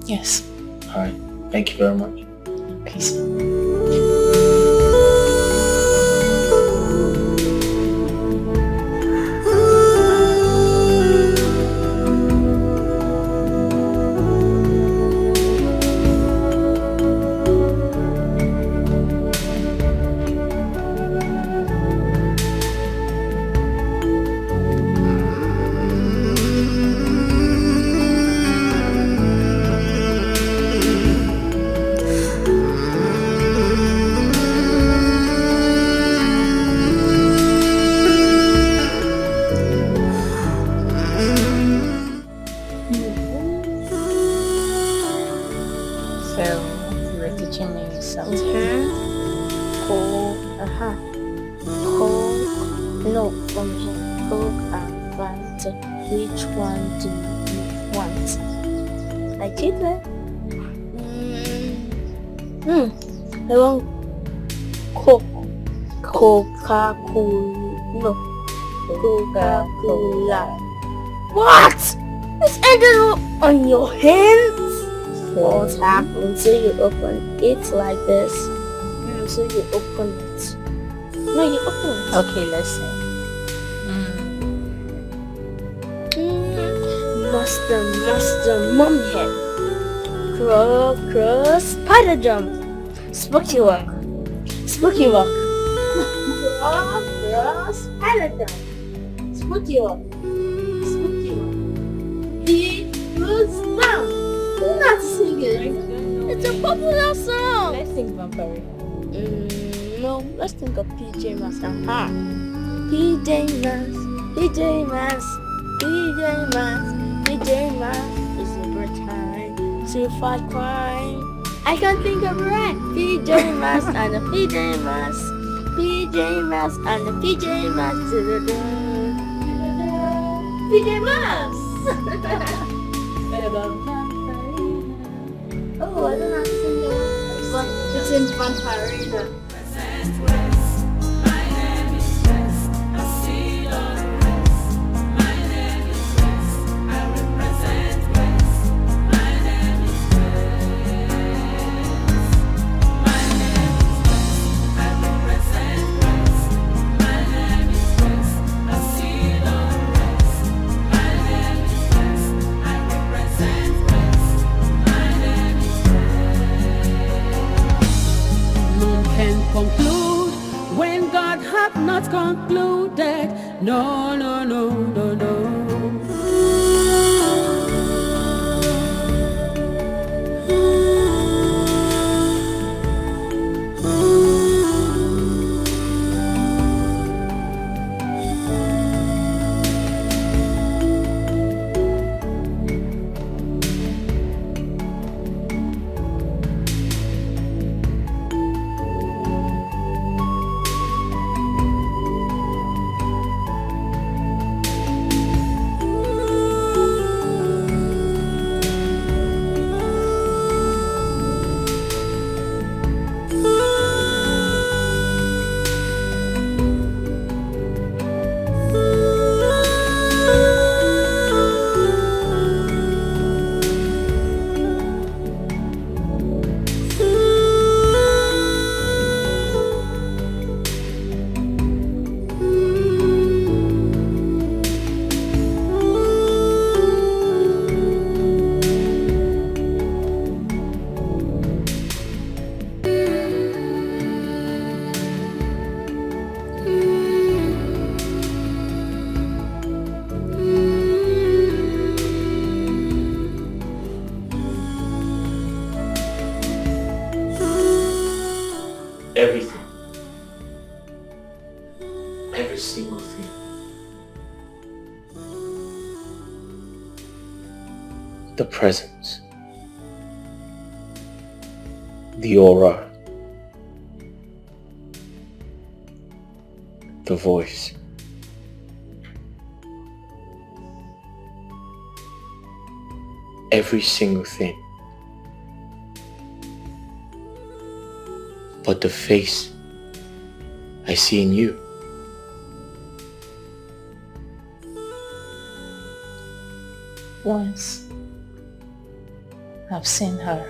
Yes. Alright. Thank you very much. Peace. Which one do you want? Like it? I want Coca-Cola. No. Coca-Cola. What? This ended on your hands? What happened? So you open it like this. So you open it. No, you open it. Okay, let's see. Master, mom head. Cross, spider jump. Spooky walk. Cross, spider jump. Spooky walk. Big roots down. Not singing. It's a popular song. Let's sing Vampire. No, let's think of PJ Masks. PJ Masks is a great time to fight crime. I can't think of it right. PJ Masks and the PJ Masks. PJ Masks and the PJ Masks. PJ Masks. Oh, I don't know how to sing it. But it's in Vampirina. Conclude when God hath not concluded. No, no, no, no, no. Everything. Every single thing. The presence. The aura. The voice. every single thing. But the face I see in you. Once I've seen her,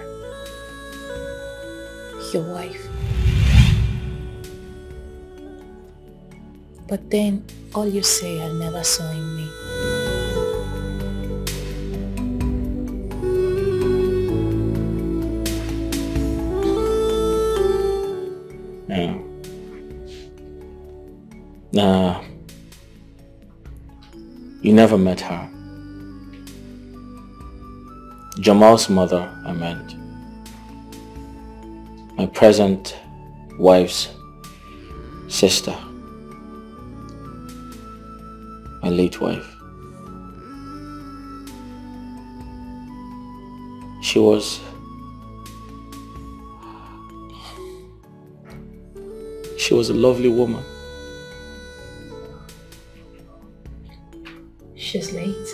your wife. But then all you say I never saw in me. Yeah. Nah. You never met her. Jamal's mother, I meant. My present wife's sister. My late wife. She was a lovely woman. She's late.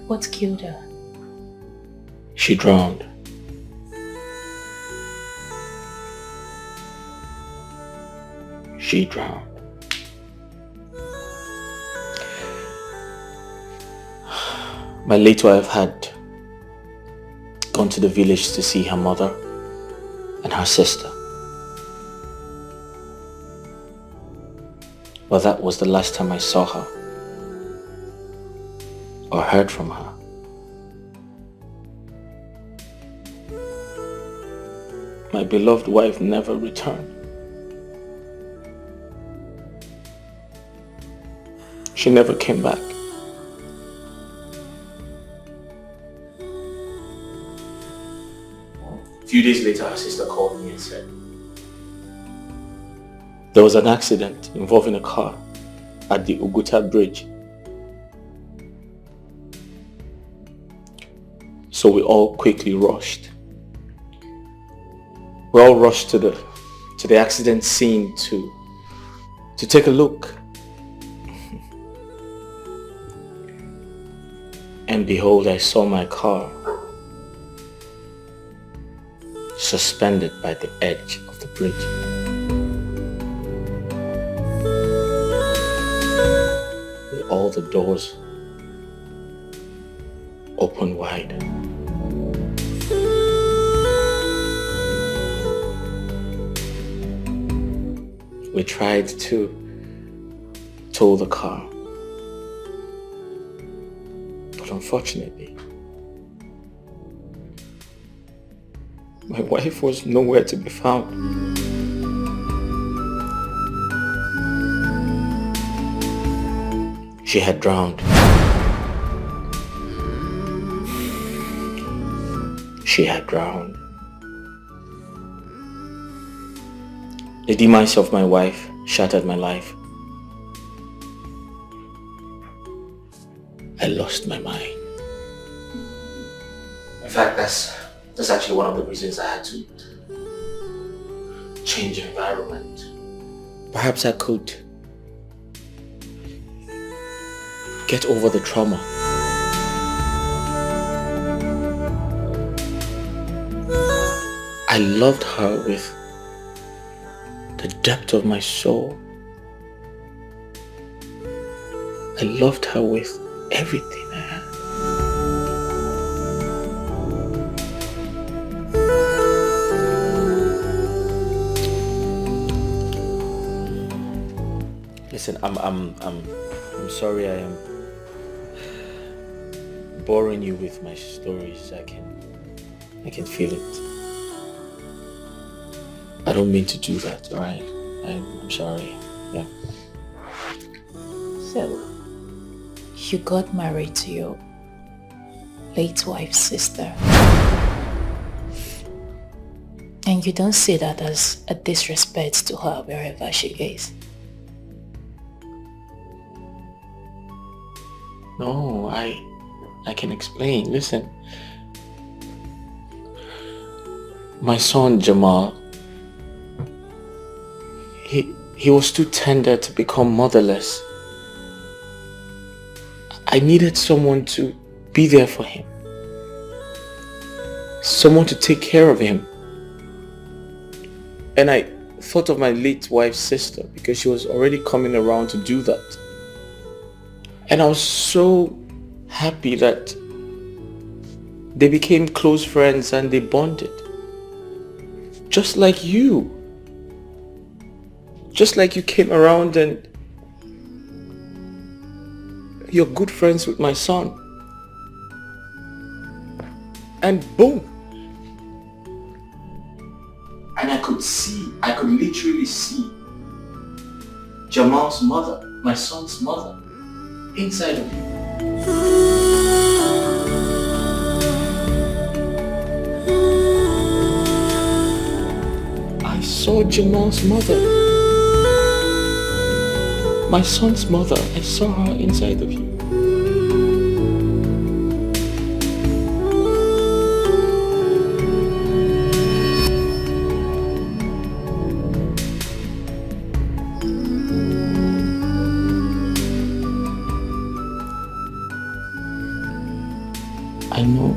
What killed her? She drowned. She drowned. My late wife had gone to the village to see her mother and her sister. But that was the last time I saw her or heard from her. My beloved wife never returned. She never came back. A few days later, her sister called me and said, there was an accident involving a car at the Uguta bridge. So we all quickly rushed. We all rushed to the accident scene to take a look. And behold, I saw my car suspended by the edge of the bridge. With all the doors open wide. We tried to tow the car, but unfortunately, my wife was nowhere to be found. She had drowned. She had drowned. The demise of my wife shattered my life. I lost my mind. In fact, that's actually one of the reasons I had to change environment. Perhaps I could get over the trauma. I loved her with the depth of my soul. I loved her with everything I had. Listen, I'm sorry I am boring you with my stories. I can feel it. I don't mean to do that, alright? I'm sorry. Yeah. So, you got married to your late wife's sister. And you don't see that as a disrespect to her wherever she is. No, I can explain. Listen. My son Jamal, he was too tender to become motherless. I needed someone to be there for him. Someone to take care of him. And I thought of my late wife's sister because she was already coming around to do that. And I was so happy that they became close friends and they bonded. Just like you. Just like you came around and you're good friends with my son. And boom. And I could literally see Jamal's mother, my son's mother, inside of you. I saw Jamal's mother, my son's mother. I saw her inside of you. I know.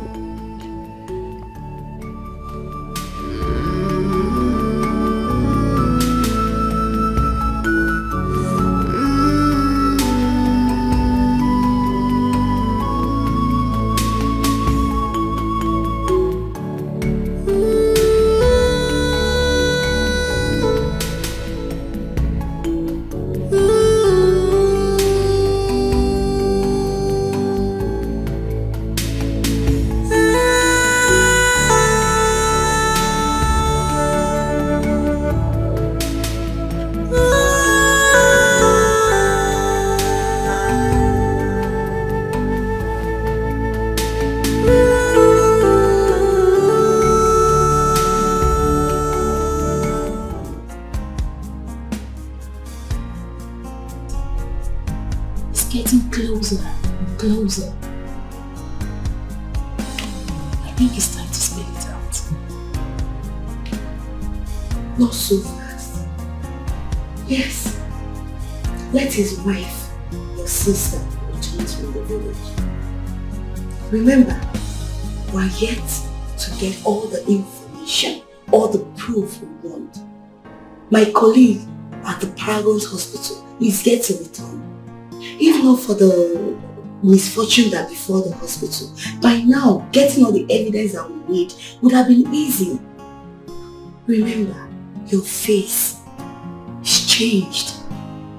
Getting closer and closer. I think it's time to spell it out. Not so fast. Yes. Let his wife, your sister, return from the village. Remember, we are yet to get all the information, all the proof we want. My colleague at the Paragon's hospital is yet to return. If not for the misfortune that befell the hospital, by now getting all the evidence that we need would have been easy. Remember, your face is changed,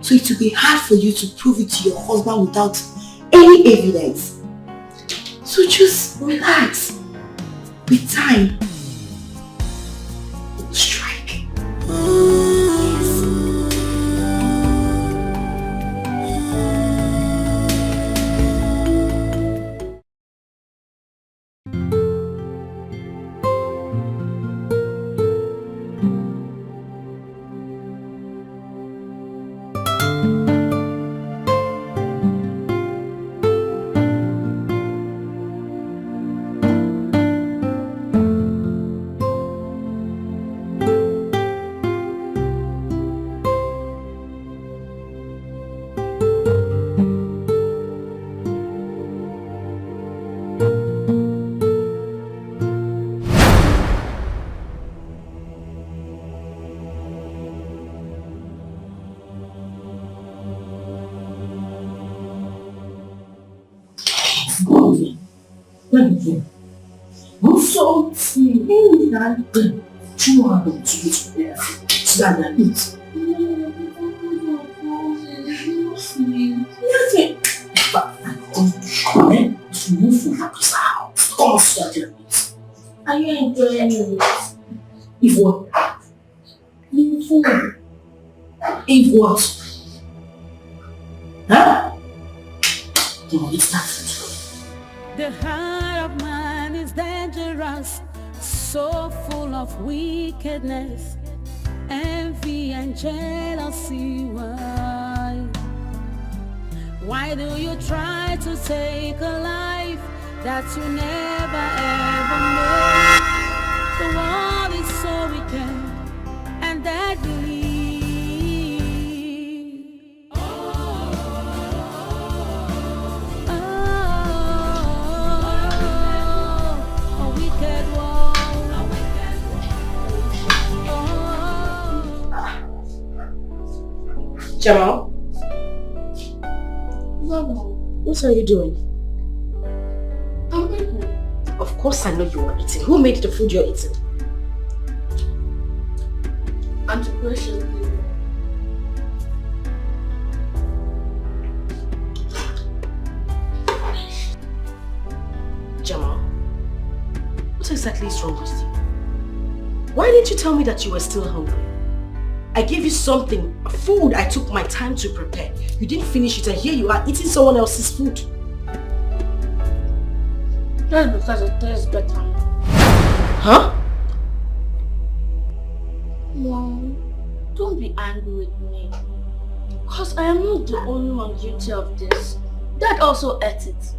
so it will be hard for you to prove it to your husband without any evidence. So just relax. With time, it will strike. Yes. Are you enjoying it? If what? If what? Huh? The heart of man is dangerous, so full of wickedness, envy and jealousy. Why do you try to take a life that you never ever know? The world is so wicked and deadly. Jamal? Mama, what are you doing? I'm eating. Of course I know you are eating. Who made the food you're eating? Auntie Precious. Jamal, what exactly is wrong with you? Why didn't you tell me that you were still hungry? I gave you something, food I took my time to prepare. You didn't finish it and here you are eating someone else's food. That's because it tastes better. Huh? Mom, don't be angry with me. Because I am not the only one guilty of this. Dad also ate it.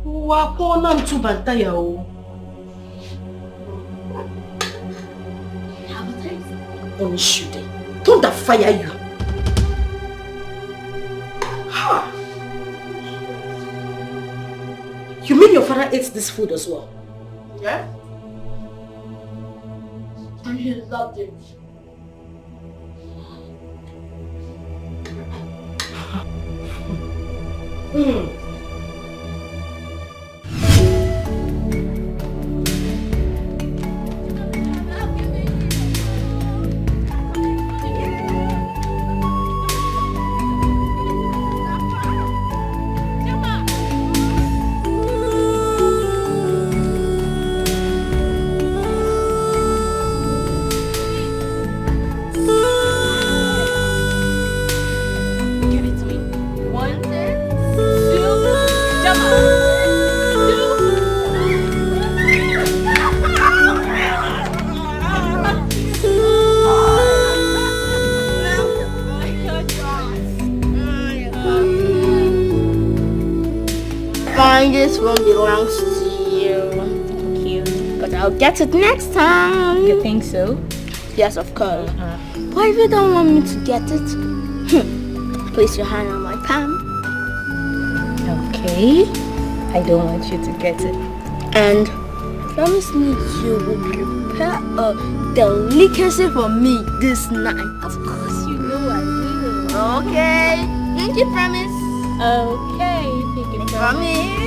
Have a taste. Only shoot it. Don't that fire you. Ha! You mean your father ate this food as well? Yeah? And he loved it. Fine, this one belongs to you. Thank you. But I'll get it next time. You think so? Yes, of course. But if you don't want me to get it, place your hand on my palm. Okay. I don't want you to get it. And promise me you will prepare a delicacy for me this night. Of course, you know I will. Okay. Pinky promise. Okay, pinky promise.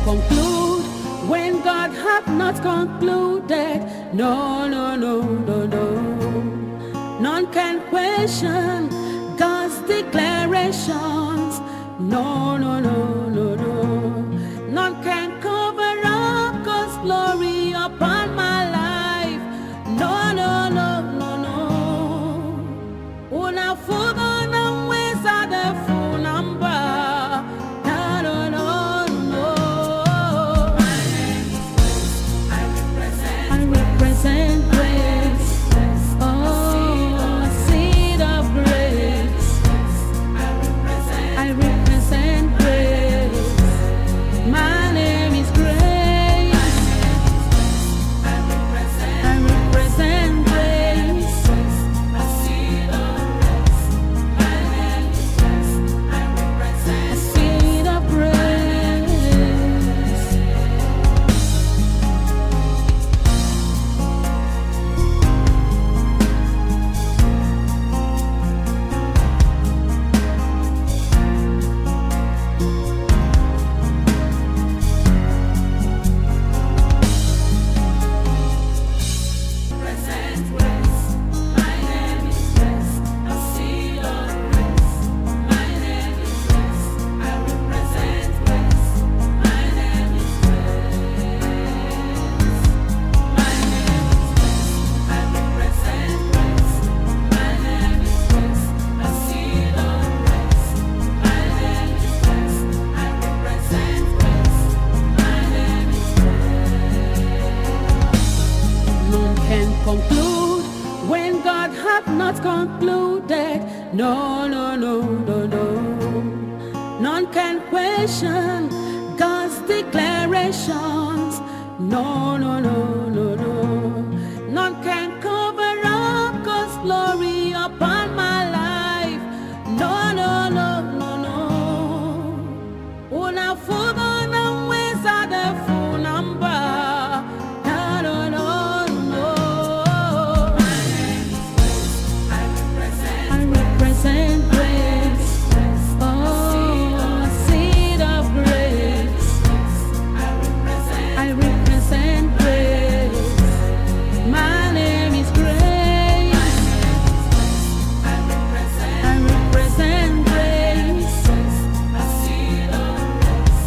Conclude when God hath not concluded. No, no, no, no, no. None can question God's declarations. No, no, no, no, no. None can cover up God's glory upon my life. No, no, no, no, no. Una fuga na mweza de funamba. concluded. No, no, no, no, no. None can question God's declarations. No, no, no, no, no. None can cover up God's glory upon my life. No, no, no, no, no. Una fuga na mweza de funamba. No, no, no, no. I represent grace. Oh, seed of grace. I represent grace. My name is Grace. I represent grace. A seed of grace.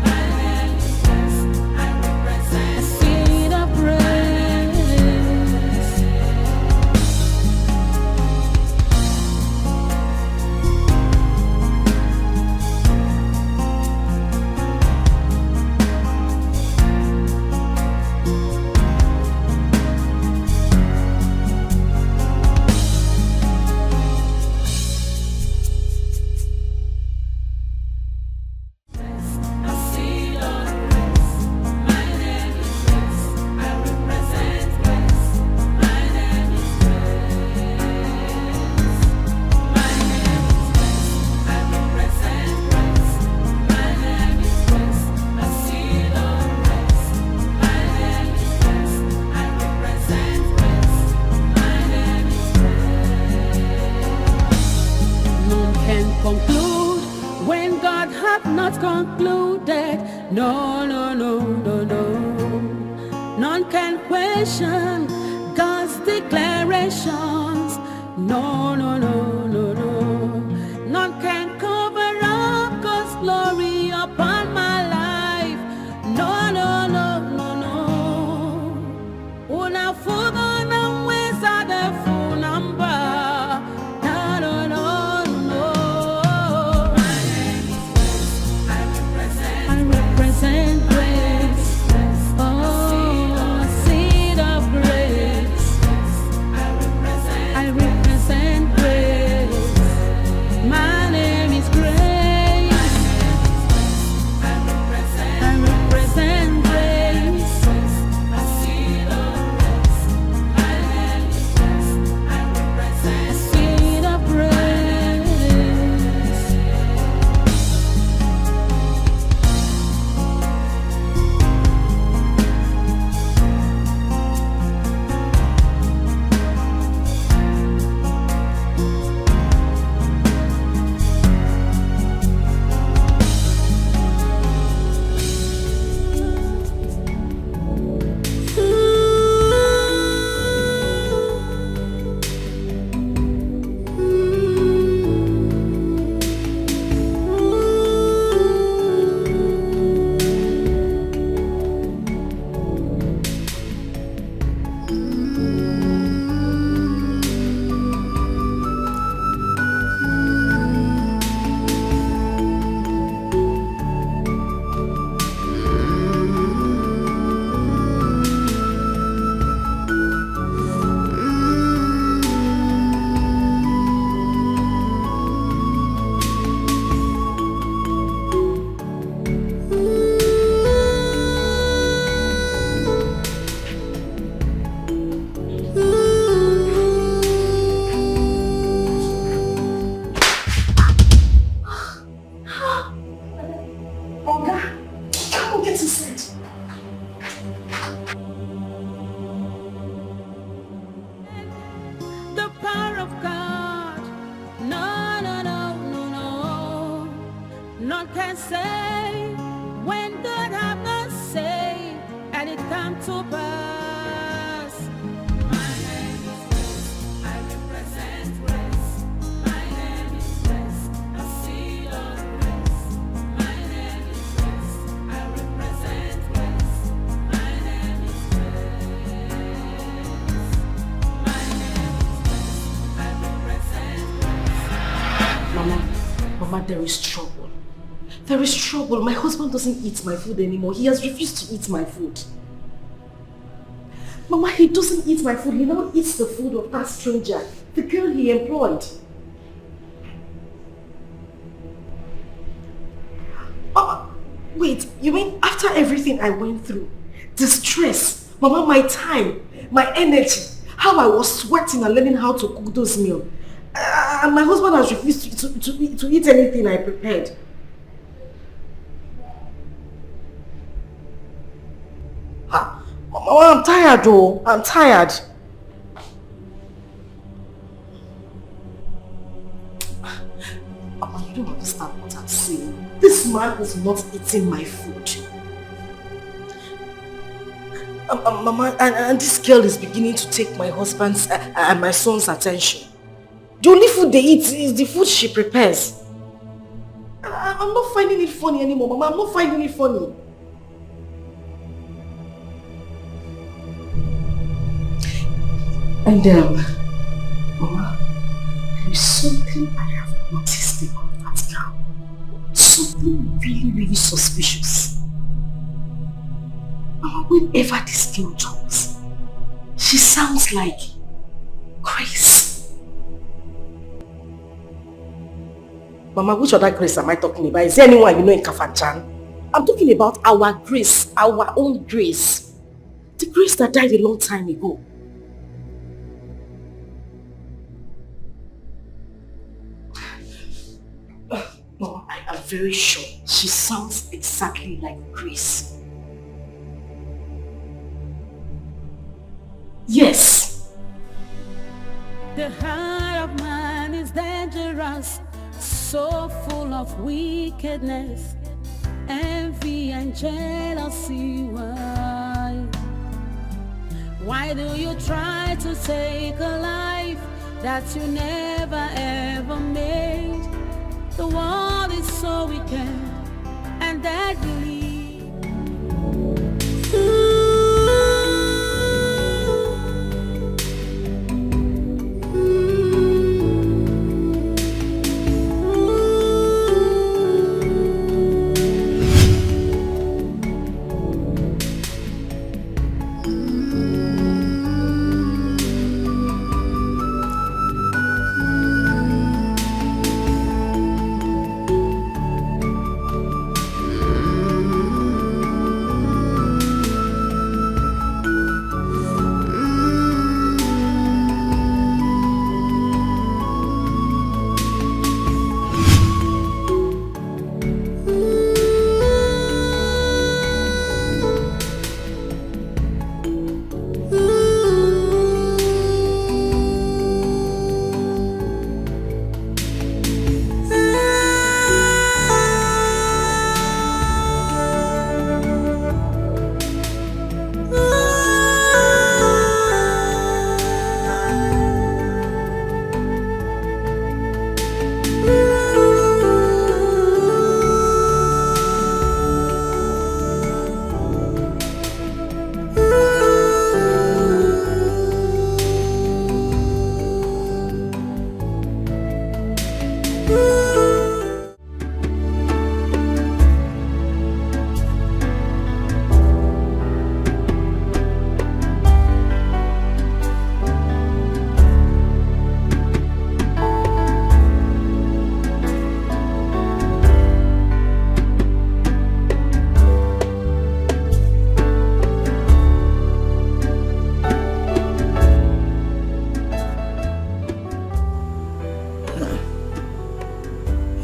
My name is Grace. I represent a seed of grace. A seed of grace. My name is Grace. I represent grace. My name is grace. My name is grace. I represent grace. My name is grace. A seed of grace. My name is grace. I represent grace. My name is grace. None can conclude when God hath not concluded. No, no, no, no, no. None can question God's declarations. No, no, no, no, no. None can cover up God's glory upon my life. No, no, no, no, no. Una fuga na mweza de funamba. No, no, no, no. I represent grace. Oh, seed of grace. I represent grace. My name is Grace. I represent grace. A seed of grace. My name is Grace. I represent a seed of grace. Oga, come on, get inside. The power of God. No, no, no, no, no. None can say when God have not say, and it come to pass. My name is Grace. I represent grace. My name is Grace. A seed of grace. My name is Grace. I represent grace. My name is Grace. My name is Grace. I represent grace. Mama, there is trouble. There is trouble. My husband doesn't eat my food anymore. He has refused to eat my food. Mama, he doesn't eat my food. He now eats the food of that stranger. The girl he employed. Oh, wait, you mean after everything I went through, the stress, Mama, my time, my energy, how I was sweating and learning how to cook those meals, and my husband has refused to eat anything I prepared. Mama, I'm tired though. I'm tired. Mama, you don't understand what I'm saying. This man is not eating my food. Mama, and this girl is beginning to take my husband's and my son's attention. The only food they eat is the food she prepares. I'm not finding it funny anymore, Mama. I'm not finding it funny. And Mama, there is something I have noticed about that girl. Something really, really suspicious. Mama, whenever this girl talks, she sounds like Grace. Mama, which other Grace am I talking about? Is there anyone you know in Kafanchan? I'm talking about our Grace, our own Grace. The Grace that died a long time ago. No, I am very sure she sounds exactly like Grace. Yes. The heart of man is dangerous, so full of wickedness, envy and jealousy. Why do you try to take a life that you never ever made? The world is so wicked and deadly.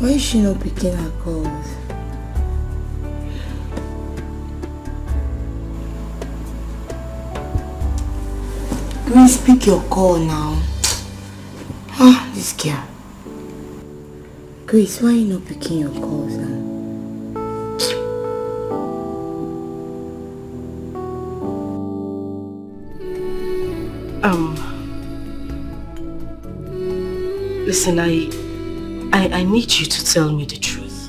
Why is she not picking her calls? Grace, pick your call now. Ah, this girl. Grace, why are you not picking your calls now? Listen, I need you to tell me the truth.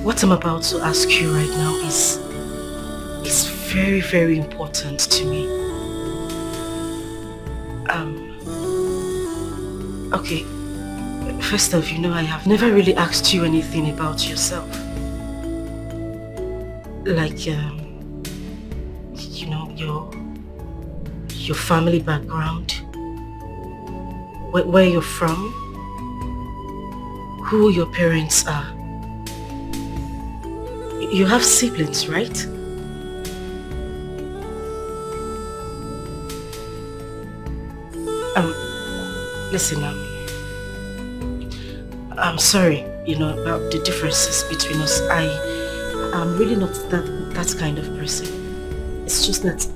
What I'm about to ask you right now is very, very important to me. Okay, first off, I have never really asked you anything about yourself. Like, your family background, where you're from, who your parents are. You have siblings, right? Listen, I'm sorry, about the differences between us. I'm really not that kind of person. It's just that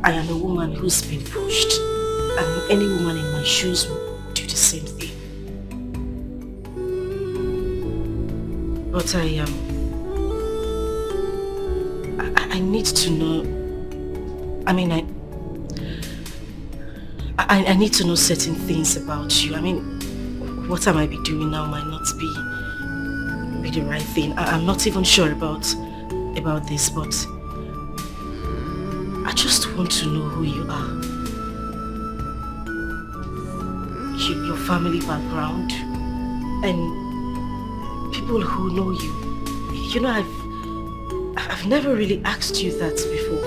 I am a woman who's been pushed, and any woman in my shoes will do the same thing. But I need to know. I need to know certain things about you. What I might be doing now might not be the right thing. I'm not even sure about this, but I just want to know who you are. Your family background, and people who know you. I've never really asked you that before.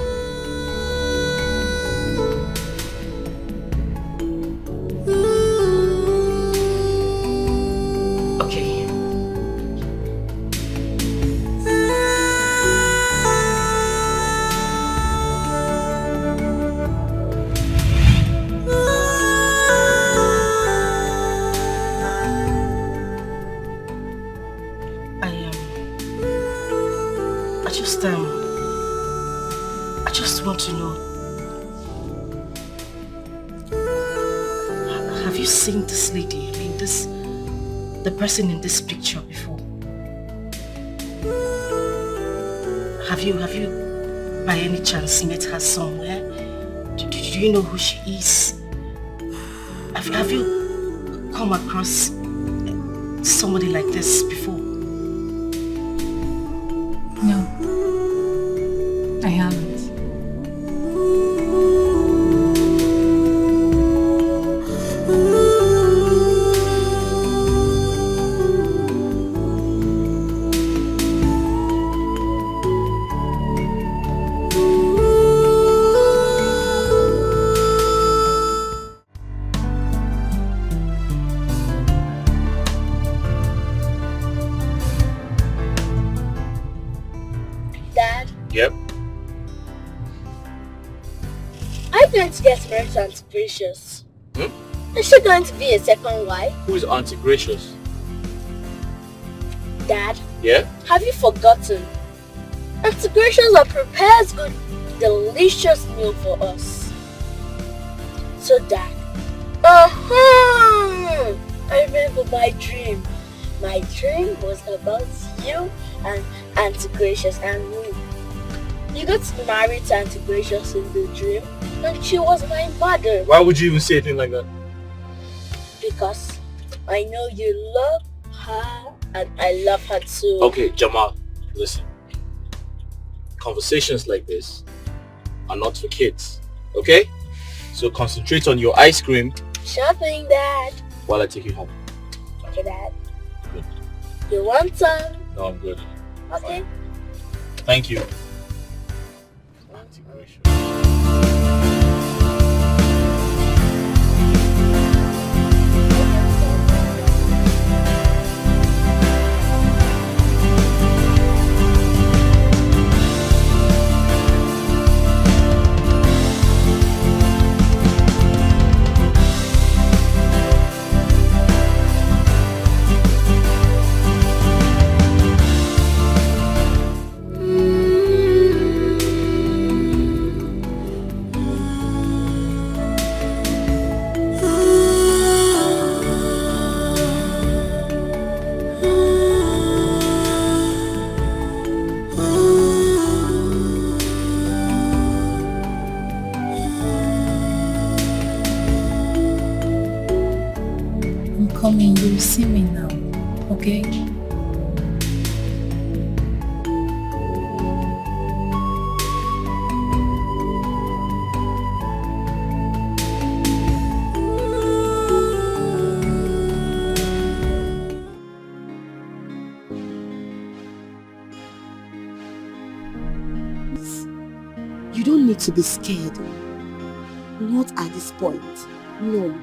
I just want to know, have you seen this lady? The person in this picture before? Have you by any chance met her somewhere? Do you know who she is? Have you come across somebody like this before? No, I haven't. Yep. I'm going to get married to Auntie Gracious. Is she going to be a second wife? Who is Auntie Gracious? Dad? Yeah? Have you forgotten? Auntie Gracious prepares good, delicious meal for us. So Dad, I remember my dream. My dream was about you and Auntie Gracious and me. You got married to Auntie Gracious in the dream, and she was my mother. Why would you even say a thing like that? Because I know you love her, and I love her too. Okay, Jamal, listen. Conversations like this are not for kids, okay? So concentrate on your ice cream. Sure thing, Dad. While I take you home. Okay, Dad. Good. You want some? No, I'm good. Okay. Thank you. Coming, you'll see me now, okay? You don't need to be scared. Not at this point. No,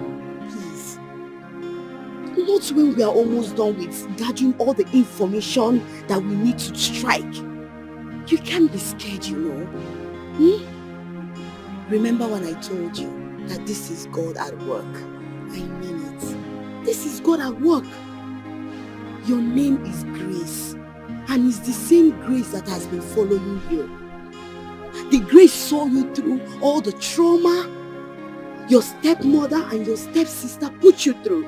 please. Not when we are almost done with gathering all the information that we need to strike. You can't be scared, you know. Remember when I told you that this is God at work? I mean it. This is God at work. Your name is Grace, and it's the same grace that has been following you. The grace saw you through all the trauma your stepmother and your stepsister put you through.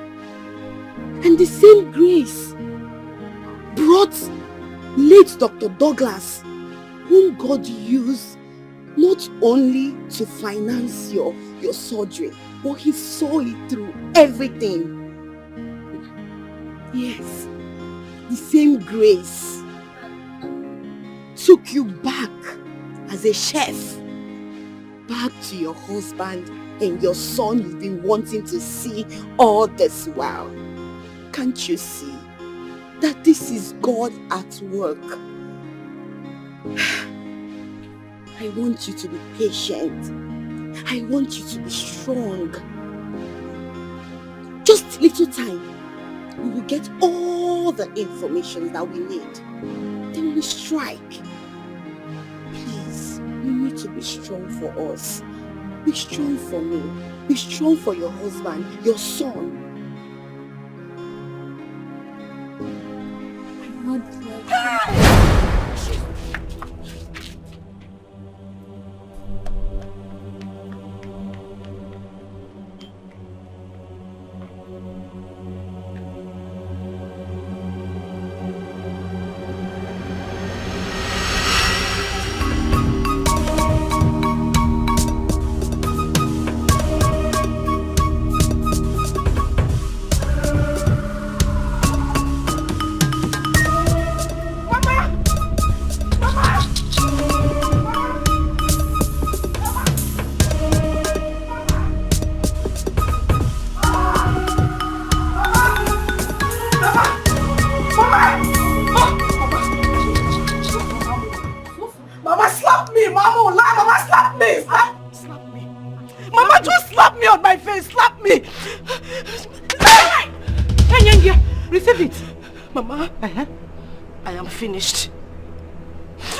And the same grace brought late Dr. Douglas, whom God used not only to finance your surgery, but he saw it through everything. Yes, the same grace took you back as a chef, back to your husband and your son you've been wanting to see all this while. Can't you see that this is God at work? I want you to be patient. I want you to be strong. Just little time, we will get all the information that we need. Then we strike. Please, you need to be strong for us. Be strong for me. Be strong for your husband, your son. Finished.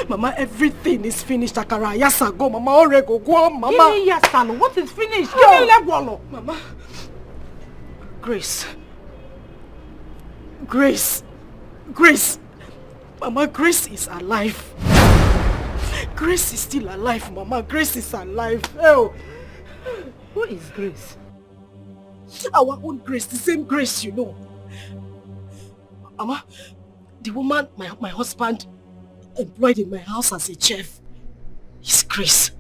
Mama, everything is finished. Akara, yasa go, Mama, orego go, Mama. Give me yasalo. What is finished? Give me legwalo. Mama. Grace. Grace. Grace. Mama, Grace is alive. Grace is still alive, Mama. Grace is alive. Oh. Who is Grace? Our own Grace, the same Grace, you know. Mama, the woman my husband employed in my house as a chef is Grace.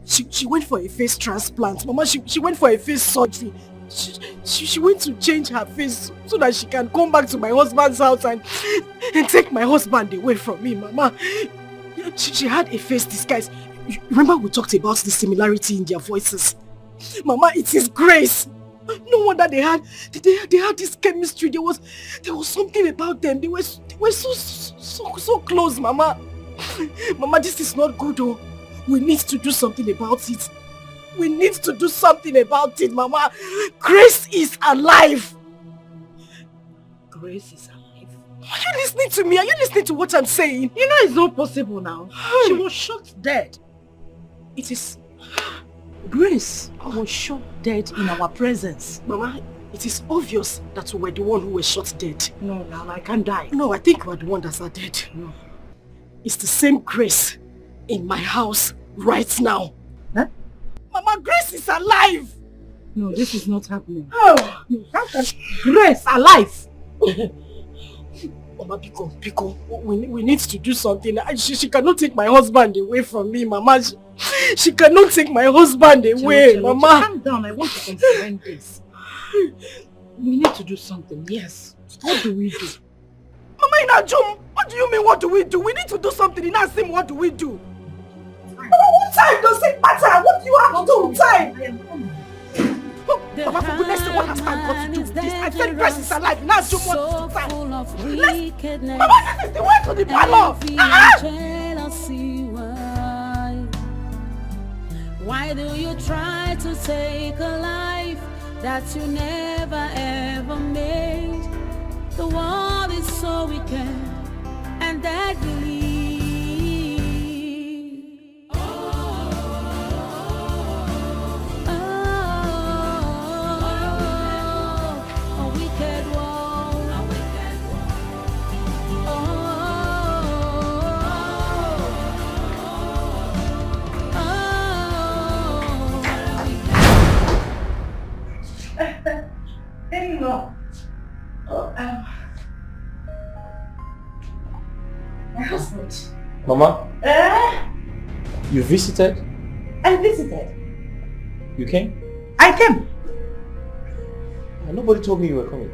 She went for a face transplant. Mama, she went for a face surgery. She went to change her face so that she can come back to my husband's house and take my husband away from me, Mama. She had a face disguise. Remember we talked about the similarity in their voices? Mama, it is Grace. No wonder they had this chemistry. There was something about them. They were so close, Mama. Mama, this is not good, oh. We need to do something about it. We need to do something about it, Mama. Grace is alive. Grace is alive. Are you listening to me? Are you listening to what I'm saying? You know it's not possible now. She was shot dead. It is... Grace was shot dead in our presence. Mama, it is obvious that we were the one who was shot dead. No, now I can't die. No, I think we are the one that's dead. No. It's the same Grace in my house right now. Huh? Mama, Grace is alive! No, this is not happening. Oh! No, how can Grace alive? Mama, Pico, we need to do something. She cannot take my husband away from me, Mama. She cannot take my husband away, Mama. Calm down, I want to comprehend this. We need to do something, yes. What do we do? Mama, Inajum, what do you mean, what do we do? We need to do something. Inasim, what do we do? Mama, what time does it matter? What do you have to do? Time! Mama, for goodness sake, what has time got to do with this? I said Grace is alive. Inajum, what time? Mama, this is the way to the parlor. Why do you try to take a life that you never ever made? wicked and deadly. No. My husband. Mama, you visited? I visited. You came? I came. Nobody told me you were coming.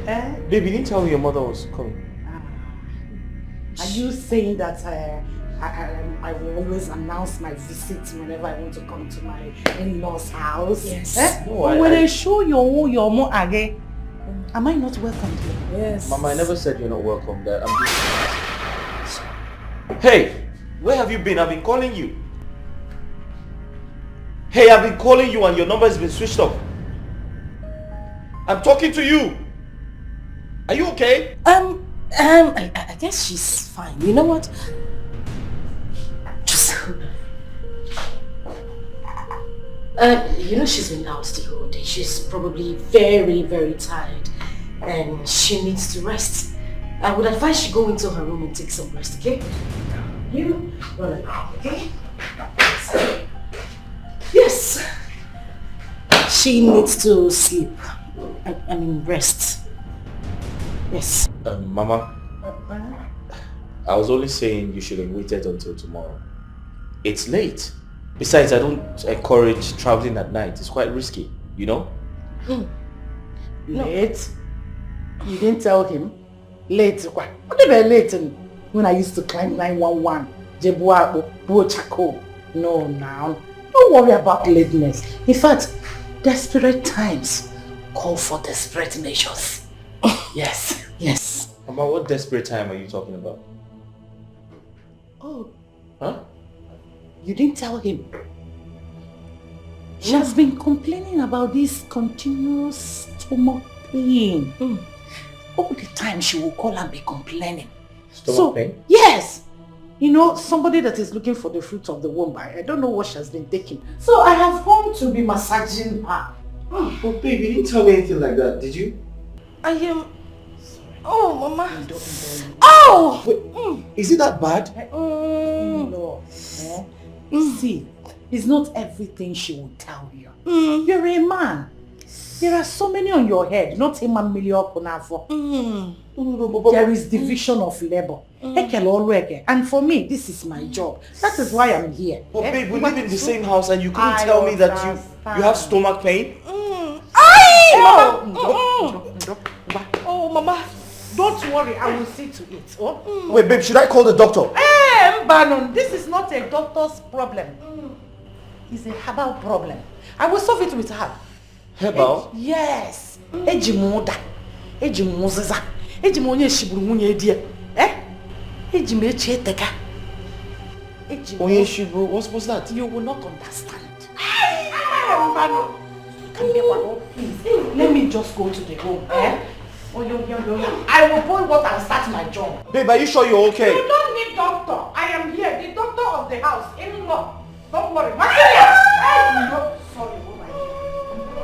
Babe, you didn't tell me your mother was coming. Are you saying that I will always announce my visit whenever I want to come to my in-laws' house? Yes. No, when I show your mom again, am I not welcome here? Yes. Mama, I never said you're not welcome there. Hey, where have you been? I've been calling you. Hey, I've been calling you and your number has been switched off. I'm talking to you. Are you okay? I guess she's fine. You know what? You know she's been out the whole day. She's probably very, very tired and she needs to rest. I would advise she go into her room and take some rest, okay? You run around, okay? Yes. She needs to sleep. I mean rest. Yes. Mama, I was only saying you should have waited until tomorrow. It's late. Besides, I don't encourage traveling at night. It's quite risky, you know? Late? You didn't tell him? Late? What about late when I used to climb 911? No, now. Don't worry about lateness. In fact, desperate times call for desperate measures. Yes, yes. Mama, what desperate time are you talking about? Oh. Huh? You didn't tell him. She has been complaining about this continuous stomach pain. All the time she will call and be complaining. Stomach pain? Yes. You know, somebody that is looking for the fruit of the womb. I don't know what she has been taking. So I have come to be massaging her. But babe, you didn't tell me anything like that, did you? I am... Oh, Mama. Oh! Wait, is it that bad? No. See, it's not everything she will tell you. You're a man. There are so many on your head, not a man million. There is division of labor. And for me, this is my job. That is why I'm here. But babe, we live in the same house and you couldn't tell me that you have stomach pain? Oh, Mama. Don't worry, I will see to it. Oh? Wait, babe, should I call the doctor? Banon, this is not a doctor's problem. It's a herbal problem. I will solve it with her. Herbal? Yes. Ejimoda. Ejimoziza. Ejimonye shiburu munye die. Ejimecheteka. Onye shiburu, what's that? You will not understand. Banon. Come here, Banon, please. Let me just go to the room. I will boil water and start my job. Babe, are you sure you're okay? You don't need doctor. I am here, the doctor of the house. In-law. Don't worry. Sorry.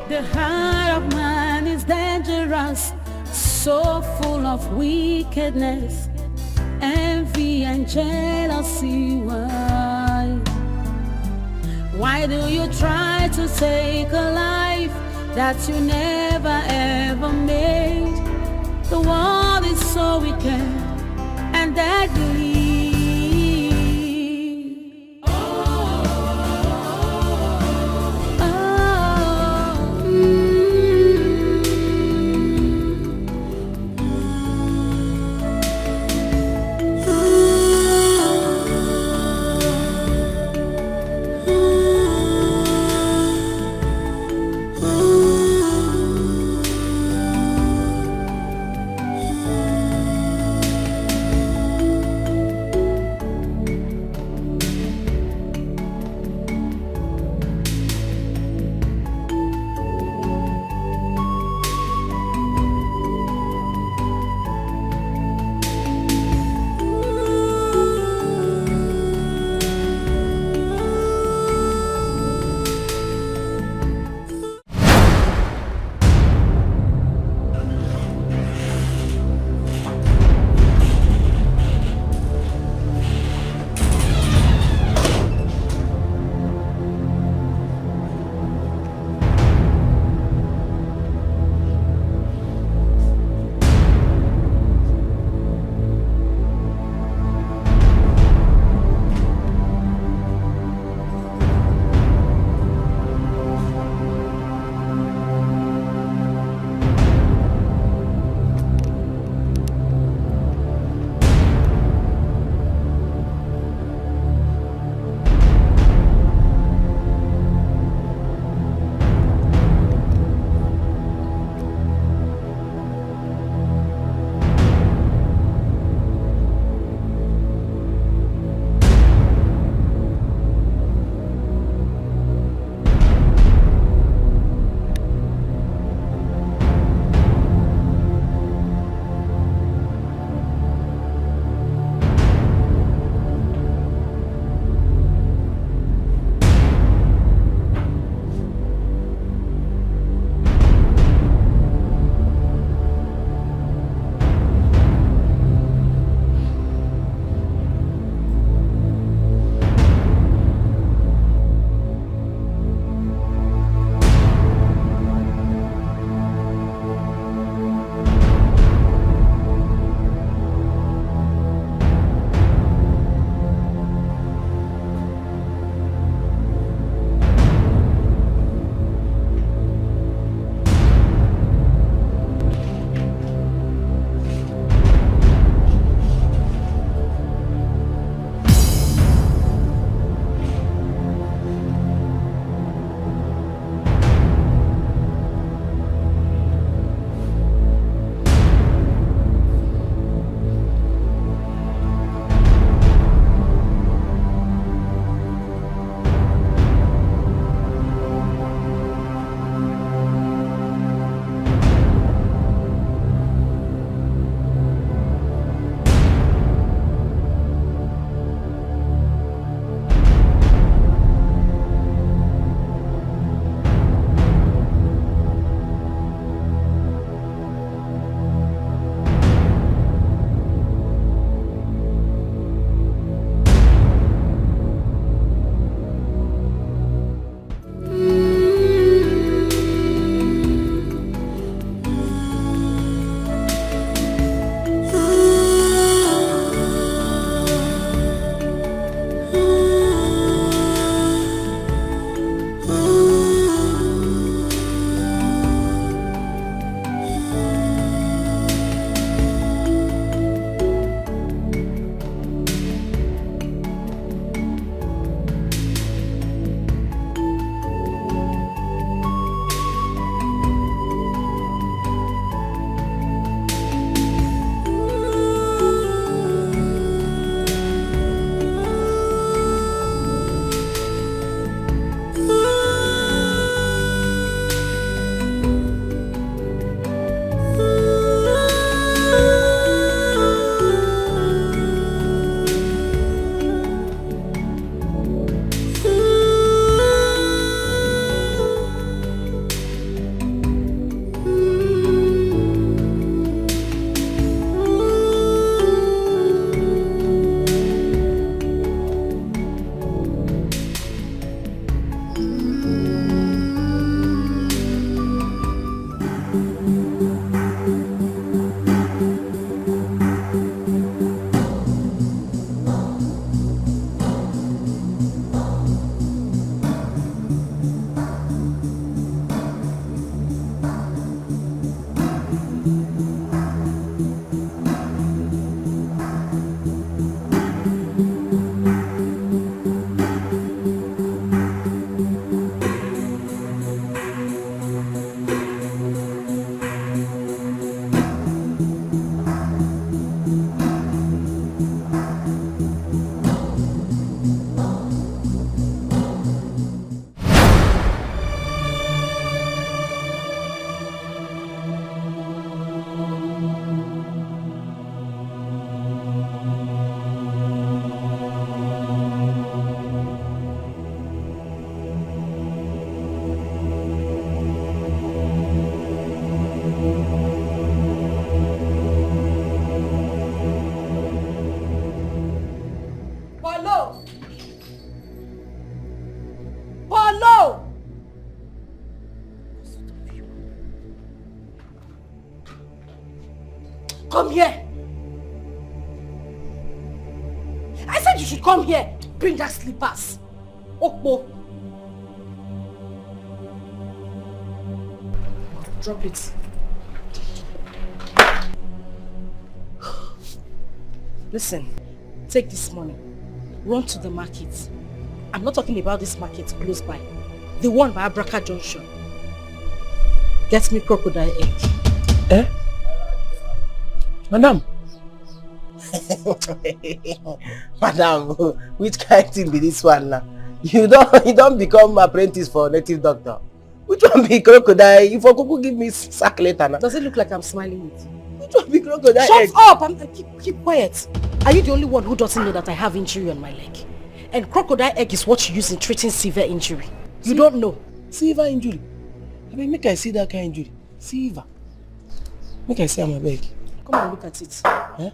The heart of man is dangerous, so full of wickedness, envy and jealousy. Why do you try to take a life that you never ever made? The world is so wicked and deadly. come here. I said you should come here. Bring that slippers. Okpo. Drop it. Listen, take this money. Run to the market. I'm not talking about this market close by. The one by Abraka Junction. Get me crocodile egg. Eh? Madam? Madam, which kind of thing be this one now? You don't become apprentice for native doctor. Which one be crocodile? You for Kuku give me sack later now. Does it look like I'm smiling with you? Which one be crocodile Shut egg? up! Keep quiet. Are you the only one who doesn't know that I have injury on my leg? And crocodile egg is what you use in treating severe injury. You don't know. Severe injury? I mean, make I see that kind of injury. Severe. Make I see on my leg. Come and look at it. Eh?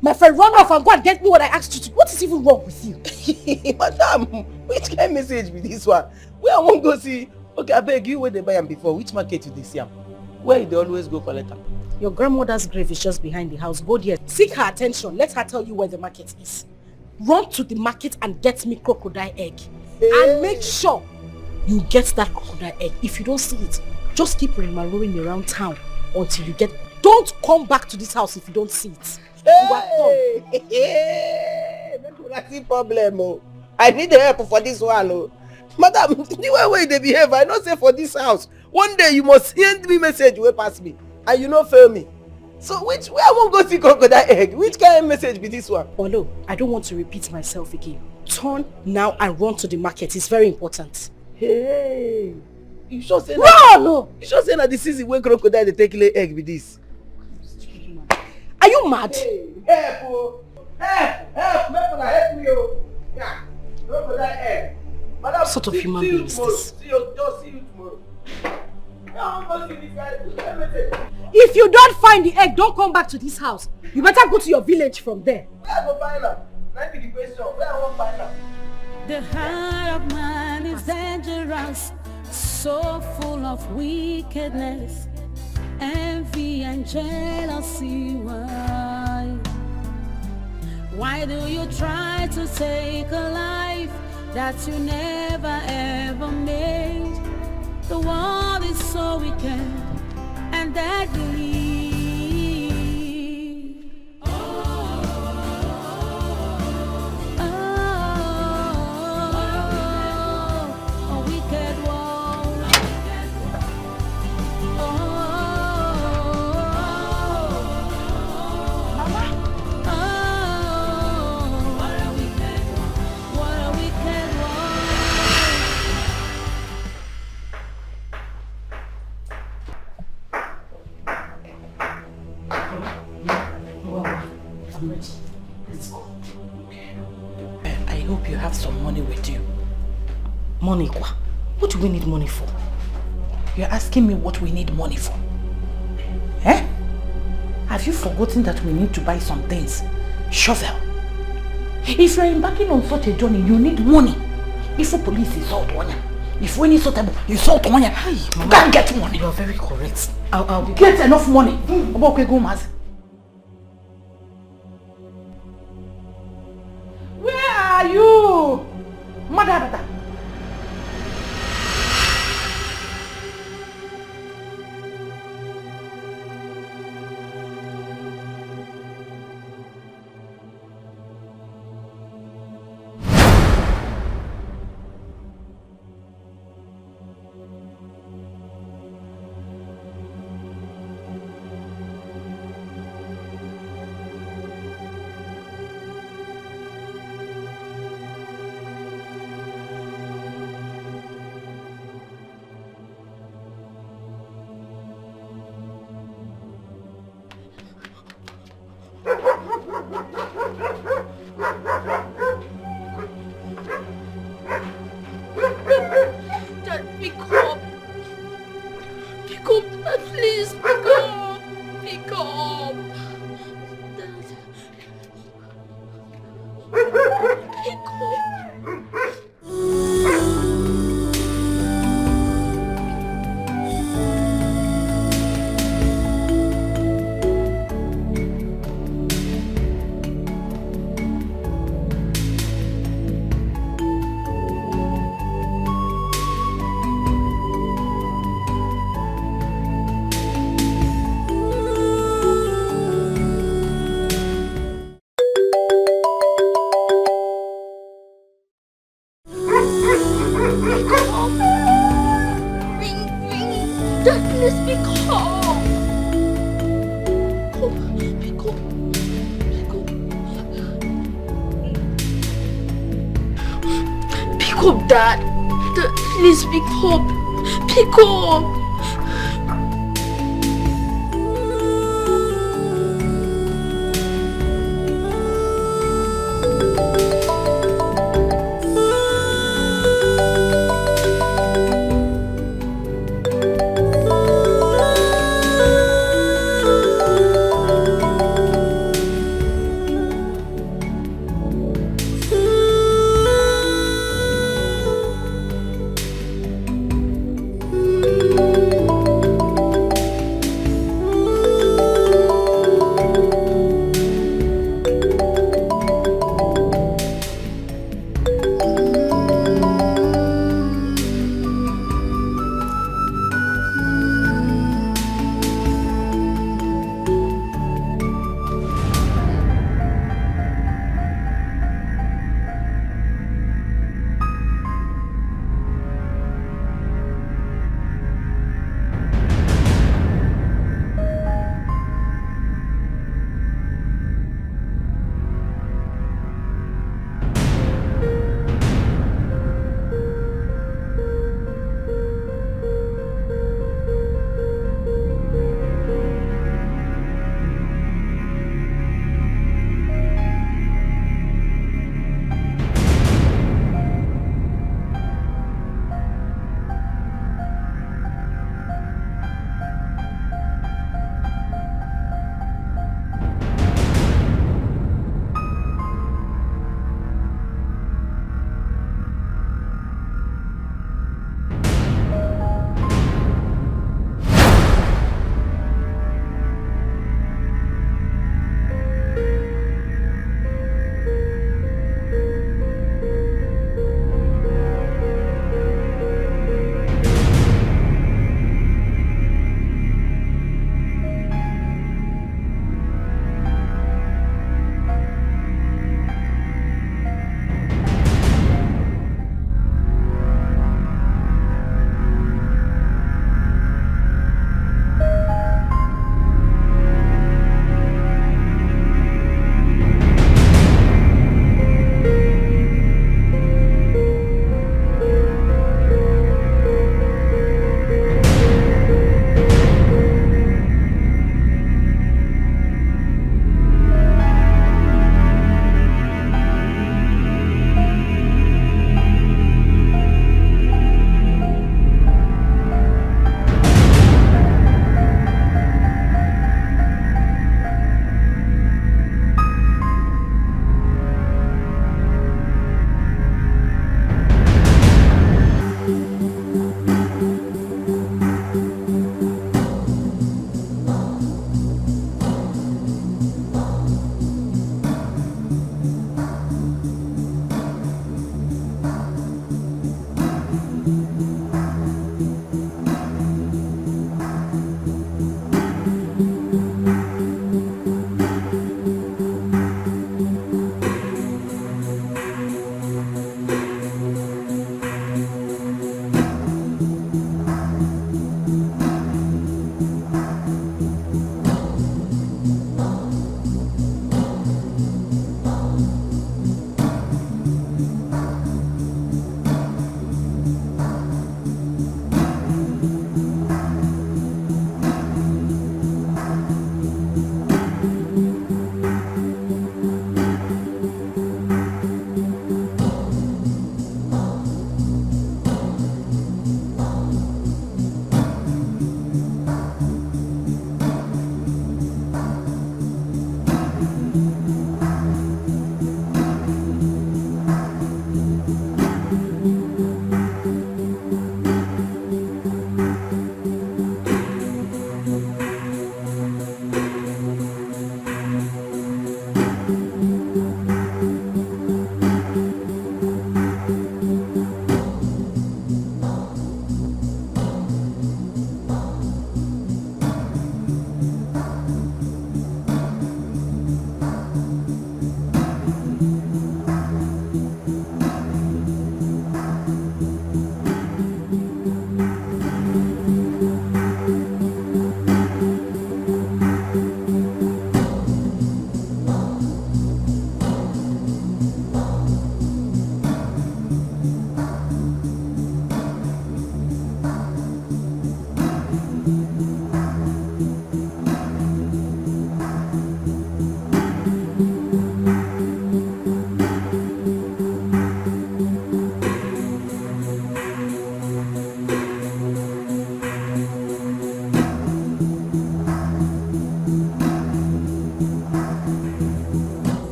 My friend, run off and go and get me what I asked you to. What is even wrong with you? Madam, which kind of message be this one? Where I won't go see? Okay, I beg you where they buy them before. Which market you they see them? Where they always go collect them? Your grandmother's grave is just behind the house. Go there. Seek her attention. Let her tell you where the market is. Run to the market and get me crocodile egg. Hey. And make sure you get that crocodile egg. If you don't see it, just keep roaming around town until you get... Don't come back to this house if you don't see it. Hey! That's the problem. Oh. I need the help for this one. Oh. Madam, the way they behave, I don't say for this house. One day you must send me message way past me. And you not fail me. So where I won't go see crocodile egg? Which kind of message be this one? Olo, I don't want to repeat myself again. Turn now and run to the market. It's very important. Hey! You sure say that? No! You sure say that this is the way crocodile they take lay egg with this? Are you mad? Hey, help! Oh. Help! Help me! Oh. Yeah. Crocodile egg. Madam, what sort of human being is this? See you tomorrow. If you don't find the egg, don't come back to this house. You better go to your village from there. Where I go find her? Let me the question. Where I won't find her? The heart of man is dangerous, so full of wickedness, envy and jealousy. Why do you try to take a life that you never ever made? The world is so wicked and deadly. I hope you have some money with you. Money, quoi? What do we need money for? You're asking me what we need money for? Eh? Have you forgotten that we need to buy some things? Shovel. If you're embarking on such a journey, you need money. Before police insult one, before any sort of you insult one, you can't get money. You're very correct. I'll get enough money. Okay, go, Maz. Where are you? Mother. up, Dad. Please pick up. Pick up.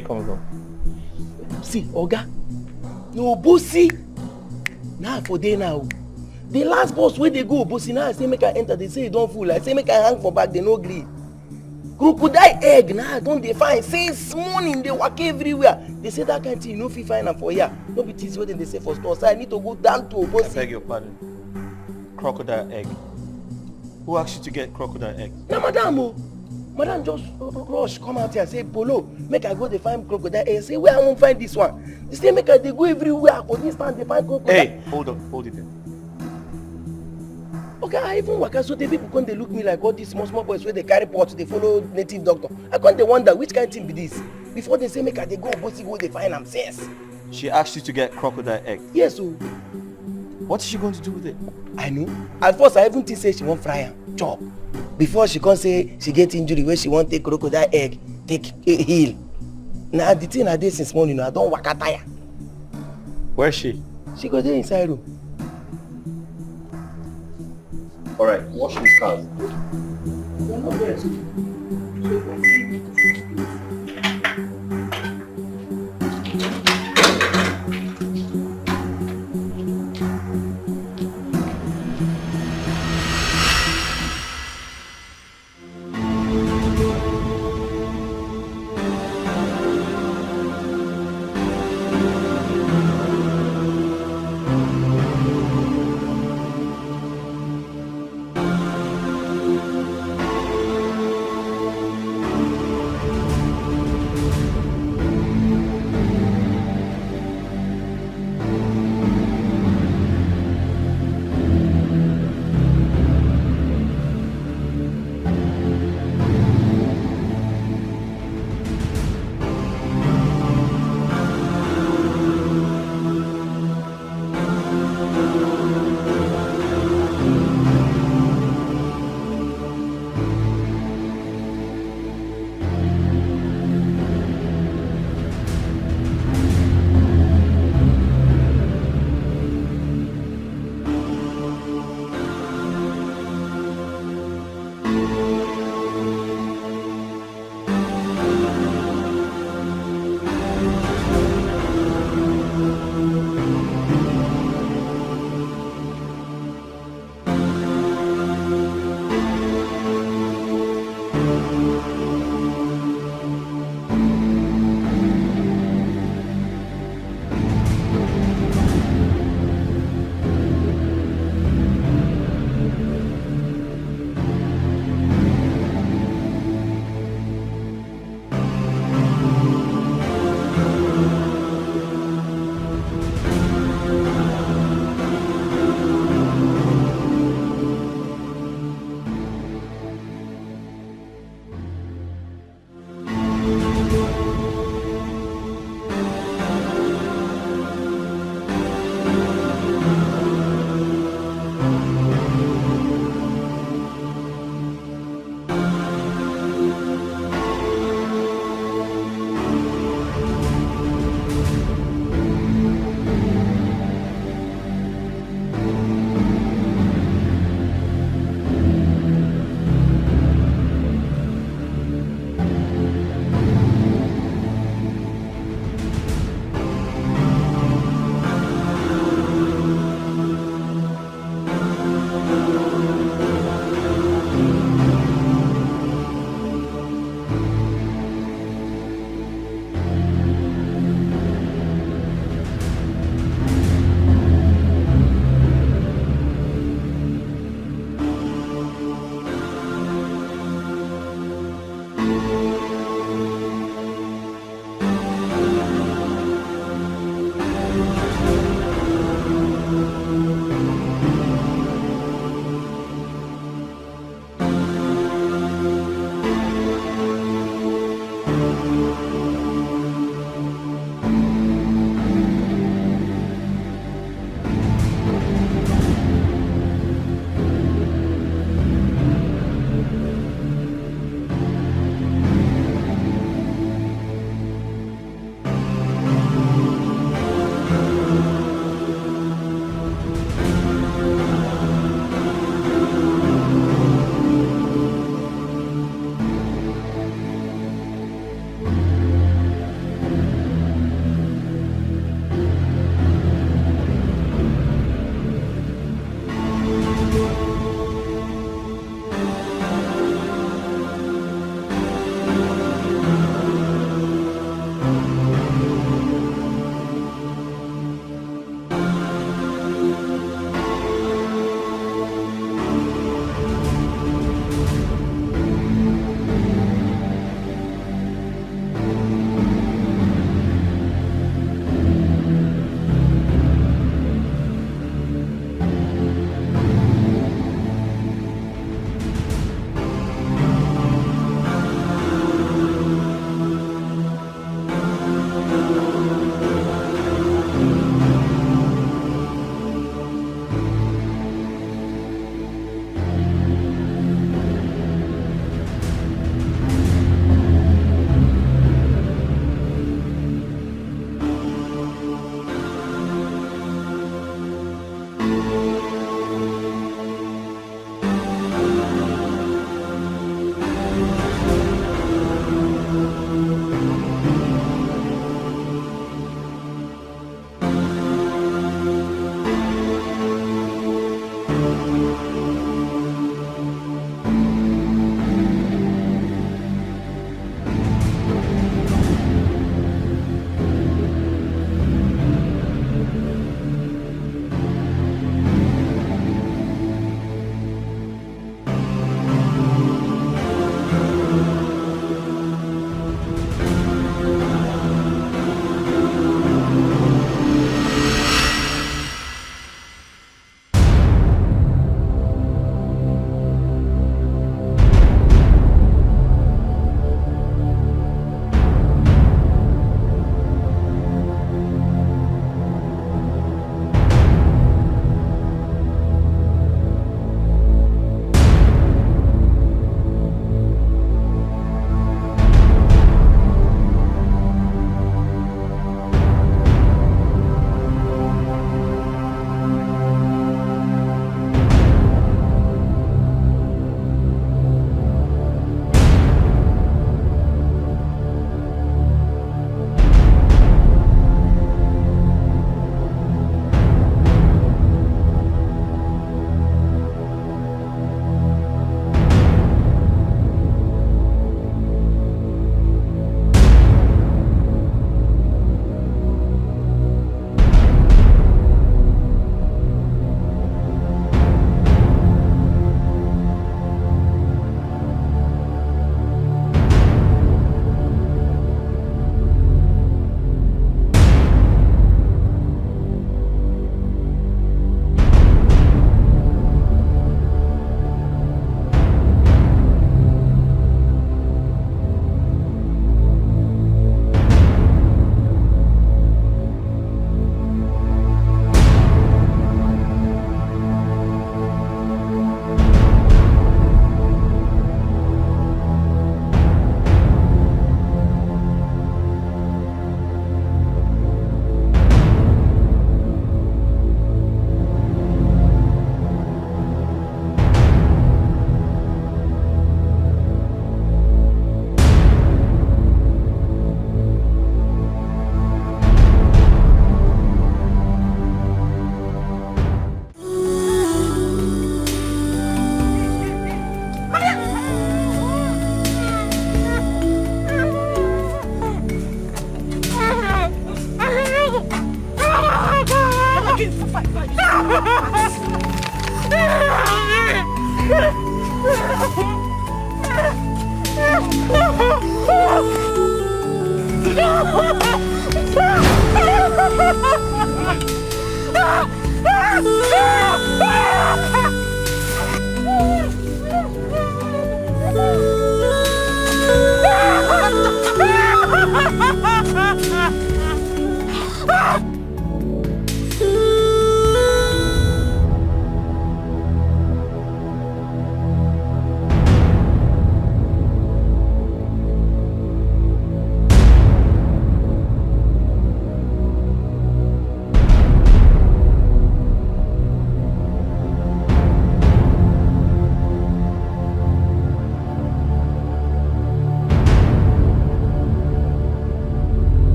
you coming from? See, Oga, no bossy. Now for day now. The last bus where they go, bossy now I say make I enter, they say don't fool. I say make I hang for back, they no gree. Crocodile egg now don't they find since morning they walk everywhere. They say that kind of thing you no fit find am for here. No be this what they say for store. So I need to go down to Obosi. I beg your pardon. Crocodile egg. Who asked you to get crocodile egg? Na madam oh. Madam just rush come out here say Polo make I go dey find crocodile egg. Say where I won't find this one. They say make I dey go everywhere for this time they find crocodile. Hey, hold it there. Okay, I even waka so the people come they look me like all these small boys where they carry pots, they follow native doctor. I come they wonder which kind of thing be this. Before they say make I they go bossy go they find am sense. She asked you to get crocodile egg. Yes, so what is she going to do with it? I know. At first I even think say she won't fry am, chop. Before she come say she get injury where she won't take crocodile egg, take heal. Now the thing I did since morning, I don't waka tire. Where is she? She go there inside room. Alright, wash these cars.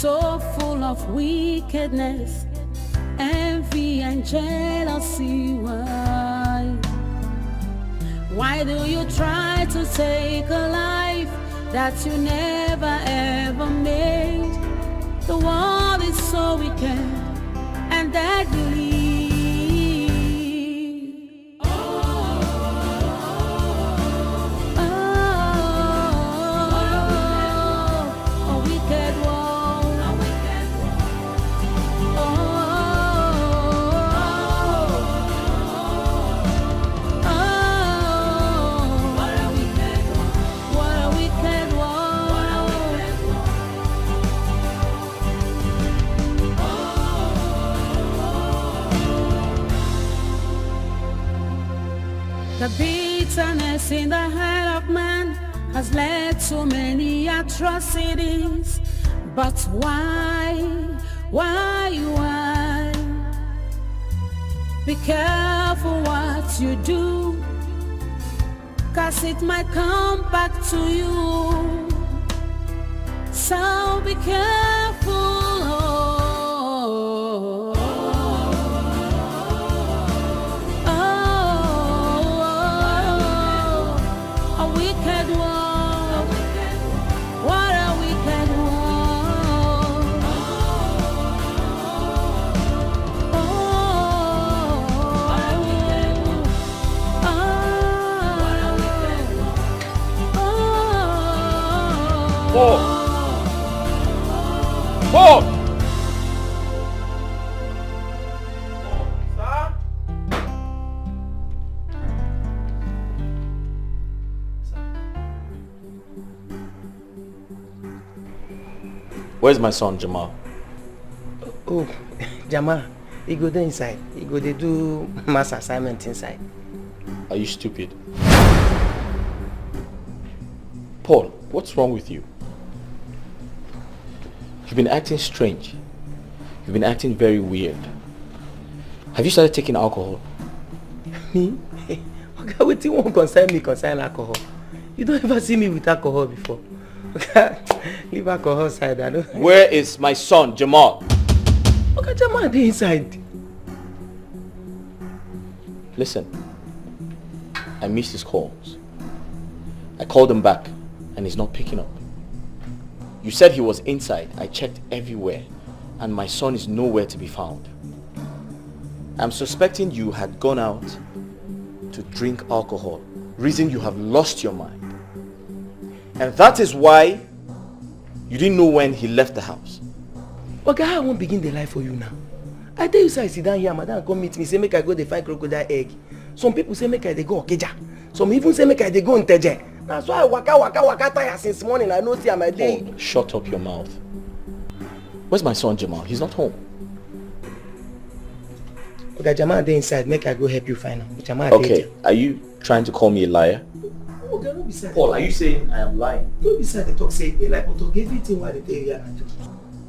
so full of wickedness, envy and jealousy. Why do you try to take a life that you never ever made? The world is so wicked and deadly. The bitterness in the heart of man has led to many atrocities. But why? Be careful what you do, 'cause it might come back to you. So be careful. Paul! Where's my son, Jamal? Oh, Jamal, he go there inside. He go there do mass assignment inside. Are you stupid? Paul, what's wrong with you? You've been acting strange. You've been acting very weird. Have you started taking alcohol? Me? Okay, what you won't concern alcohol. You don't ever see me with alcohol before. Okay, leave alcohol aside. I don't. Where is my son, Jamal? Okay, Jamal, they inside. Listen, I missed his calls. I called him back and he's not picking up. You said he was inside. I checked everywhere and my son is nowhere to be found. I'm suspecting you had gone out to drink alcohol, reason you have lost your mind. And that is why you didn't know when he left the house. Okay, I won't begin the life for you now. I tell you, sir, I sit down here, madam come meet me, say make I go dey find crocodile egg. Some people say make I dey go Okeja. Some even say make I dey go Nteje. That's why I waka tire since morning. I know see my day. Oh, shut up your mouth. Where's my son Jamal? He's not home. Okay, Jamal dey inside. Make I go help you find him. Jamal okay, are you trying to call me a liar? Okay, don't be sad. Paul, are you saying I am lying? Don't be sad. They talk say they like, but talk everything what they tell you and do.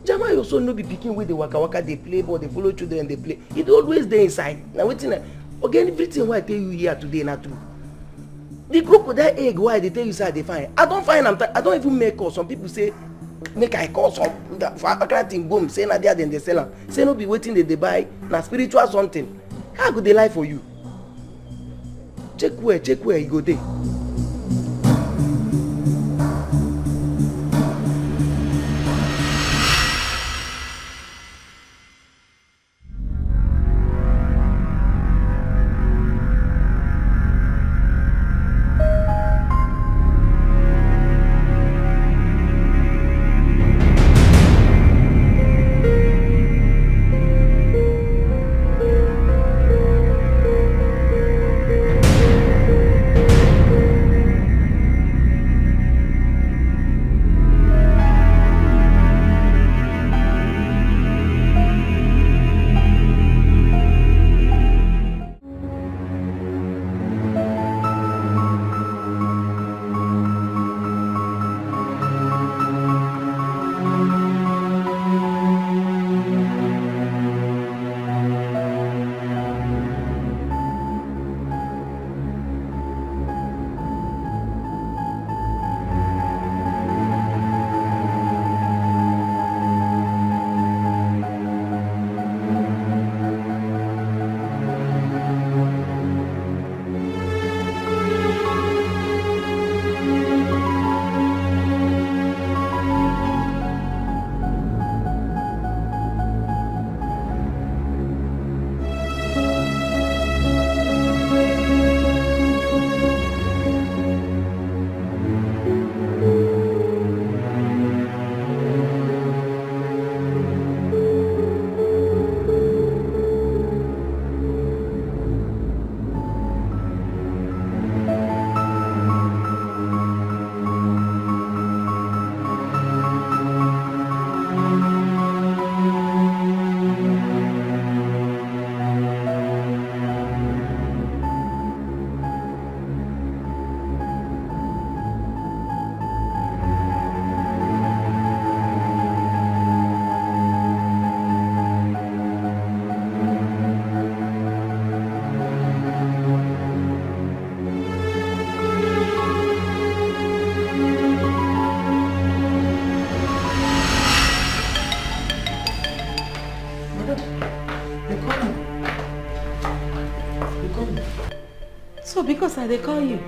Jamal also no be pikin wey dey waka dey play ball, dey follow children, dey play. He always dey inside. Now wetin okay, everything what I tell you here today na true. The crocodile egg why they tell you say I dey find. I don't find am. I don't even make call. Some people say make I call some for Accra thing boom say na there dem dey sell am. Say no be wetin they buy na spiritual something. How go dey lie for you? Check where you go dey. So because I they call you,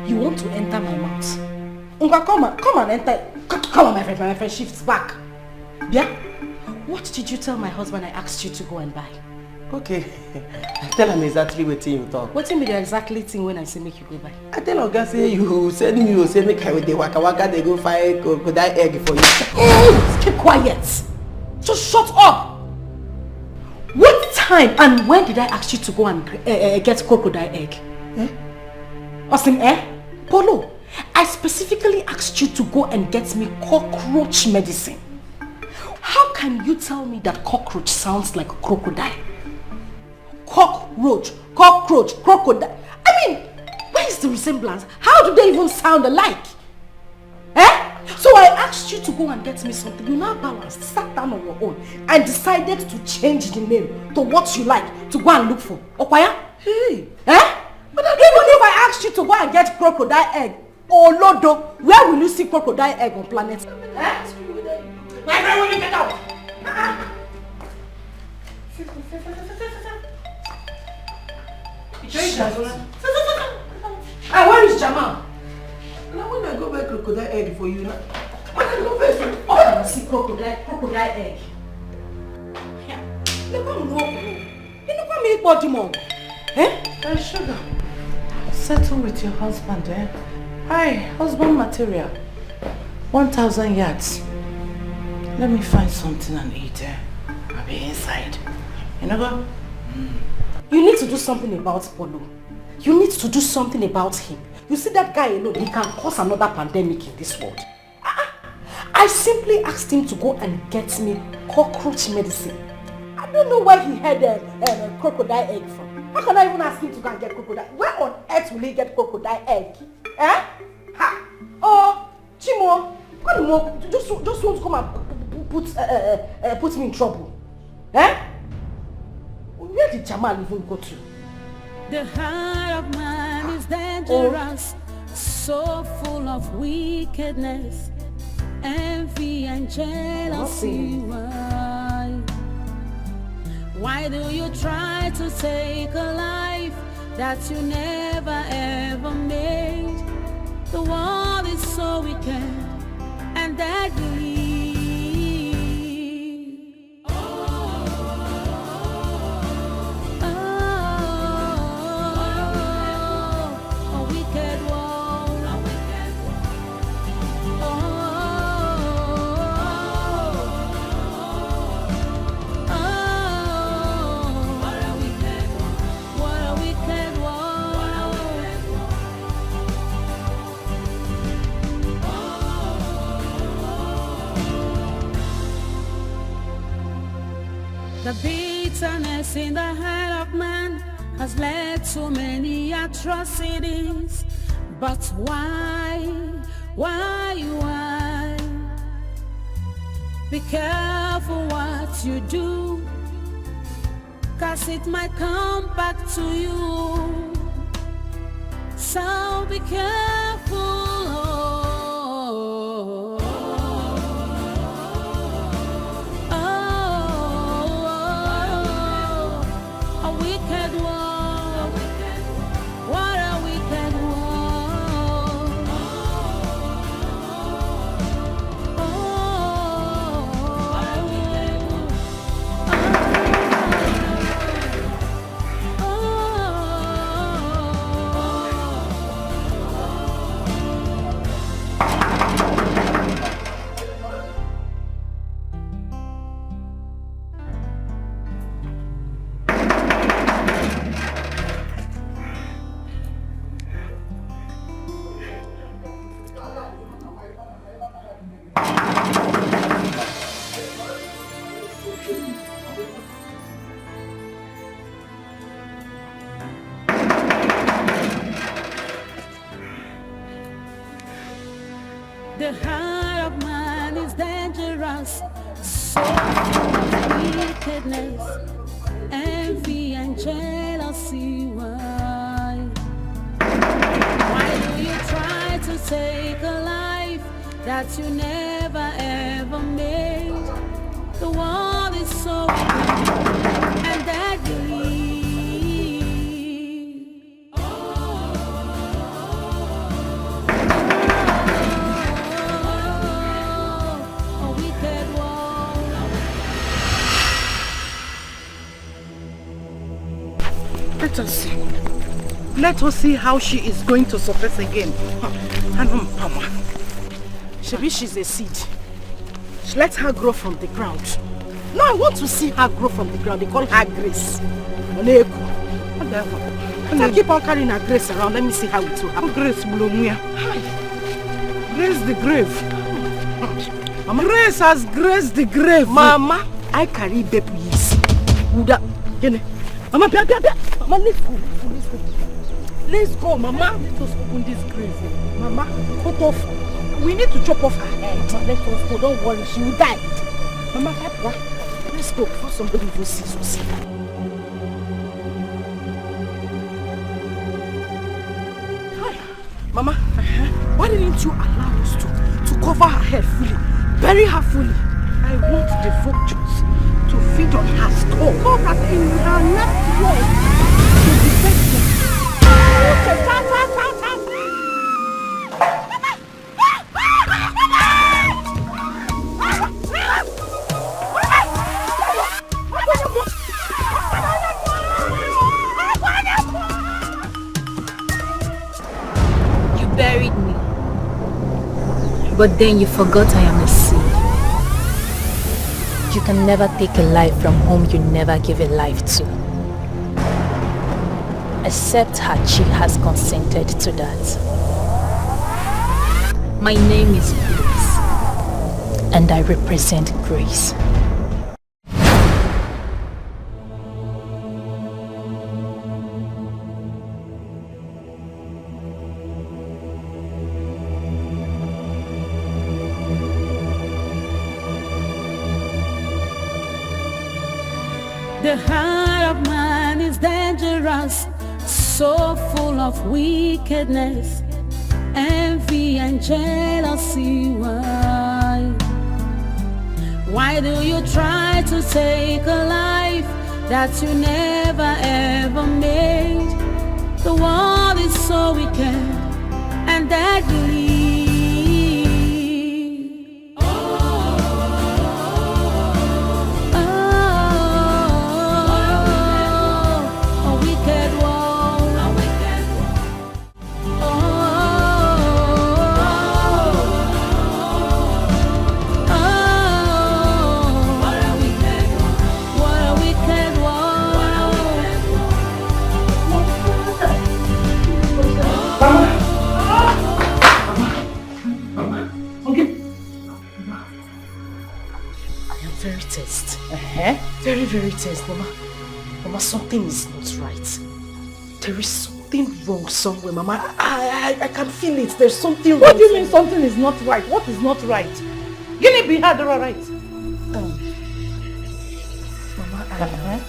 you want to enter my mouth? Unga, come and enter. Come on, my friend shifts back. Yeah? What did you tell my husband I asked you to go and buy? Okay. I tell him exactly what you talk. What be the exactly thing when I say make you go buy? I tell Oga say you send me, you say make I with the waka they go find crocodile egg for you. Oh, keep quiet. Just shut up. What time and when did I ask you to go and get crocodile egg? Osim, Polo, I specifically asked you to go and get me cockroach medicine. How can you tell me that cockroach sounds like crocodile? Cockroach, crocodile. I mean, where is the resemblance? How do they even sound alike? So I asked you to go and get me something. You now balanced, sat down on your own and decided to change the name to what you like to go and look for. Okwaya? Hey. But even if I asked you to go and get crocodile egg, or Lodo, where will you see crocodile egg on planet? My friend, will you get out? Where is Jamal? Now when I go buy crocodile egg for you, now I go first. Oh, I see crocodile egg. Yeah. Look at me. You look at me, body mom. Sugar, settle with your husband, Hi, husband material. 1,000 yards. Let me find something and eat, I'll be inside. You know what? You need to do something about Polo. You need to do something about him. You see that guy alone, he can cause another pandemic in this world. I simply asked him to go and get me cockroach medicine. I don't know where he had a crocodile egg from. How can I even ask him to go and get crocodile? Where on earth will he get crocodile egg? Oh, Chimo, just want to come and put me in trouble. Where did Jamal even go to? The heart of man is dangerous, so full of wickedness, envy and jealousy. Why do you try to take a life that you never ever made? The world is so wicked and deadly. The bitterness in the heart of man has led to many atrocities. But why? Be careful what you do, 'cause it might come back to you. So be careful. The heart of man is dangerous, so full of wickedness, envy and jealousy. Why do you try to take a life that you never ever made? The world is so wicked and deadly. Let us see how she is going to surface again. Shebi, she's a seed. Let her grow from the ground. No, I want to see her grow from the ground. They call her Grace. I keep on carrying her Grace around. Let me see how it will happen. Grace Blomia. Grace the grave. Mama. Grace has graced the grave. Mama, I carry baby yeast. Mama, Mama, let's go. Let's go, Mama. Let us open this grave. Mama, cut off. We need to chop off her head. Let us go. Don't worry, she will die. Mama, let's go before somebody will see us. Mama, why didn't you allow us to cover her head fully? Bury her fully. I want the vultures to feed on her skull. So that in her next world, to defend her. You buried me. But then you forgot I am a seed. You can never take a life from whom you never give a life to. Except Hachi has consented to that. My name is Grace. And I represent Grace. The heart of man is dangerous, so full of wickedness, envy and jealousy. Why do you try to take a life that you never ever made? The world is so wicked and deadly. Very, very tense, Mama. Mama, something is not right. There is something wrong somewhere, Mama. I can feel it. There's something wrong. What do you mean something is not right? What is not right? Give me behind, all right? Mama, Mama,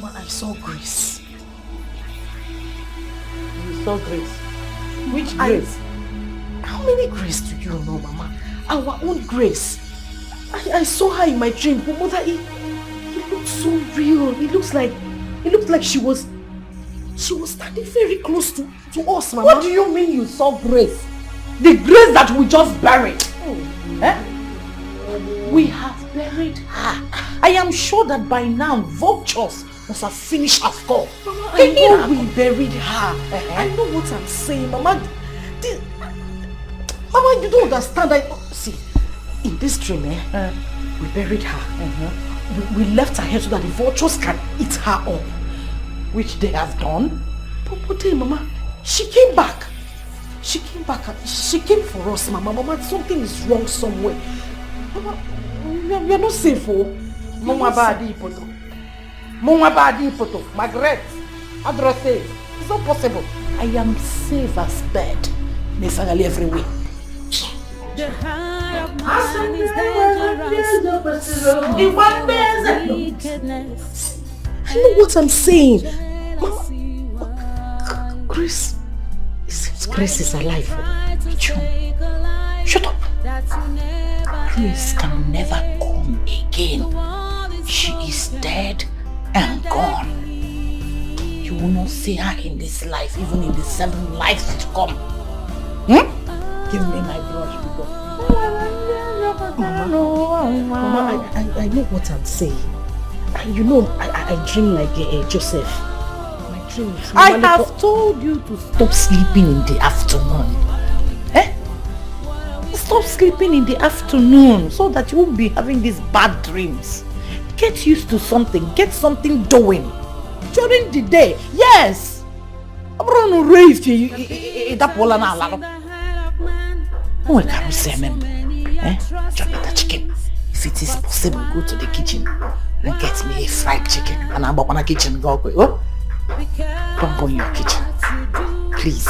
I saw Grace. You saw Grace? Which Grace? How many Grace do you know, Mama? Our own Grace. I saw her in my dream, but Mother, it looked so real. It looks like she was standing very close to us, Mama. What do you mean you saw Grace? The Grace that we just buried. We have buried her. I am sure that by now vultures must have finished her skull. Mama, I know we buried her. I know what I'm saying, Mama. Mama, you don't understand. See, in this dream, we buried her. We left her here so that the vultures can eat her up. Which they have done. But then, Mama, she came back. She came back. She came for us, Mama. Mama, something is wrong somewhere. Mama, we are not safe, oh. Mama Badi Poto. Mama Badi Poto. Margaret. Address it. It's not possible. I am safe as bed. Finally everywhere. The heart of man is dangerous. I know what I'm saying. Mama, Grace. It seems Grace is alive. Shut up. Grace can never come again. She is dead and gone. You will not see her in this life, even in the 7 lives to come. Give me my brush, because Mama, I know what I'm saying. You know, I dream like Joseph. My dreams. I have told you to stop sleeping in the afternoon. Stop sleeping in the afternoon so that you won't be having these bad dreams. Get used to something. Get something doing. During the day. Yes. I'm running raised here. That pola na alalo. Oh, I can't say chop that chicken. If it is possible, go to the kitchen and get me a fried chicken. And I'm up on the kitchen. Go quick. Oh? Don't go in your kitchen. Please.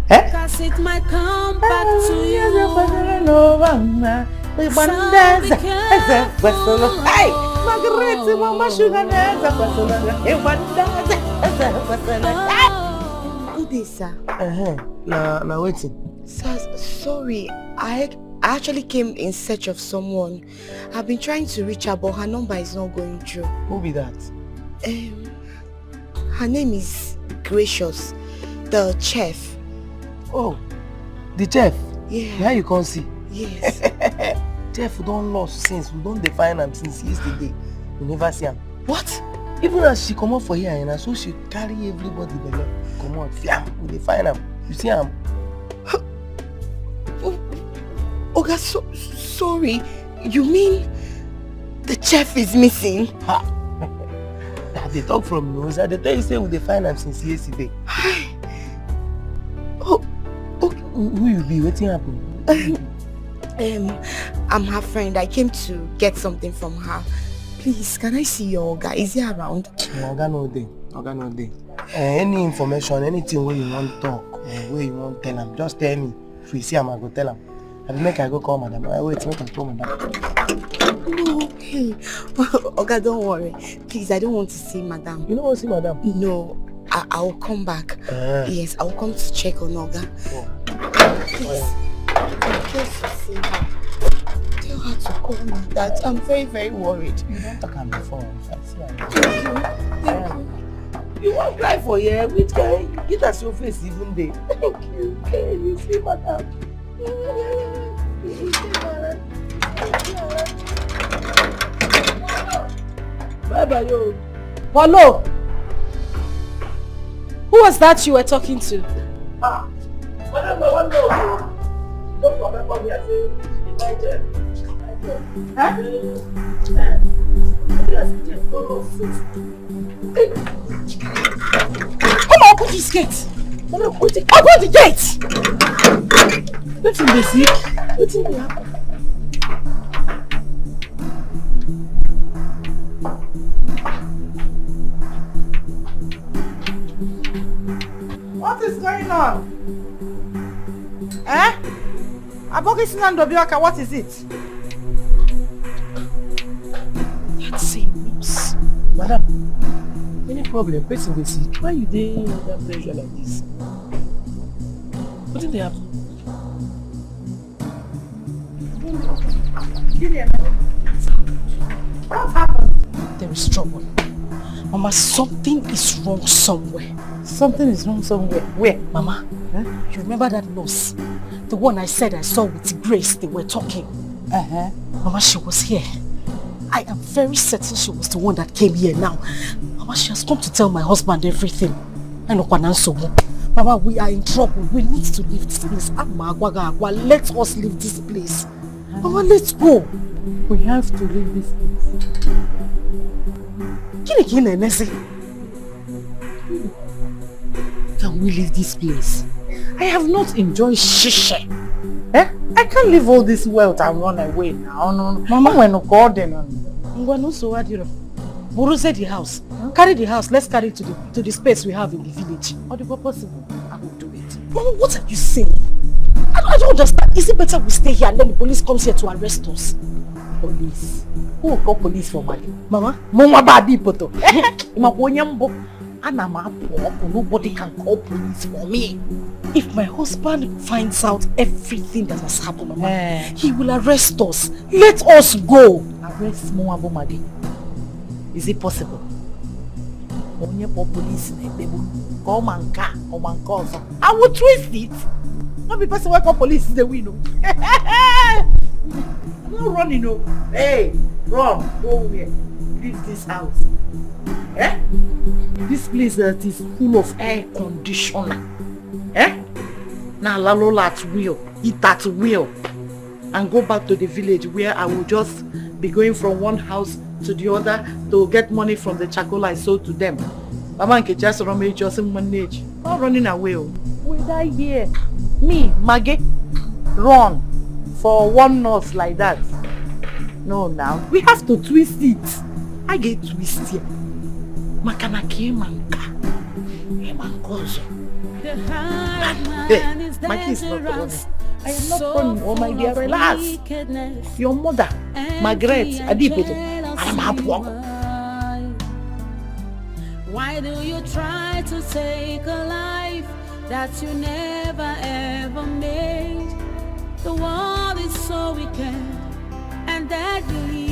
Cause it might come back to you. Hey, Margaret, Mama Sugar. Good day, sir. Now waiting. Sir, sorry. I actually came in search of someone. I've been trying to reach her, but her number is not going through. Who be that? Her name is Gracious, the chef. Oh, the chef? Yeah. Where you can't see? Yes. Chef, we don't lost since. We don't define him since yesterday. We never see him. What? Even as she come up for here, and so she carry everybody below. Come on, fiam, we define him. You see him? Oga, sorry. You mean the chef is missing? Ha! They talk from nose. They tell you say we define him since yesterday. Who you be? What's happening? I'm her friend. I came to get something from her. Please, can I see your Oga? Is he around? Oga no day. Any information, anything where you want to talk, or where you want to tell him, just tell me. If we see him, I go tell him. I make I go call madam. I wait, make I call madam. No, hey. Oga, don't worry. Please, I don't want to see madam. You don't want to see madam? No. I will come back. Yes, I will come to check on Oga. Please, in case you see her, tell her to call me that. I'm very, very worried. You don't talk on the phone. Thank you. You won't cry for here. Which guy? Get us your face even there. Thank you. Can you see madam? Bye bye, yo. Hello. Who was that you were talking to? Don't remember me as a United. Come on, open this gate. Open the gate. What's in the sick? What's in the happen? What is going on? Abogisinan, what is it? That same news. Madam, any problem? Person will see. Why you dey under pressure like this? What did they happen? What happened? There is trouble. Mama, something is wrong somewhere. Something is wrong somewhere. Where? Mama, you remember that nurse? The one I said I saw with Grace, they were talking. Mama, she was here. I am very certain she was the one that came here now. Mama, she has come to tell my husband everything. Mama, we are in trouble. We need to leave this place. Let us leave this place. Mama, let's go. We have to leave this place. Can we leave this place? I have not enjoyed shisha. I can't leave all this wealth and run away now. No. Mama, we're not golden. Buru said the house. Carry the house. Let's carry it to the space we have in the village. Or the possible. I will do it. Mama, what are you saying? I don't understand. Is it better we stay here and then the police comes here to arrest us? Police? Who will call police for money? Mama? Mama baby poto. Nobody can call police for me. If my husband finds out everything that has happened, Mama, he will arrest us. Let us go. Arrest Mwabo Madi. Is it possible? Onye police I will twist it. Not be person who call police is the winner. I'm not running, no. Hey, run, go here. leave this house. Eh? This place that is full of air conditioner. Eh? Now lalo at will, eat at will, and go back to the village where I will just be going from one house to the other to get money from the charcoal I sold to them. Mama Nkechi just manage. Not running away. Will I hear me, Maggie, run for one nurse like that? No, now we have to twist it. I get twisted. Makana manka. Hey, my kid is not running. I am not running, oh my dear, relax. Your mother, Margaret, Adipoto, I am happy. Why do you try to take a life that you never ever made? The world is so wicked and deadly.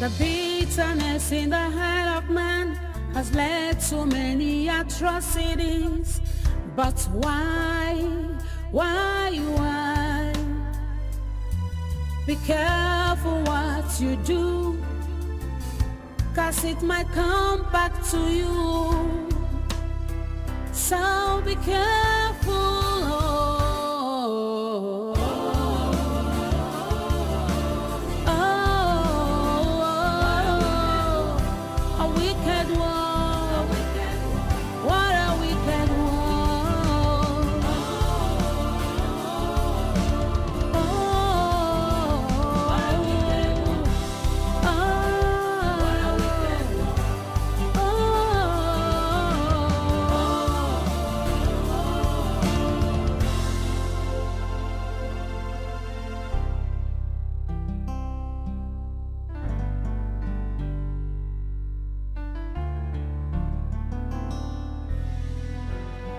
The bitterness in the heart of man has led to many atrocities. But why? Be careful what you do, 'cause it might come back to you. So be careful.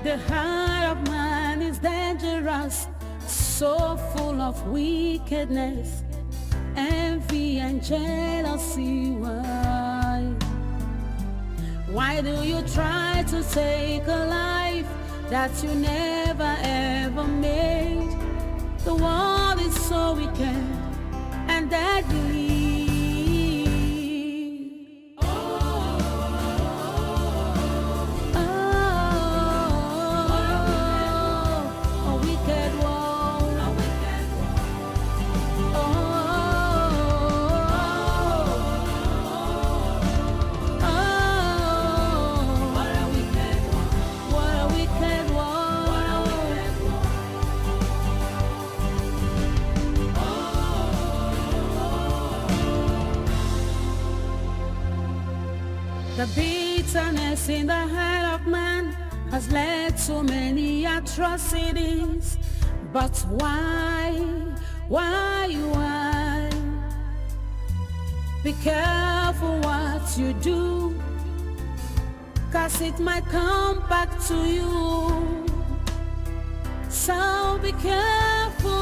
The heart of man is dangerous, so full of wickedness, envy and jealousy. Why do you try to take a life that you never ever made? The world is so wicked and deadly. The bitterness in the heart of man has led to many atrocities. But why? Be careful what you do, 'cause it might come back to you. So be careful.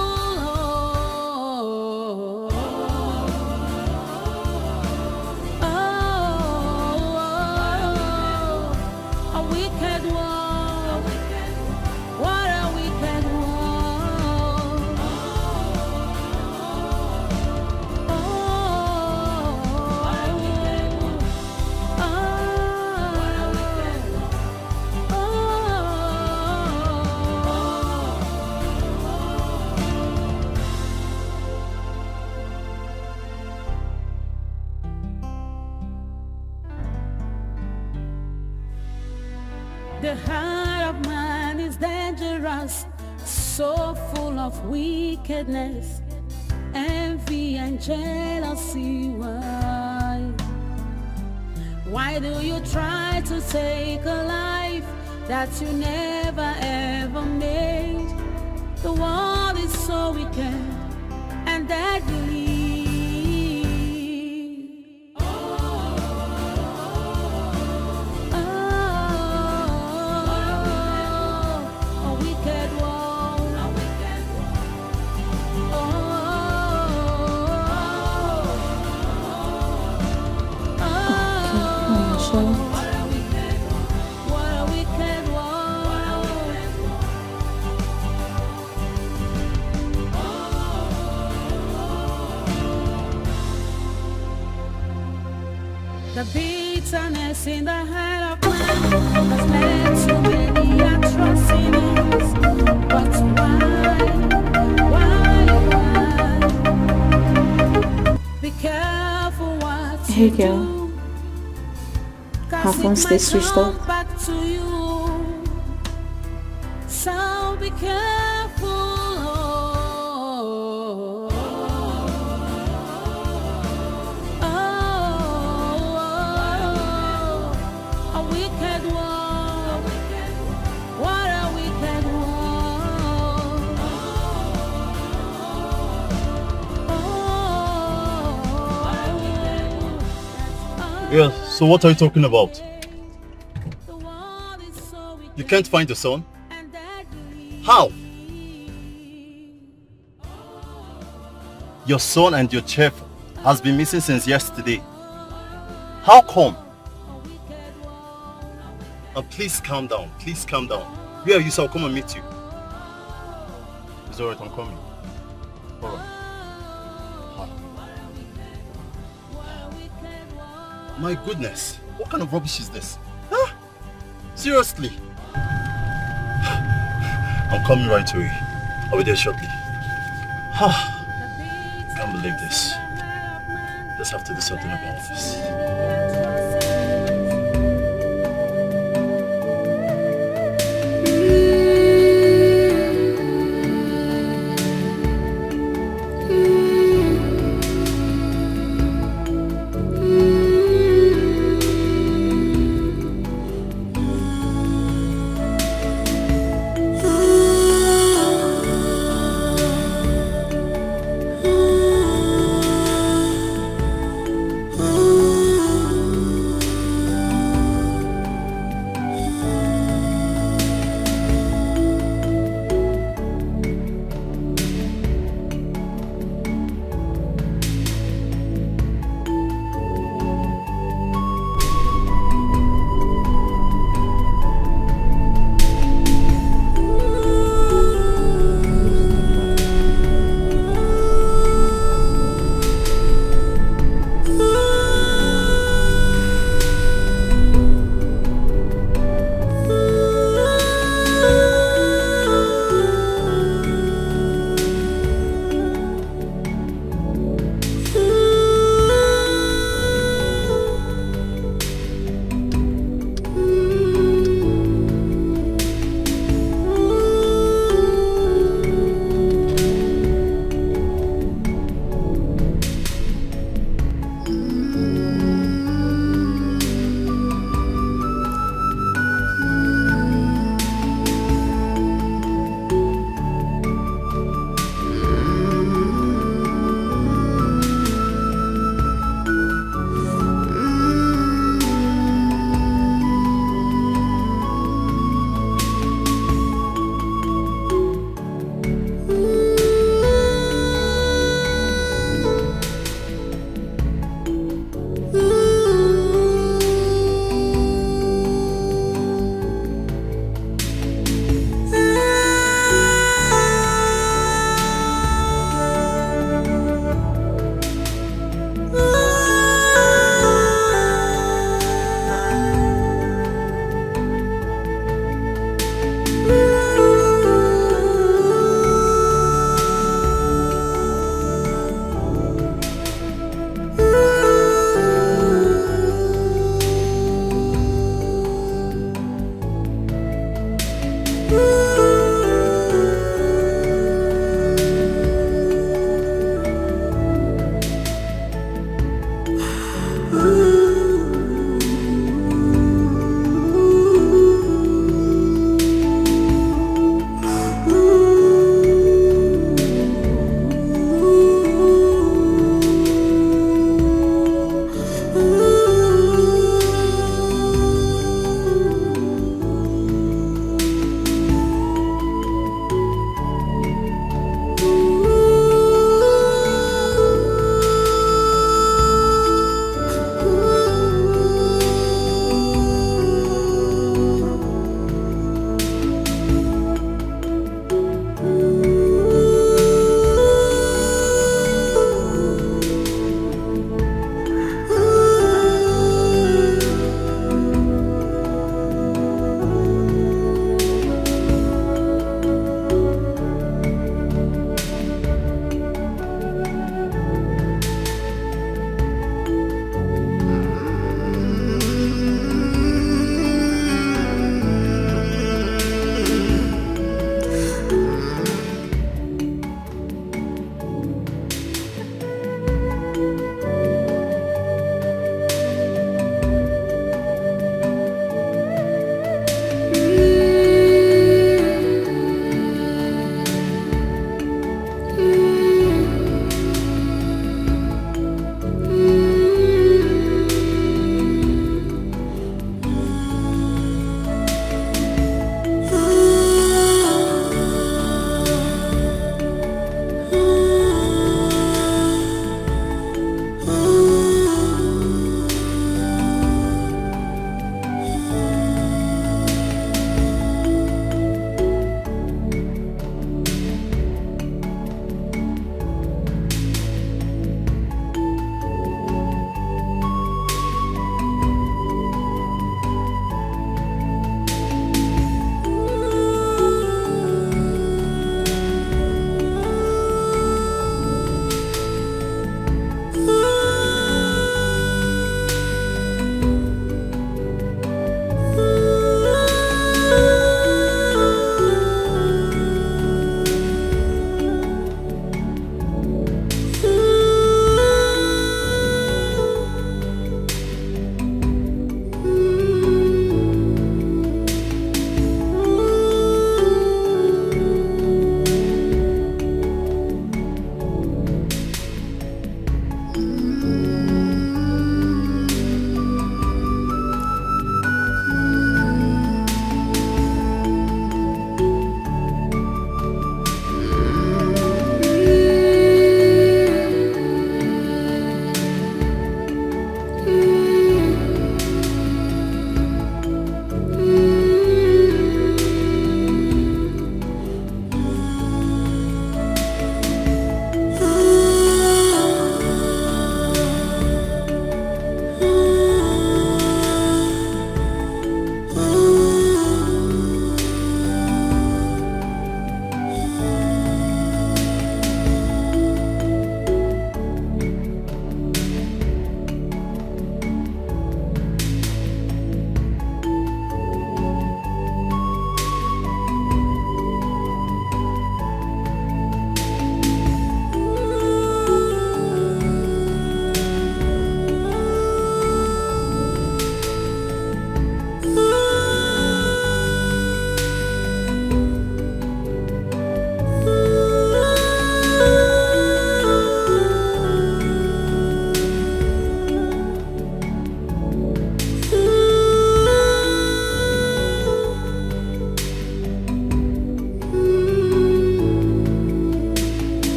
The heart of man is dangerous, so full of wickedness, envy and jealousy. Why do you try to take a life that you never ever made? The world is so wicked and deadly. sweet. The bitterness in the heart of man has led to many atrocities. But why? Be careful what Hey you girl, do. her phone stays switched off. Back to you. So be careful. A wicked one. What a wicked one. Yeah, so what are you talking about? You can't find your son? How? Your son and your chef has been missing since yesterday. How come? Please calm down. Please calm down. Where are you, so I'll come and meet you. It's alright, I'm coming. Alright. My goodness, what kind of rubbish is this? Huh? Seriously? I'm coming right away. I'll be there shortly. Can't believe this. Just have to do something about this.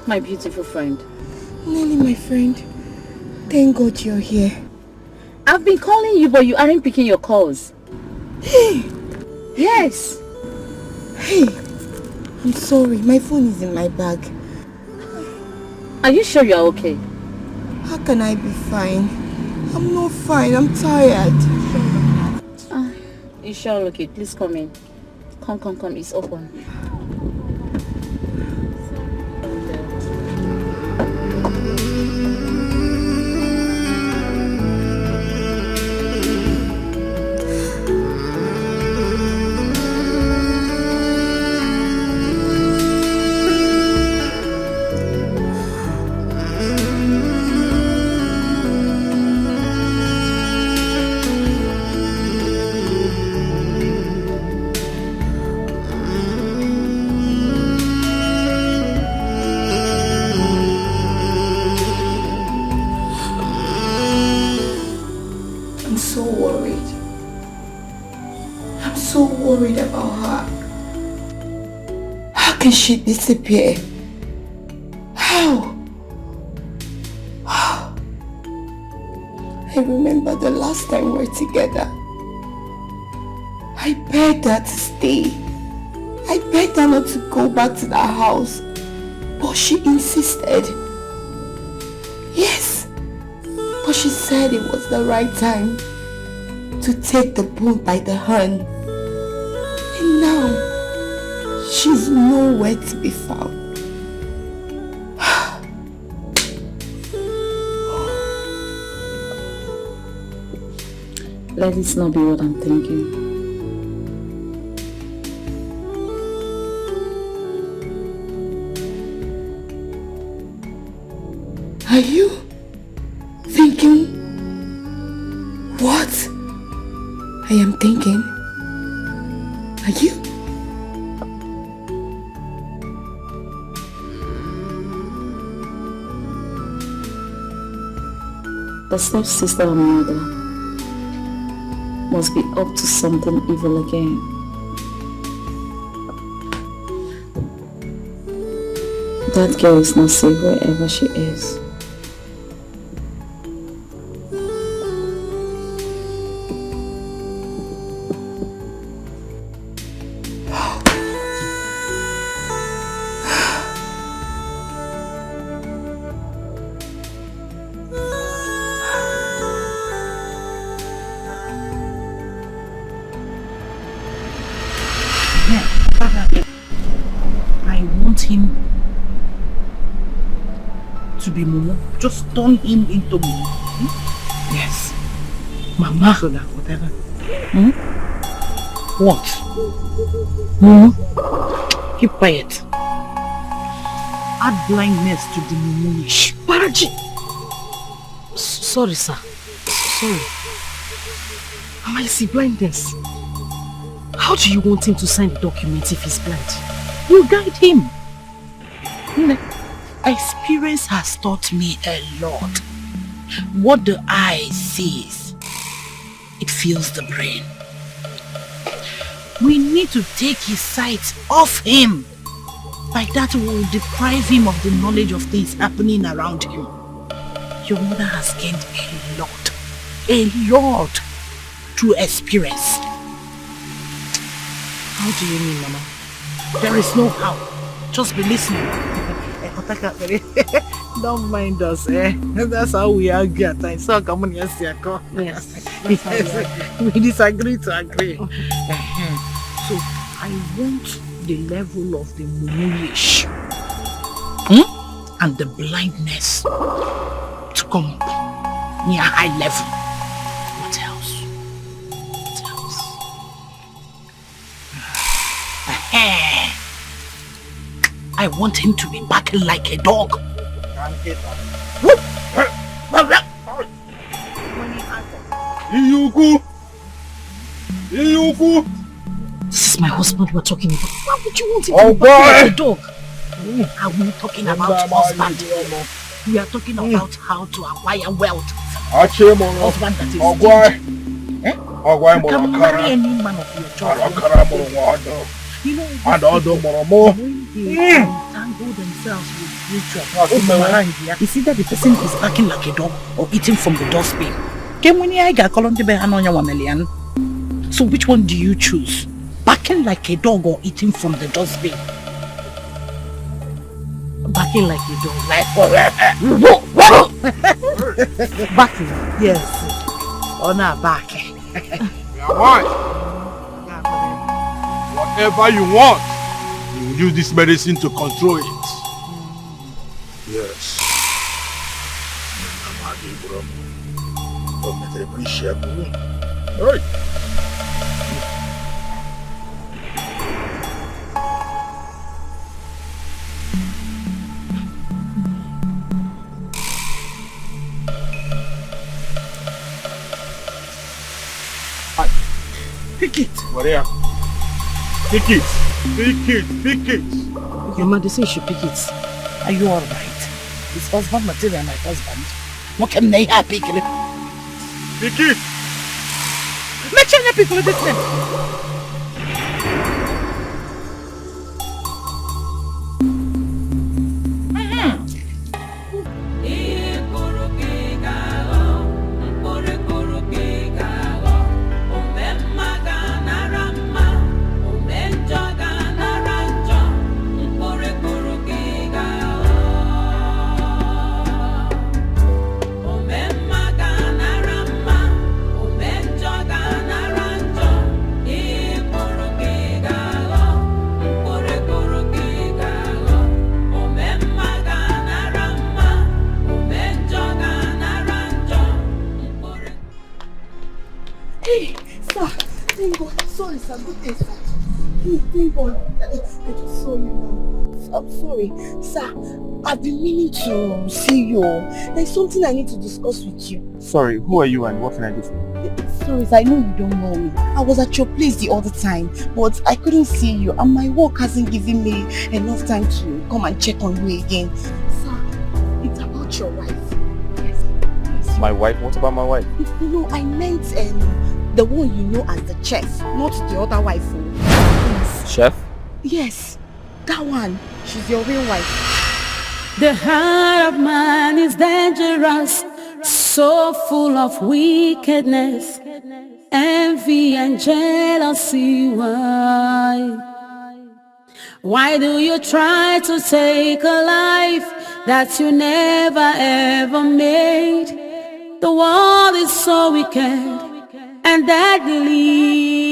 My beautiful friend. Nelly, my friend. Thank God you're here. I've been calling you, but you aren't picking your calls. Hey! Yes! Hey! I'm sorry, my phone is in my bag. Are you sure you're okay? How can I be fine? I'm not fine, I'm tired. You sure okay? Please come in. Come, it's open. Worried about her. How can she disappear? How? I remember the last time we were together. I begged her to stay. I begged her not to go back to that house. But she insisted. Yes. But she said it was the right time to take the bull by the horn. She's nowhere to be found. Let this not be what I'm thinking. Are you thinking what I am thinking? Are you? The stepsister or mother must be up to something evil again. That girl is not safe wherever she is. I want him to be Momo. Just turn him into Momo. Yes. Mama. So that whatever. What? Keep quiet. Add blindness to the Momo-ish. Paraji! Sorry, sir. Sorry. Mama, you see blindness. How do you want him to sign the document if he's blind? You guide him. Experience has taught me a lot. What the eye sees, it fills the brain. We need to take his sight off him. By that we will deprive him of the knowledge of things happening around him. Your mother has gained a lot through experience. How do you mean, Mama? There is no how. Just be listening. Don't mind us, eh? That's how we argue at times. So come on, yes. We disagree to agree. So I want the level of the mumu-ish and the blindness to come up near high level. What else? I want him to be barking like a dog. This is my husband we're talking about. Why would you want him to be barking like a dog? Are we talking about husband? We are talking about how to acquire wealth. Husband that is stingy. You can marry any man of your choice. You know, when they entangle themselves with ritual, it's either the person is barking like a dog or eating from the dustbin. So which one do you choose? Barking like a dog or eating from the dustbin? Barking like a dog, like barking, yes. Or not barking. Whatever you want, you will use this medicine to control it. Yes. Right. Pick it. What are you? Pick it. Pick it. Pick it. Your mother says she pick it. Are you alright? Is husband material my husband? What can they have pick it? Pick it. Make sure you pick this thing. Yeah. Thank God. I just saw you now. I'm sorry. Sir, I've been meaning to see you. There's something I need to discuss with you. Sorry, who are you and what can I do for you? Sorry, I know you don't know me. I was at your place the other time, but I couldn't see you and my work hasn't given me enough time to come and check on you again. Sir, it's about your wife. Yes. My wife? What about my wife? No, I meant the one you know as the chef, not the other wife. Yes. Chef? Yes, that one. She's your real wife. The heart of man is dangerous, so full of wickedness, envy and jealousy. Why do you try to take a life that you never ever made? The world is so wicked and deadly.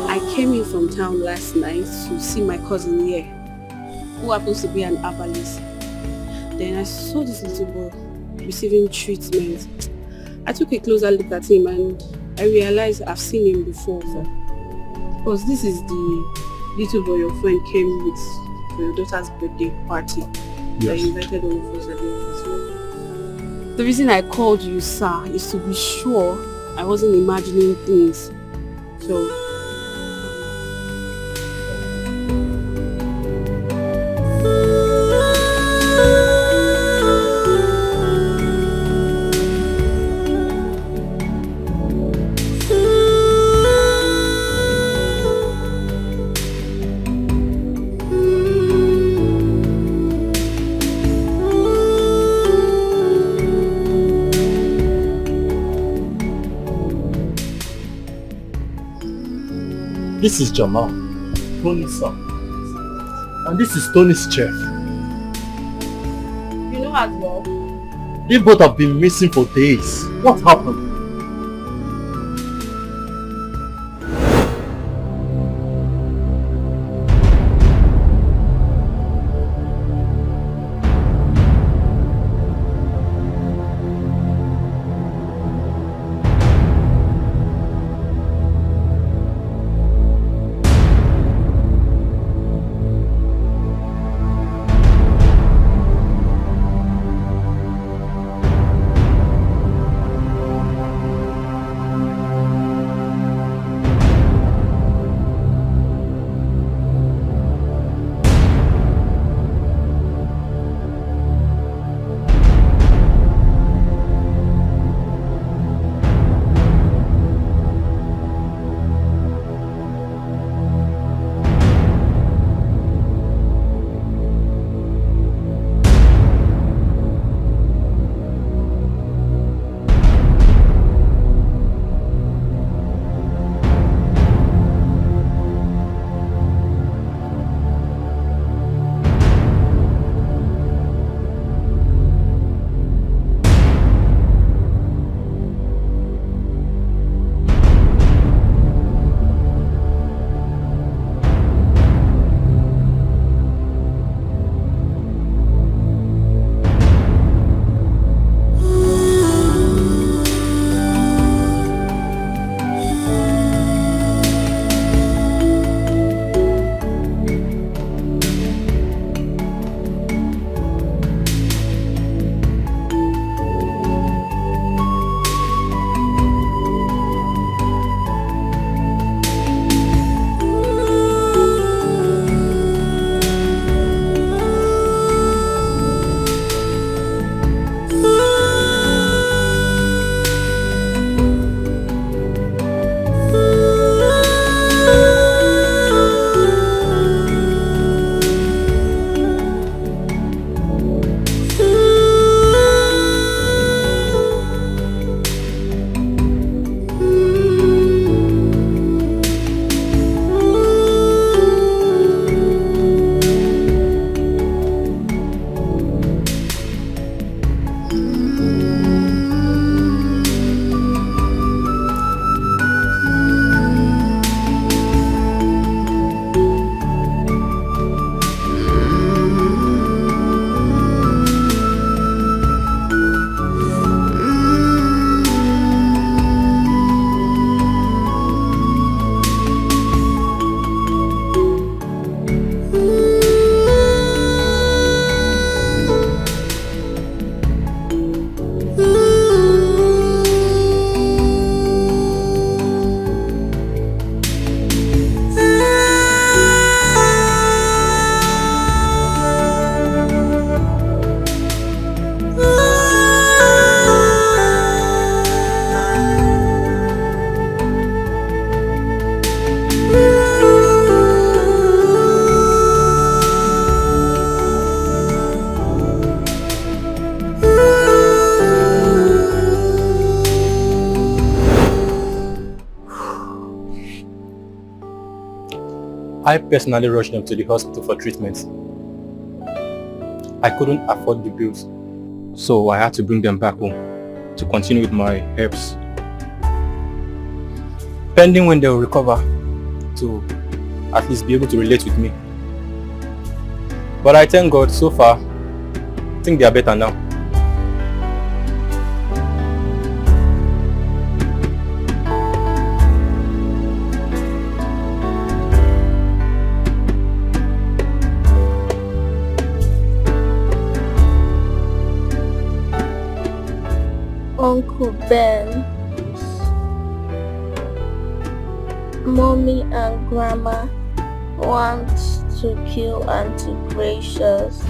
I came in from town last night to see my cousin here, who happens to be an herbalist. Then I saw this little boy receiving treatment. I took a closer look at him and I realized I've seen him before. Because this is the little boy your friend came with for your daughter's birthday party. Yes. That you invited all of us at the office. The reason I called you, sir, is to be sure I wasn't imagining things. So this is Jamal, Tony's son. And this is Tony's chef. you know as well. They both have been missing for days. What happened? I personally rushed them to the hospital for treatment. I couldn't afford the bills, so I had to bring them back home to continue with my herbs. Pending when they will recover to at least be able to relate with me. But I thank God, so far, I think they are better now. Uncle Ben, Mommy and Grandma want to kill Auntie Gracious.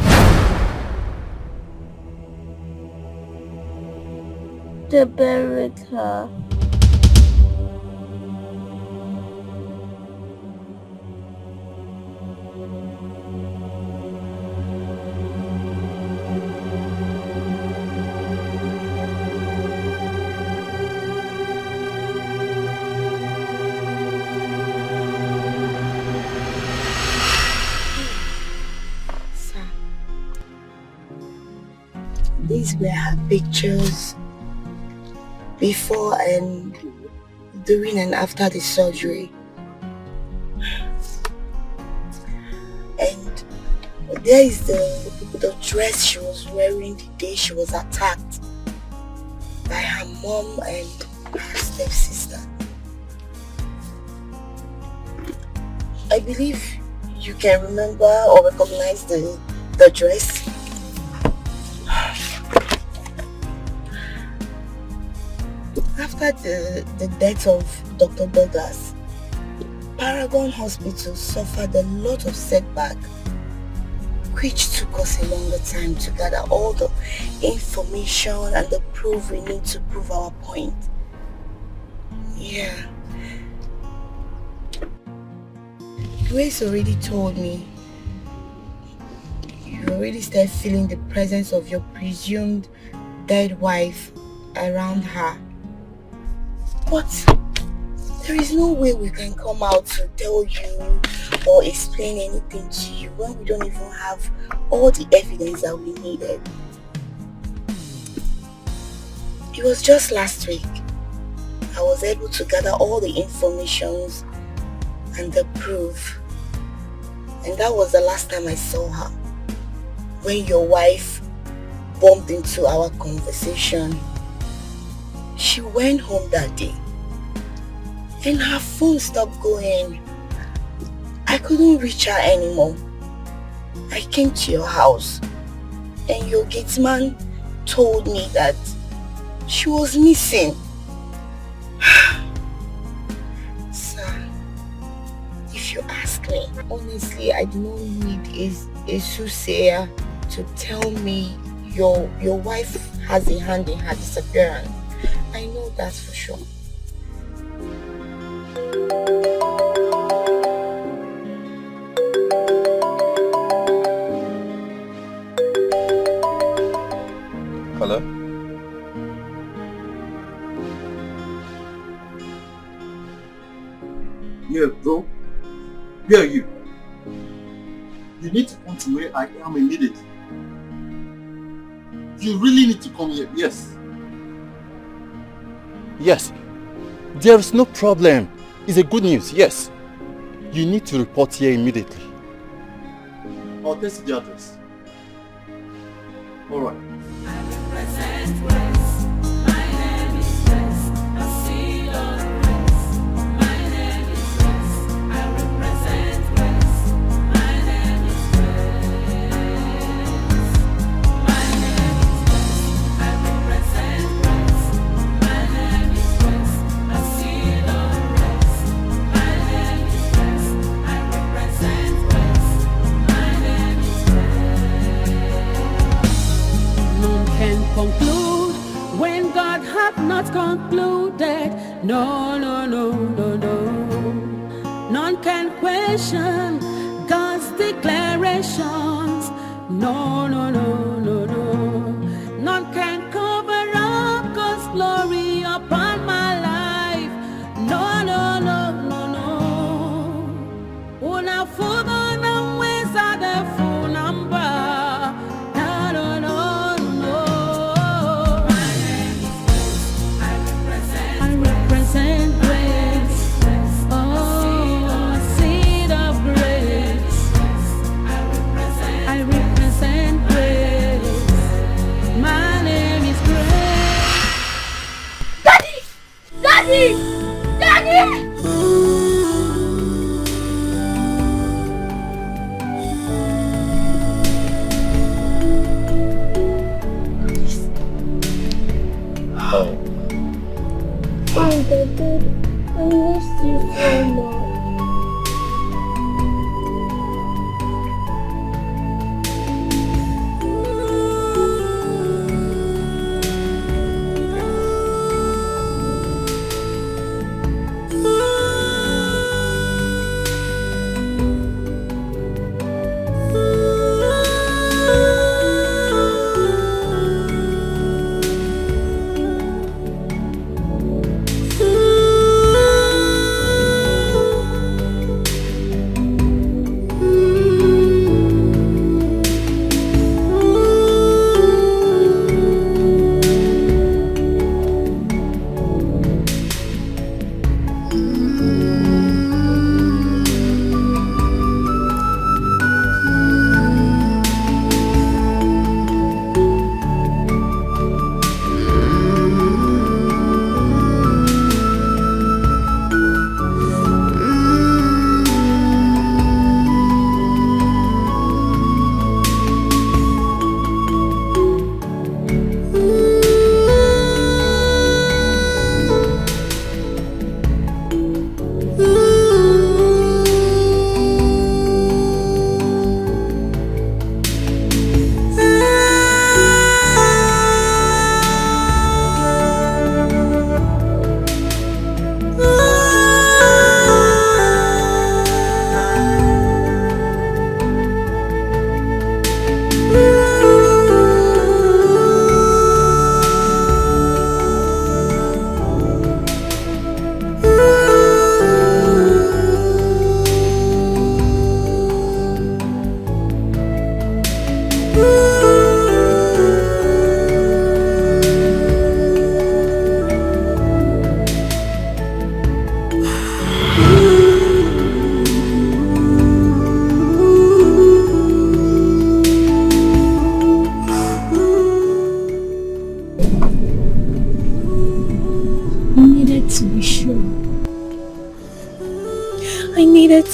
They buried her. These were her pictures before and during and after the surgery. And there is the dress she was wearing the day she was attacked by her mom and her stepsister. I believe you can remember or recognize the dress. After the death of Dr. Douglas, Paragon Hospital suffered a lot of setback, which took us a longer time to gather all the information and the proof we need to prove our point. Yeah. Grace already told me you already started feeling the presence of your presumed dead wife around her. But there is no way we can come out to tell you or explain anything to you when we don't even have all the evidence that we needed. It was just last week I was able to gather all the information and the proof, and that was the last time I saw her, when your wife bumped into our conversation. She went home that day and her phone stopped going. I couldn't reach her anymore. I came to your house and your gate man told me that she was missing. Sir, if you ask me, honestly, I do not need a soothsayer to tell me your wife has a hand in her disappearance. I know that for sure. Hello? Yeah, bro. Where are you? You need to come to where I am immediately. You really need to come here, yes. Yes, there is no problem. It's a good news, yes. You need to report here immediately. I'll text the address. Alright. Conclude when God hath not concluded. No, no, no, no, no. None can question God's declarations. No, no, no, no, no. None can cover up God's glory upon my life. No, no, no, no, no. Una Daddy! Daddy! Oh. Hi, Daddy. I miss you so much.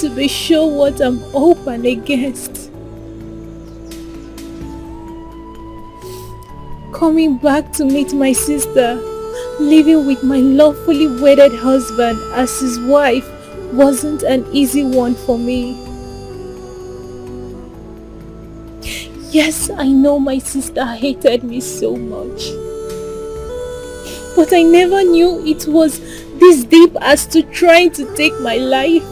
To be sure what I'm open against. Coming back to meet my sister, living with my lawfully wedded husband as his wife wasn't an easy one for me. Yes, I know my sister hated me so much. But I never knew it was this deep as to trying to take my life.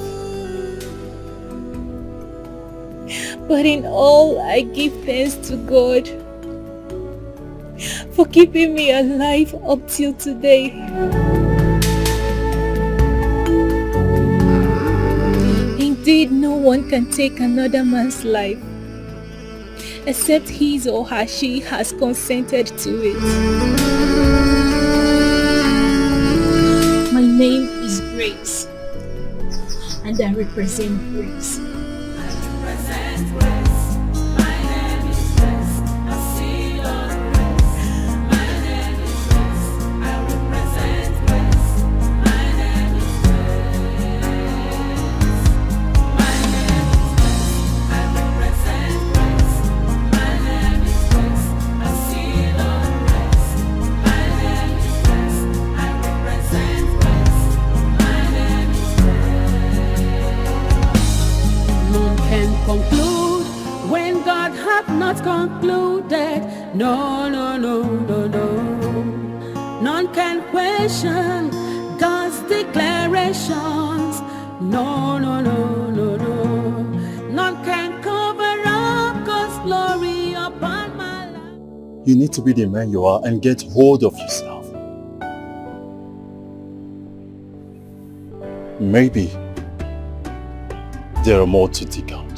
But in all, I give thanks to God for keeping me alive up till today. Indeed, no one can take another man's life except his or her she has consented to it. My name is Grace, and I represent Grace. Concluded, no, no, no, no, no. None can question God's declarations, no, no, no, no, no. None can cover up God's glory upon my life. You need to be the man you are and get hold of yourself. Maybe there are more to dig out.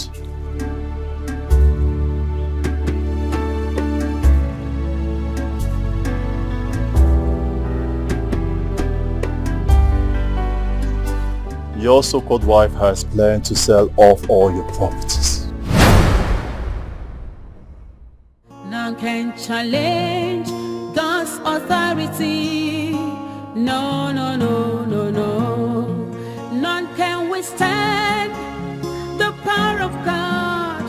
Your so-called wife has planned to sell off all your properties. None can challenge God's authority. No, no, no, no. stand the power of God.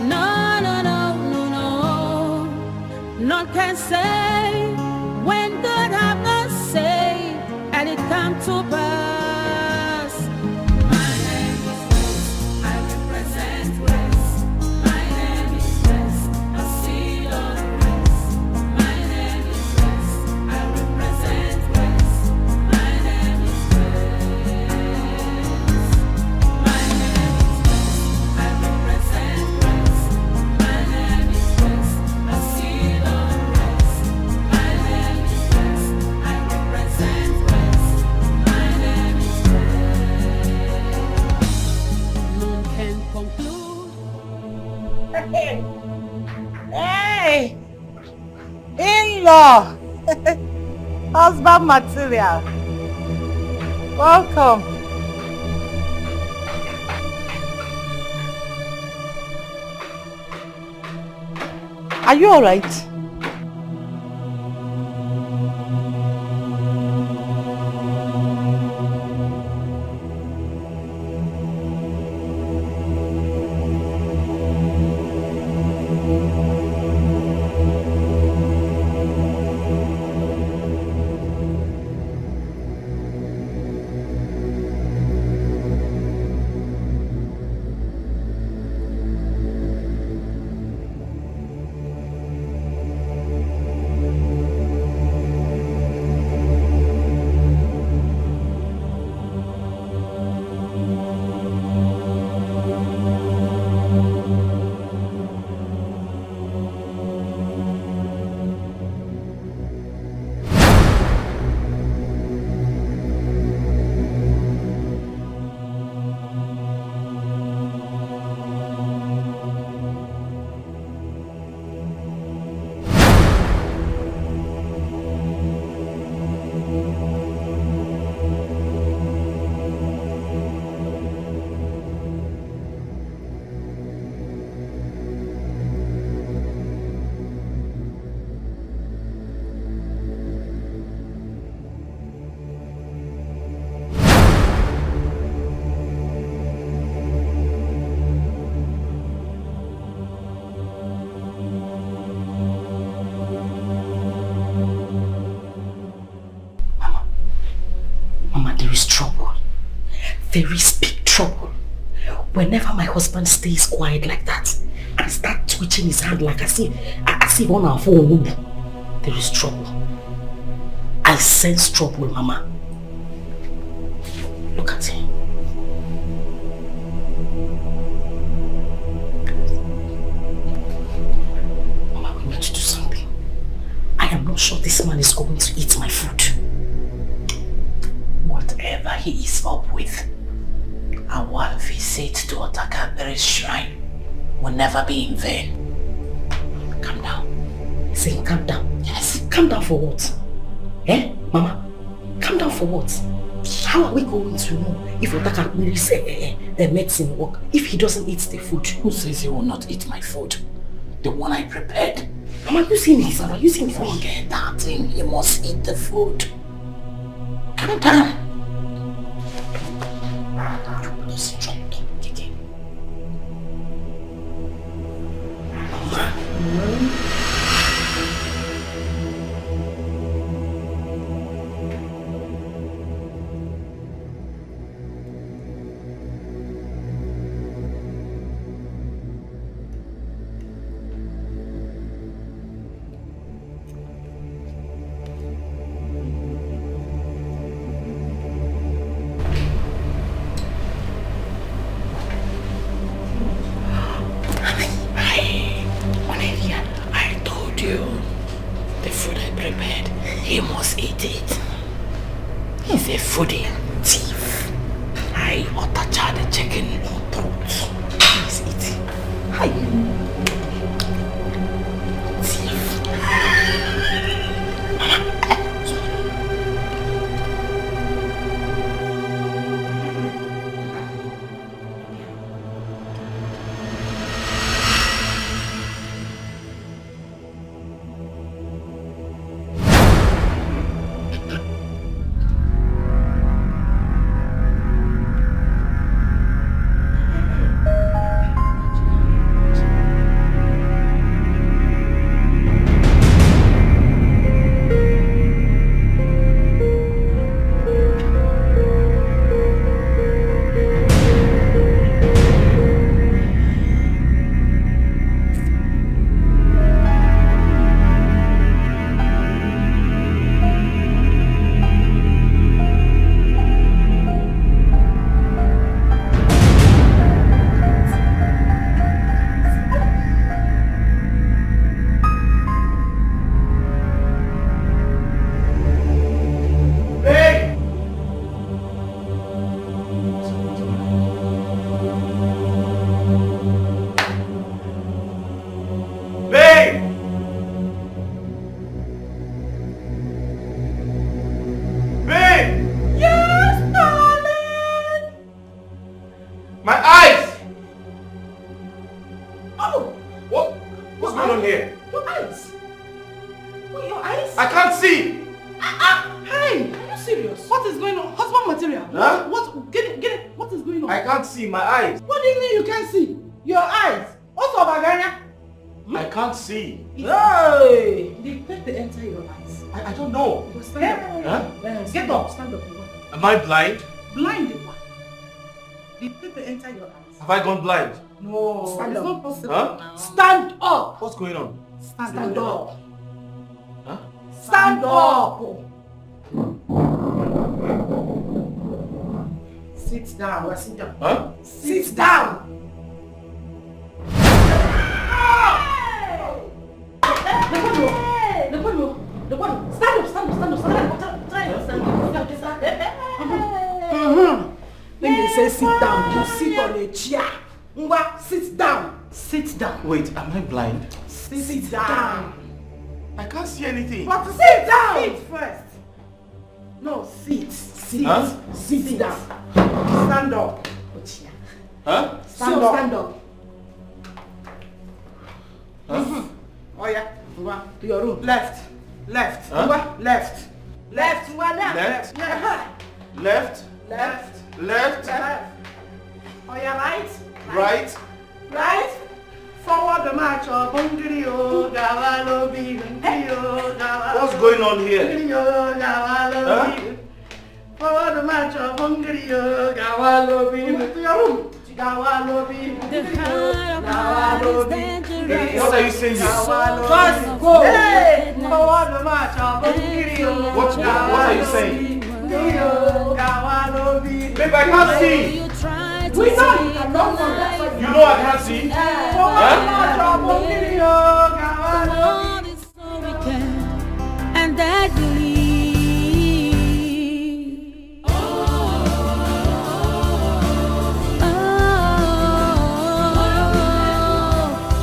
No, no, no, no, no. None can say when God have not say, and it come to pass. My name is Grace, I represent Grace. My name is Grace, a seal of grace. My name is Grace, I represent Grace. My name is Grace. My name is Grace, I represent Grace. My name is Grace, a seal of grace. My name is Grace, I represent Grace. My name is Grace. None can conclude. Hey! In-law! Husband material. Welcome. Are you alright? Very big trouble. Whenever my husband stays quiet like that and start twitching his hand like as if on our phone, there is trouble. I sense trouble, Mama. Look at him. Mama, we need to do something. I am not sure this man is going to eat my food. Whatever he is up with, our visit to Otakabere's shrine will never be in vain. Calm down. Say, calm down. Yes. Calm down for what? Eh, Mama? Calm down for what? How are we going to know if Otakabere's medicine work if he doesn't eat the food? Who says he will not eat my food? The one I prepared. Mama, you see me, Mama. You see me. Forget that thing. He must eat the food. Calm down. Hey, are you serious? What is going on? Husband material. Huh? What? Get it. What is going on? I can't see my eyes. What do you mean you can't see? Your eyes. Also, Baganya. I can't see. Hey! Did pepper enter your eyes? I don't know. Stand up. Huh? Get up. Stand up. Am I blind? Blind what? Did pepper enter your eyes? Have I gone blind? No. Stand it's up. not possible. Huh? Stand up. What's going on? Stand up. Huh? Stand up. Sit down. Sit down. Huh? Sit down. The one. Stand up. When they say sit down, you sit on a chair. Ngwa, sit down. Sit down. Wait, am I blind? Sit down. I can't see anything. But sit down. Sit first. No, sit. Sit. Huh? Sit down. Stand up. Huh? Stand up. Stand up. Huh? Oh yeah. Ngwa, to your room. Left. Left. Huh? Ngwa, left. Left. Ngwa, left. Left. Yeah. Left. Left. Left. Left. Oh yeah, right. Right. Right. Forward the march of Bungirio, Gavalo, What's going on here? Huh? Forward the march of Bungirio, Gavalo, to your room. What are you saying here? Just go. Hey, forward the march of Bungirio. What are you saying? Babe, I can't see. We know you cannot forget. You know I can't see. And that believe.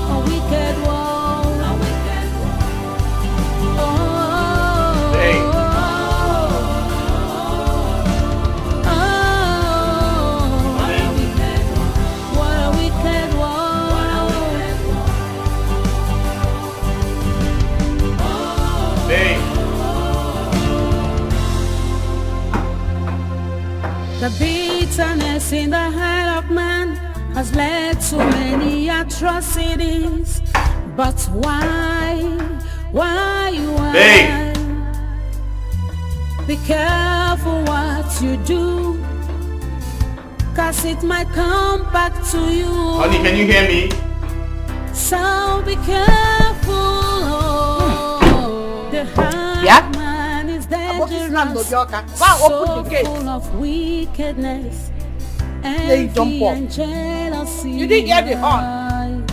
A wicked one. Hey. What a wicked one. Hey. The bitterness in the heart of man has led to many atrocities. But why? Hey. Be careful what you do, 'cause it might come back to you. Honey, can you hear me? So be careful. The heart man is dangerous, so full of wickedness, envy and jealousy. You didn't get the horn.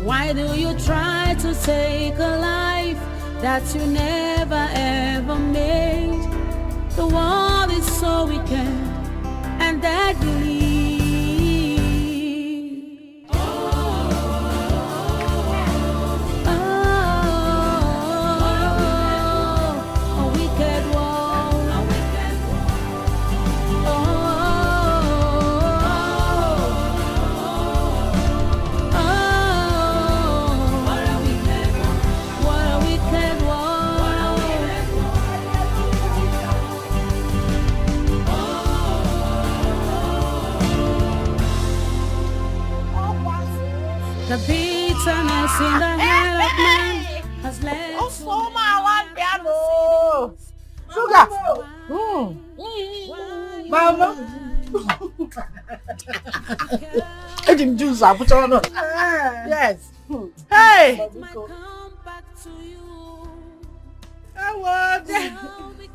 Why do you try to take a life that you never ever made? The world is so wicked, and that believe. A wicked one. What a wicked one. The bitterness in the heart of man has led to Sugar. Mama. Eating juice, I put on. Yes. Hey.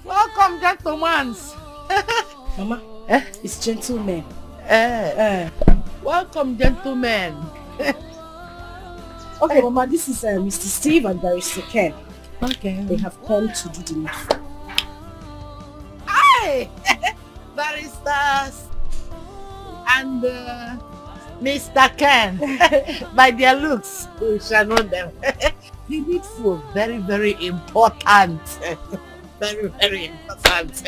Welcome, gentlemen. Mama, it's gentlemen. Welcome, gentlemen. Okay, Mama, this is Mr. Steve and Barrister Ken. Okay. They have come to do the needful. Hi! Baristas and Mr. Ken. By their looks, we shall know them. The needful, very, very important. Very, very important.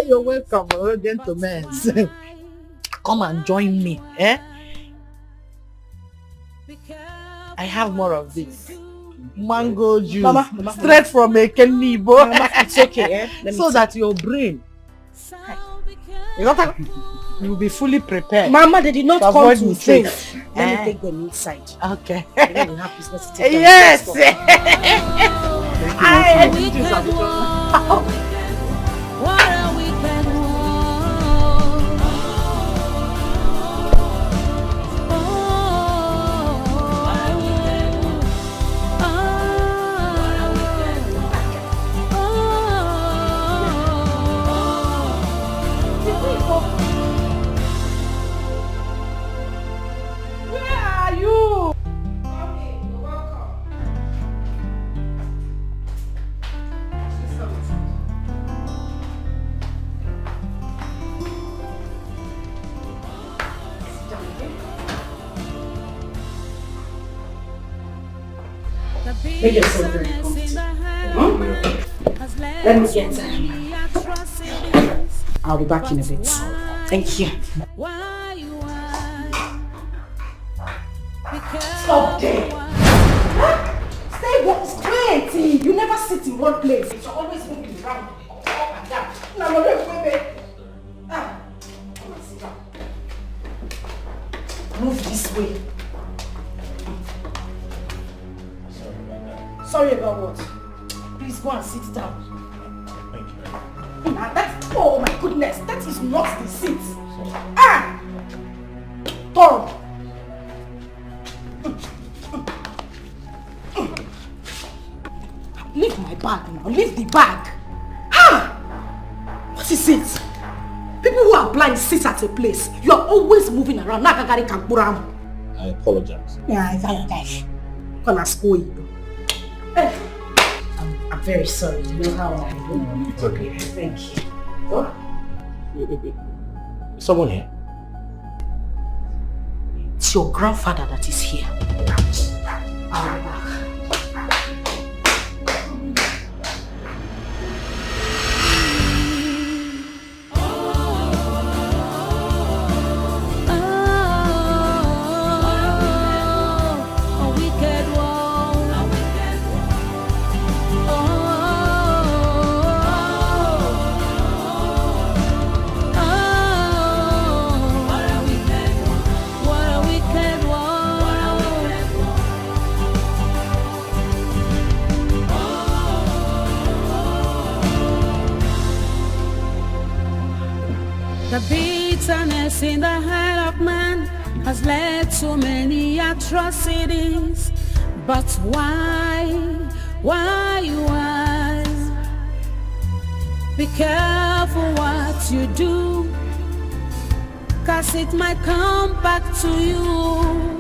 You're welcome, gentlemen. Come and join me. I have more of this. mango juice. Mama. Straight from a Kenibo. Mama, it's okay, eh? So that your brain you will be fully prepared. Mama, they did not come avoid to mistakes. drink. Let me take them inside. Okay. And then we have business to take them. Yes. Make yourself very comfortable. Let me get them. I'll be back in a bit. Thank you. Stop there. Stay straight. You never sit in one place. You're always moving around, up and down. Now, baby. Come and sit down. Move this way. Sorry about what? Please go and sit down. Thank you. Oh my goodness, that is not the seat. Tom. Leave my bag now. Leave the bag. What is it? People who are blind sit at a place. You are always moving around. I apologize. Gonna school you. I'm very sorry. You know how I do. It's okay. Thank you. Oh. Someone here? It's your grandfather that is here. I'll be back. The bitterness in the heart of man has led to many atrocities. But why? Be careful what you do, 'cause it might come back to you.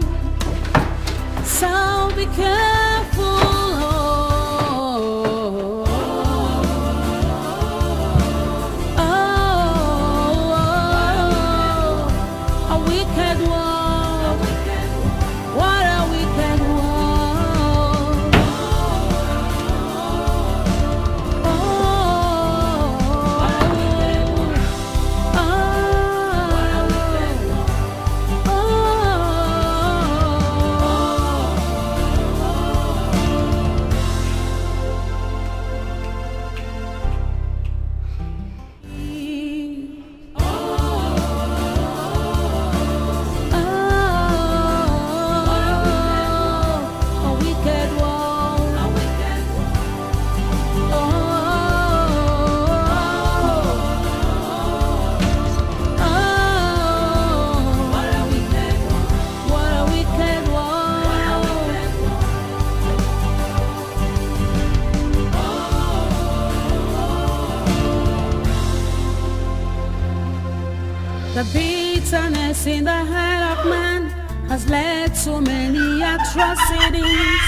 So be careful. The bitterness in the heart of man has led to many atrocities.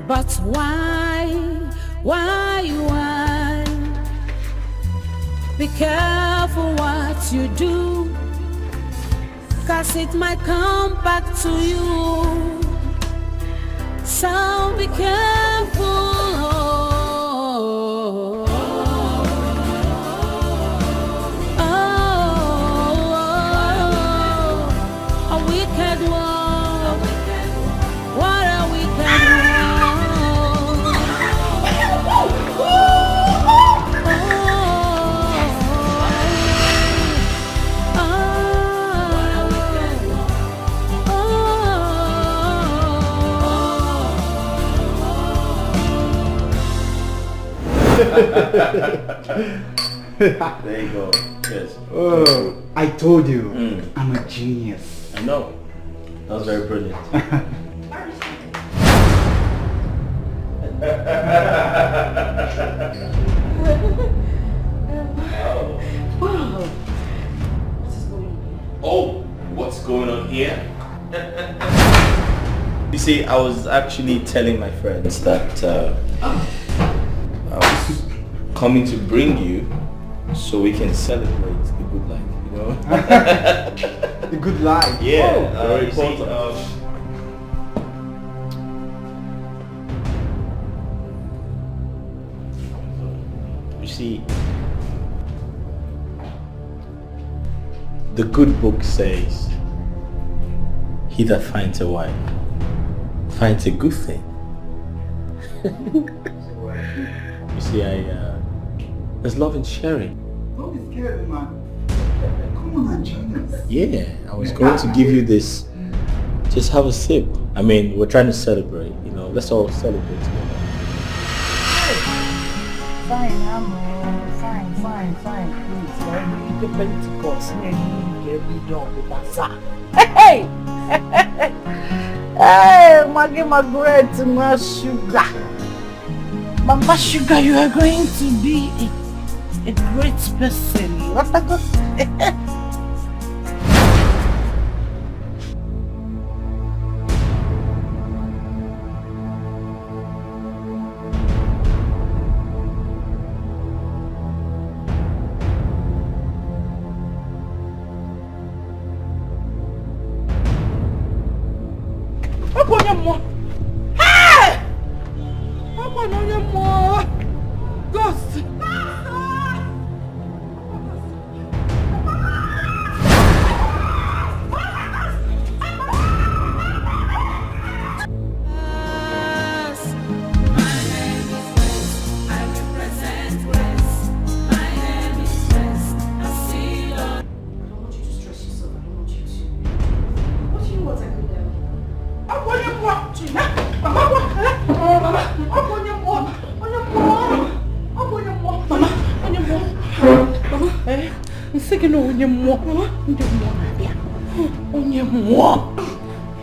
But why? Be careful what you do, 'cause it might come back to you. So be careful. There you go. Yes. Oh, I told you, I'm a genius. I know. That was very brilliant. Wow. Oh, what's going on here? You see, I was actually telling my friends that I was coming to bring you so we can celebrate the good life, you know? The good life? Yeah, very you see, important. You see, the good book says, he that finds a wife finds a good thing. You see, there's love in sharing. Don't be scared, man. Come on, genius. Yeah, I was going to give you this. Just have a sip. I mean, we're trying to celebrate, you know. Let's all celebrate together. Fine, fine. Please, let me eat the Pentecost. Let me get rid of the bazaar. Hey! Hey, Margaret, my sugar. Mama Sugar, you are going to be a great person. What I got?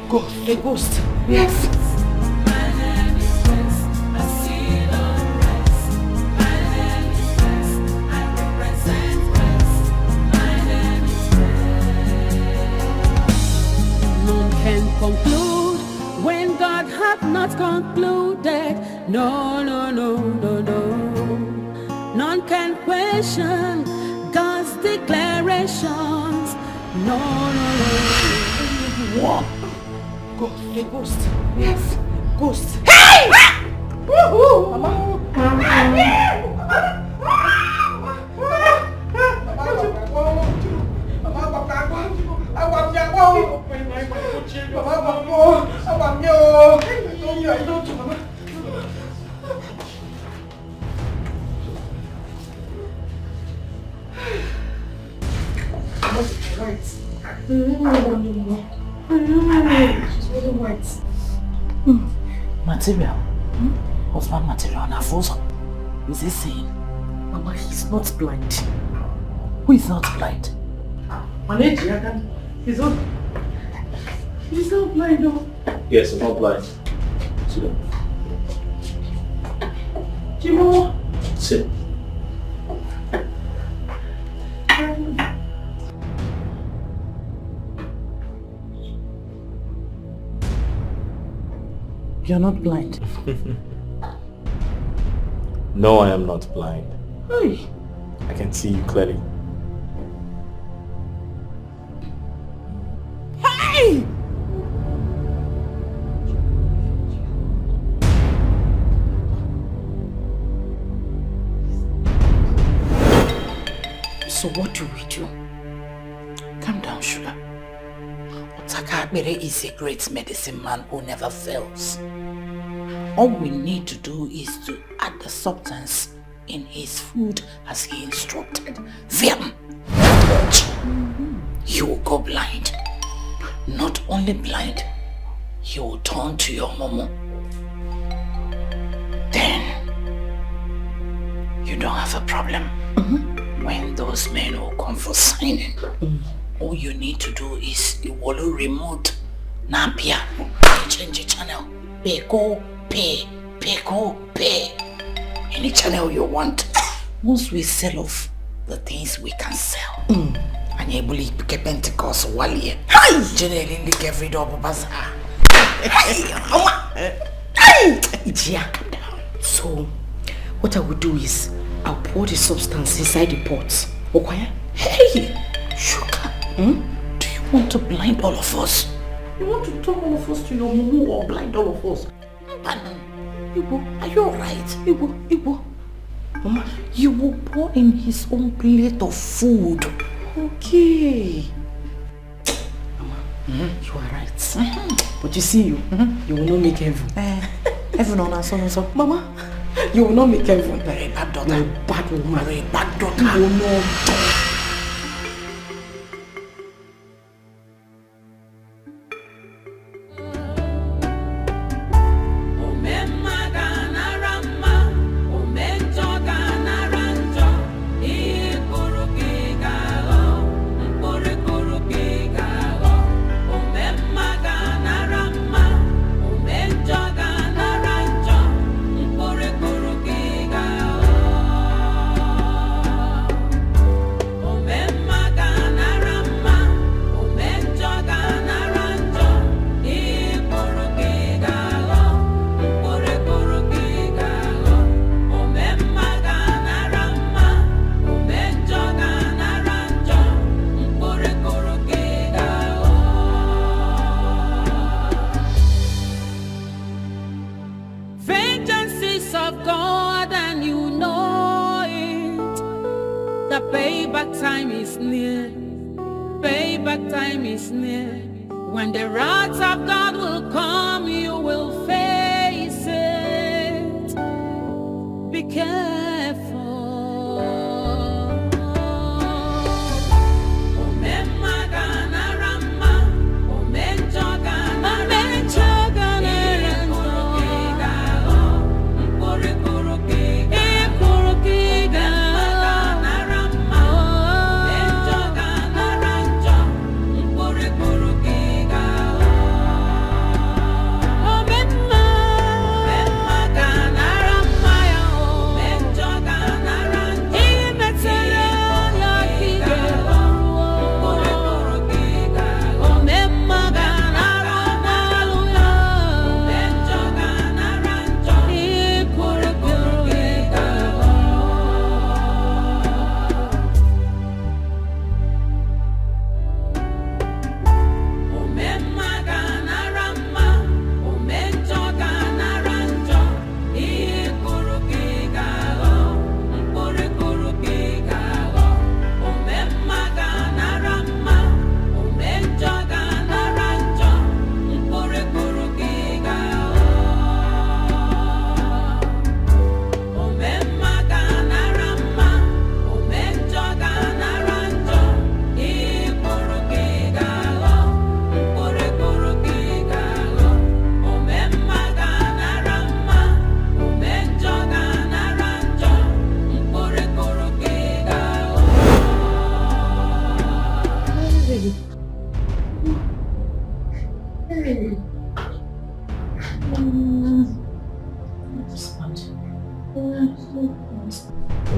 Ghost. A ghost. Yes. None can conclude when God hath not concluded. No. None can question God's declarations. No. Ghost. A ghost. Yes. Ghost. Hey! Woohoo! Mama. She's really white. Material. Husband material na frozen. Is he saying? Mama, he's not blind. Who is not blind? He's not blind though. Yes, I'm not blind. Sit down. Jimo. Sit. You're not blind. No, I am not blind. Hey. I can see you clearly. Hey! So what do we do? Calm down, Sugar. Otakabere is a great medicine man who never fails. All we need to do is to add the substance in his food as he instructed. Then, he will go blind. Not only blind, he will turn to your momo. Then, you don't have a problem. When those men will come for signing, all you need to do is you will remote Napia, change the channel, pay, any channel you want. Once we sell off the things we can sell, and you will get Pentecost one year. Generally, in the every double bazaar. So, what I will do is, I'll pour the substance inside the pot. Okay? Hey, sugar. Do you want to blind all of us? You want to turn all of us to your mumu or blind all of us? Igbo, are you alright? Igbo. Mama, you will pour in his own plate of food. Okay. Mama, you are right. But you see, you will not make heaven. Heaven on us, so. Mama, you will not make heaven. Very bad daughter. You're a bad woman. Very bad daughter. You will not.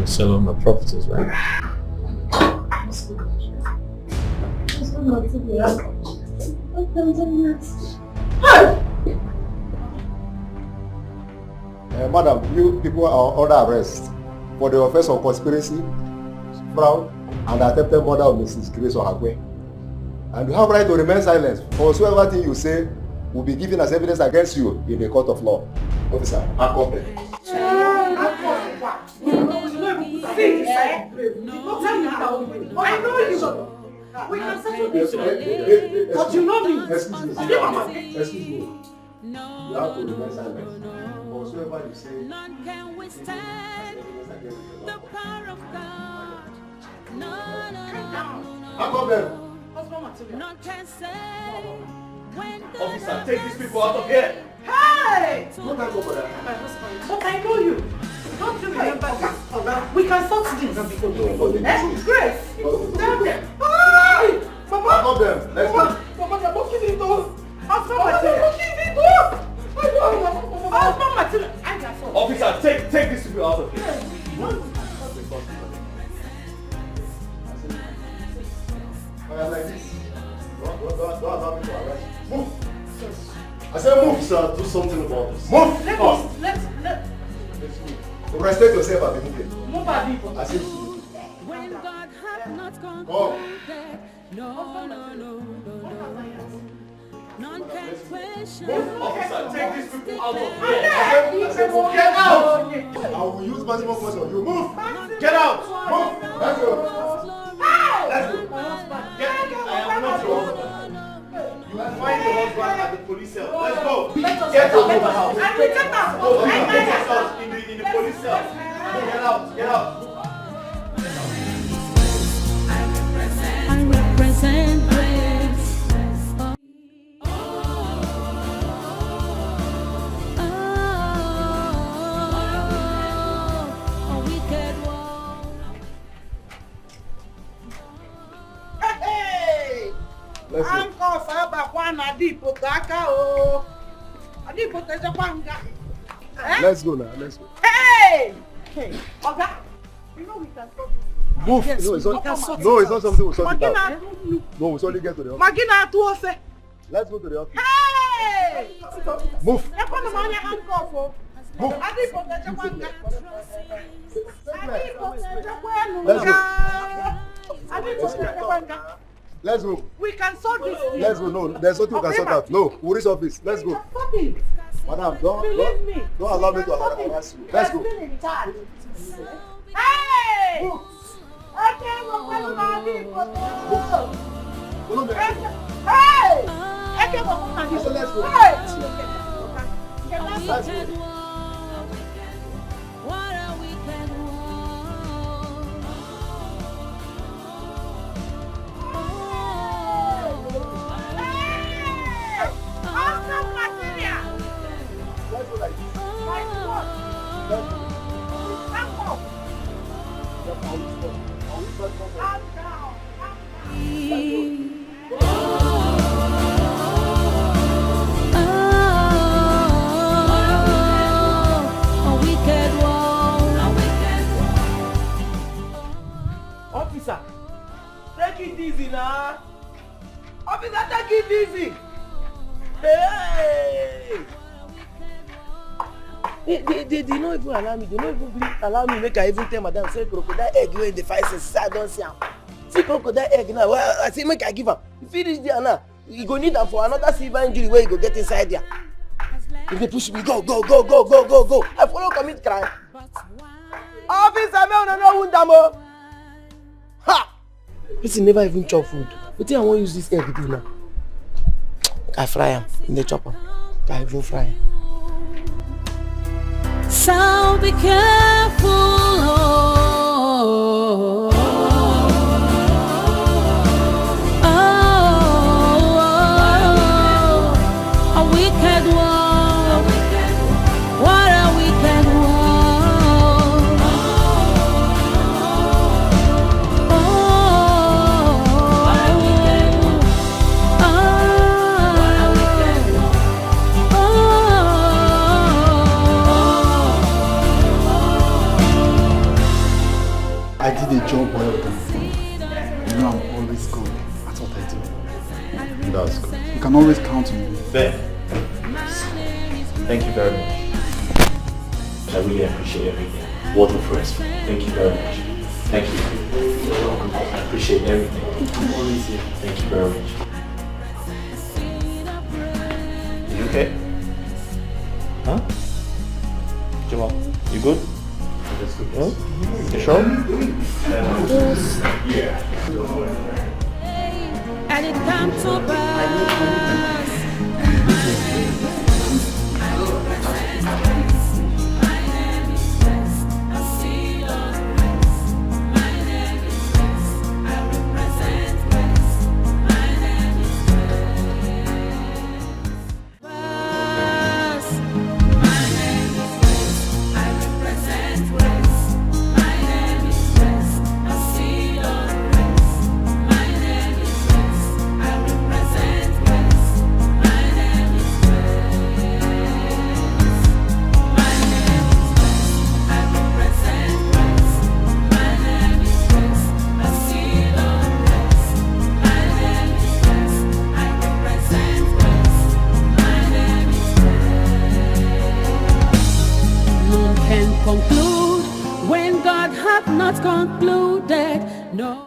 Sell all my properties, right? Madam, you people are under arrest for the offense of conspiracy, fraud, and attempted murder of Mrs. Grace Ohagwe. And you have right to remain silent, for whatsoever thing you say will be given as evidence against you in the court of law. Officer, accompany. I know you. We can settle this. But you know me. Excuse me. You have to remain silent. Whatsoever you say, None can withstand the power of God. None can say when Officer, take these people out of here. Hey! No time for that. My husband. But I know you. Don't you remember this? We can sort this. Grace! Tell them. Hi! Papa! Stop them. Let's go. Papa, they're looking into us. Husband material. Looking into us. Husband material. I got some. Officer, take these people out of here. Like this. Don't allow me to arrest. Move. I said move. Officer, do something about this. Move. Let's respect yourself and be moving. move our people. I said When God hath not conquered go. death, no. None can question. Officer, take these people out of here. Get out! I will use maximum force on you. Move! Get out! Move! Let's go! Let's go. I am not your husband. You will find your husband at the police cell. Let's go. Get out of the house. Go to the house in the police cell. Get out. Get out. I represent grace. A wicked one. Hey! Let's go. Uncle Sabakwana Dipo Kaka o. Adipo Tejapanga. Let's go now. Let's go. Hey! Hey, Oga, you know we can stop this. Move. Yes, No, we it's not. can sort No, it it's not out. something we'll sort it Magina, out. No, we'll only get to the office. Magina Tuose. Let's go to the office. Hey! Move. Ekwano manya handcuff o. Move. Adipo Tejapanga. Adipo Let's go. Tejapanga. Adipo Tejapanga. Let's go. We can sort this. Let's go. No, there's nothing we can sort out. No, we'll reach office. Let's go. Stop it. Madam, Believe me. don't allow me to harass you. Let's go. You're still in charge. Hey! Okay, we're going to Adipo. Hey! Okay, we're going to Adipo. Let's go. Hey! Let's go. What a wicked one. Awesome material! Let's go like this. Like what? Come on. Calm down. A wicked one. Officer, take it easy now. Officer, take it easy. Hey! They don't even allow me. They don't even allow me make I even tell madam say crocodile egg wey in the fire say I don't see am. See crocodile egg now. Well, I say make I give am. If he reach there now, you go need am for another silver injury where you go get inside there. If they push me, go. I follow commit crime. Officer, me no know wound am o. Ha! This never even chop food. Wetin I wan use this egg do now? I fry am in the chopper. I even fry am. So be careful. A wicked one. What a wicked one. I did a job well done. You know I'm always good at what I do. That's good. You can always count on me. Ben, thank you very much. I really appreciate everything. Word of respect. Thank you very much. Thank you. You're welcome. I appreciate everything. I'm always here. Thank you very much. You okay? Huh? Jamal, you good? That's good. Huh? You sure? Yeah. And it come to pass. I represent conclude when God hath not concluded. No.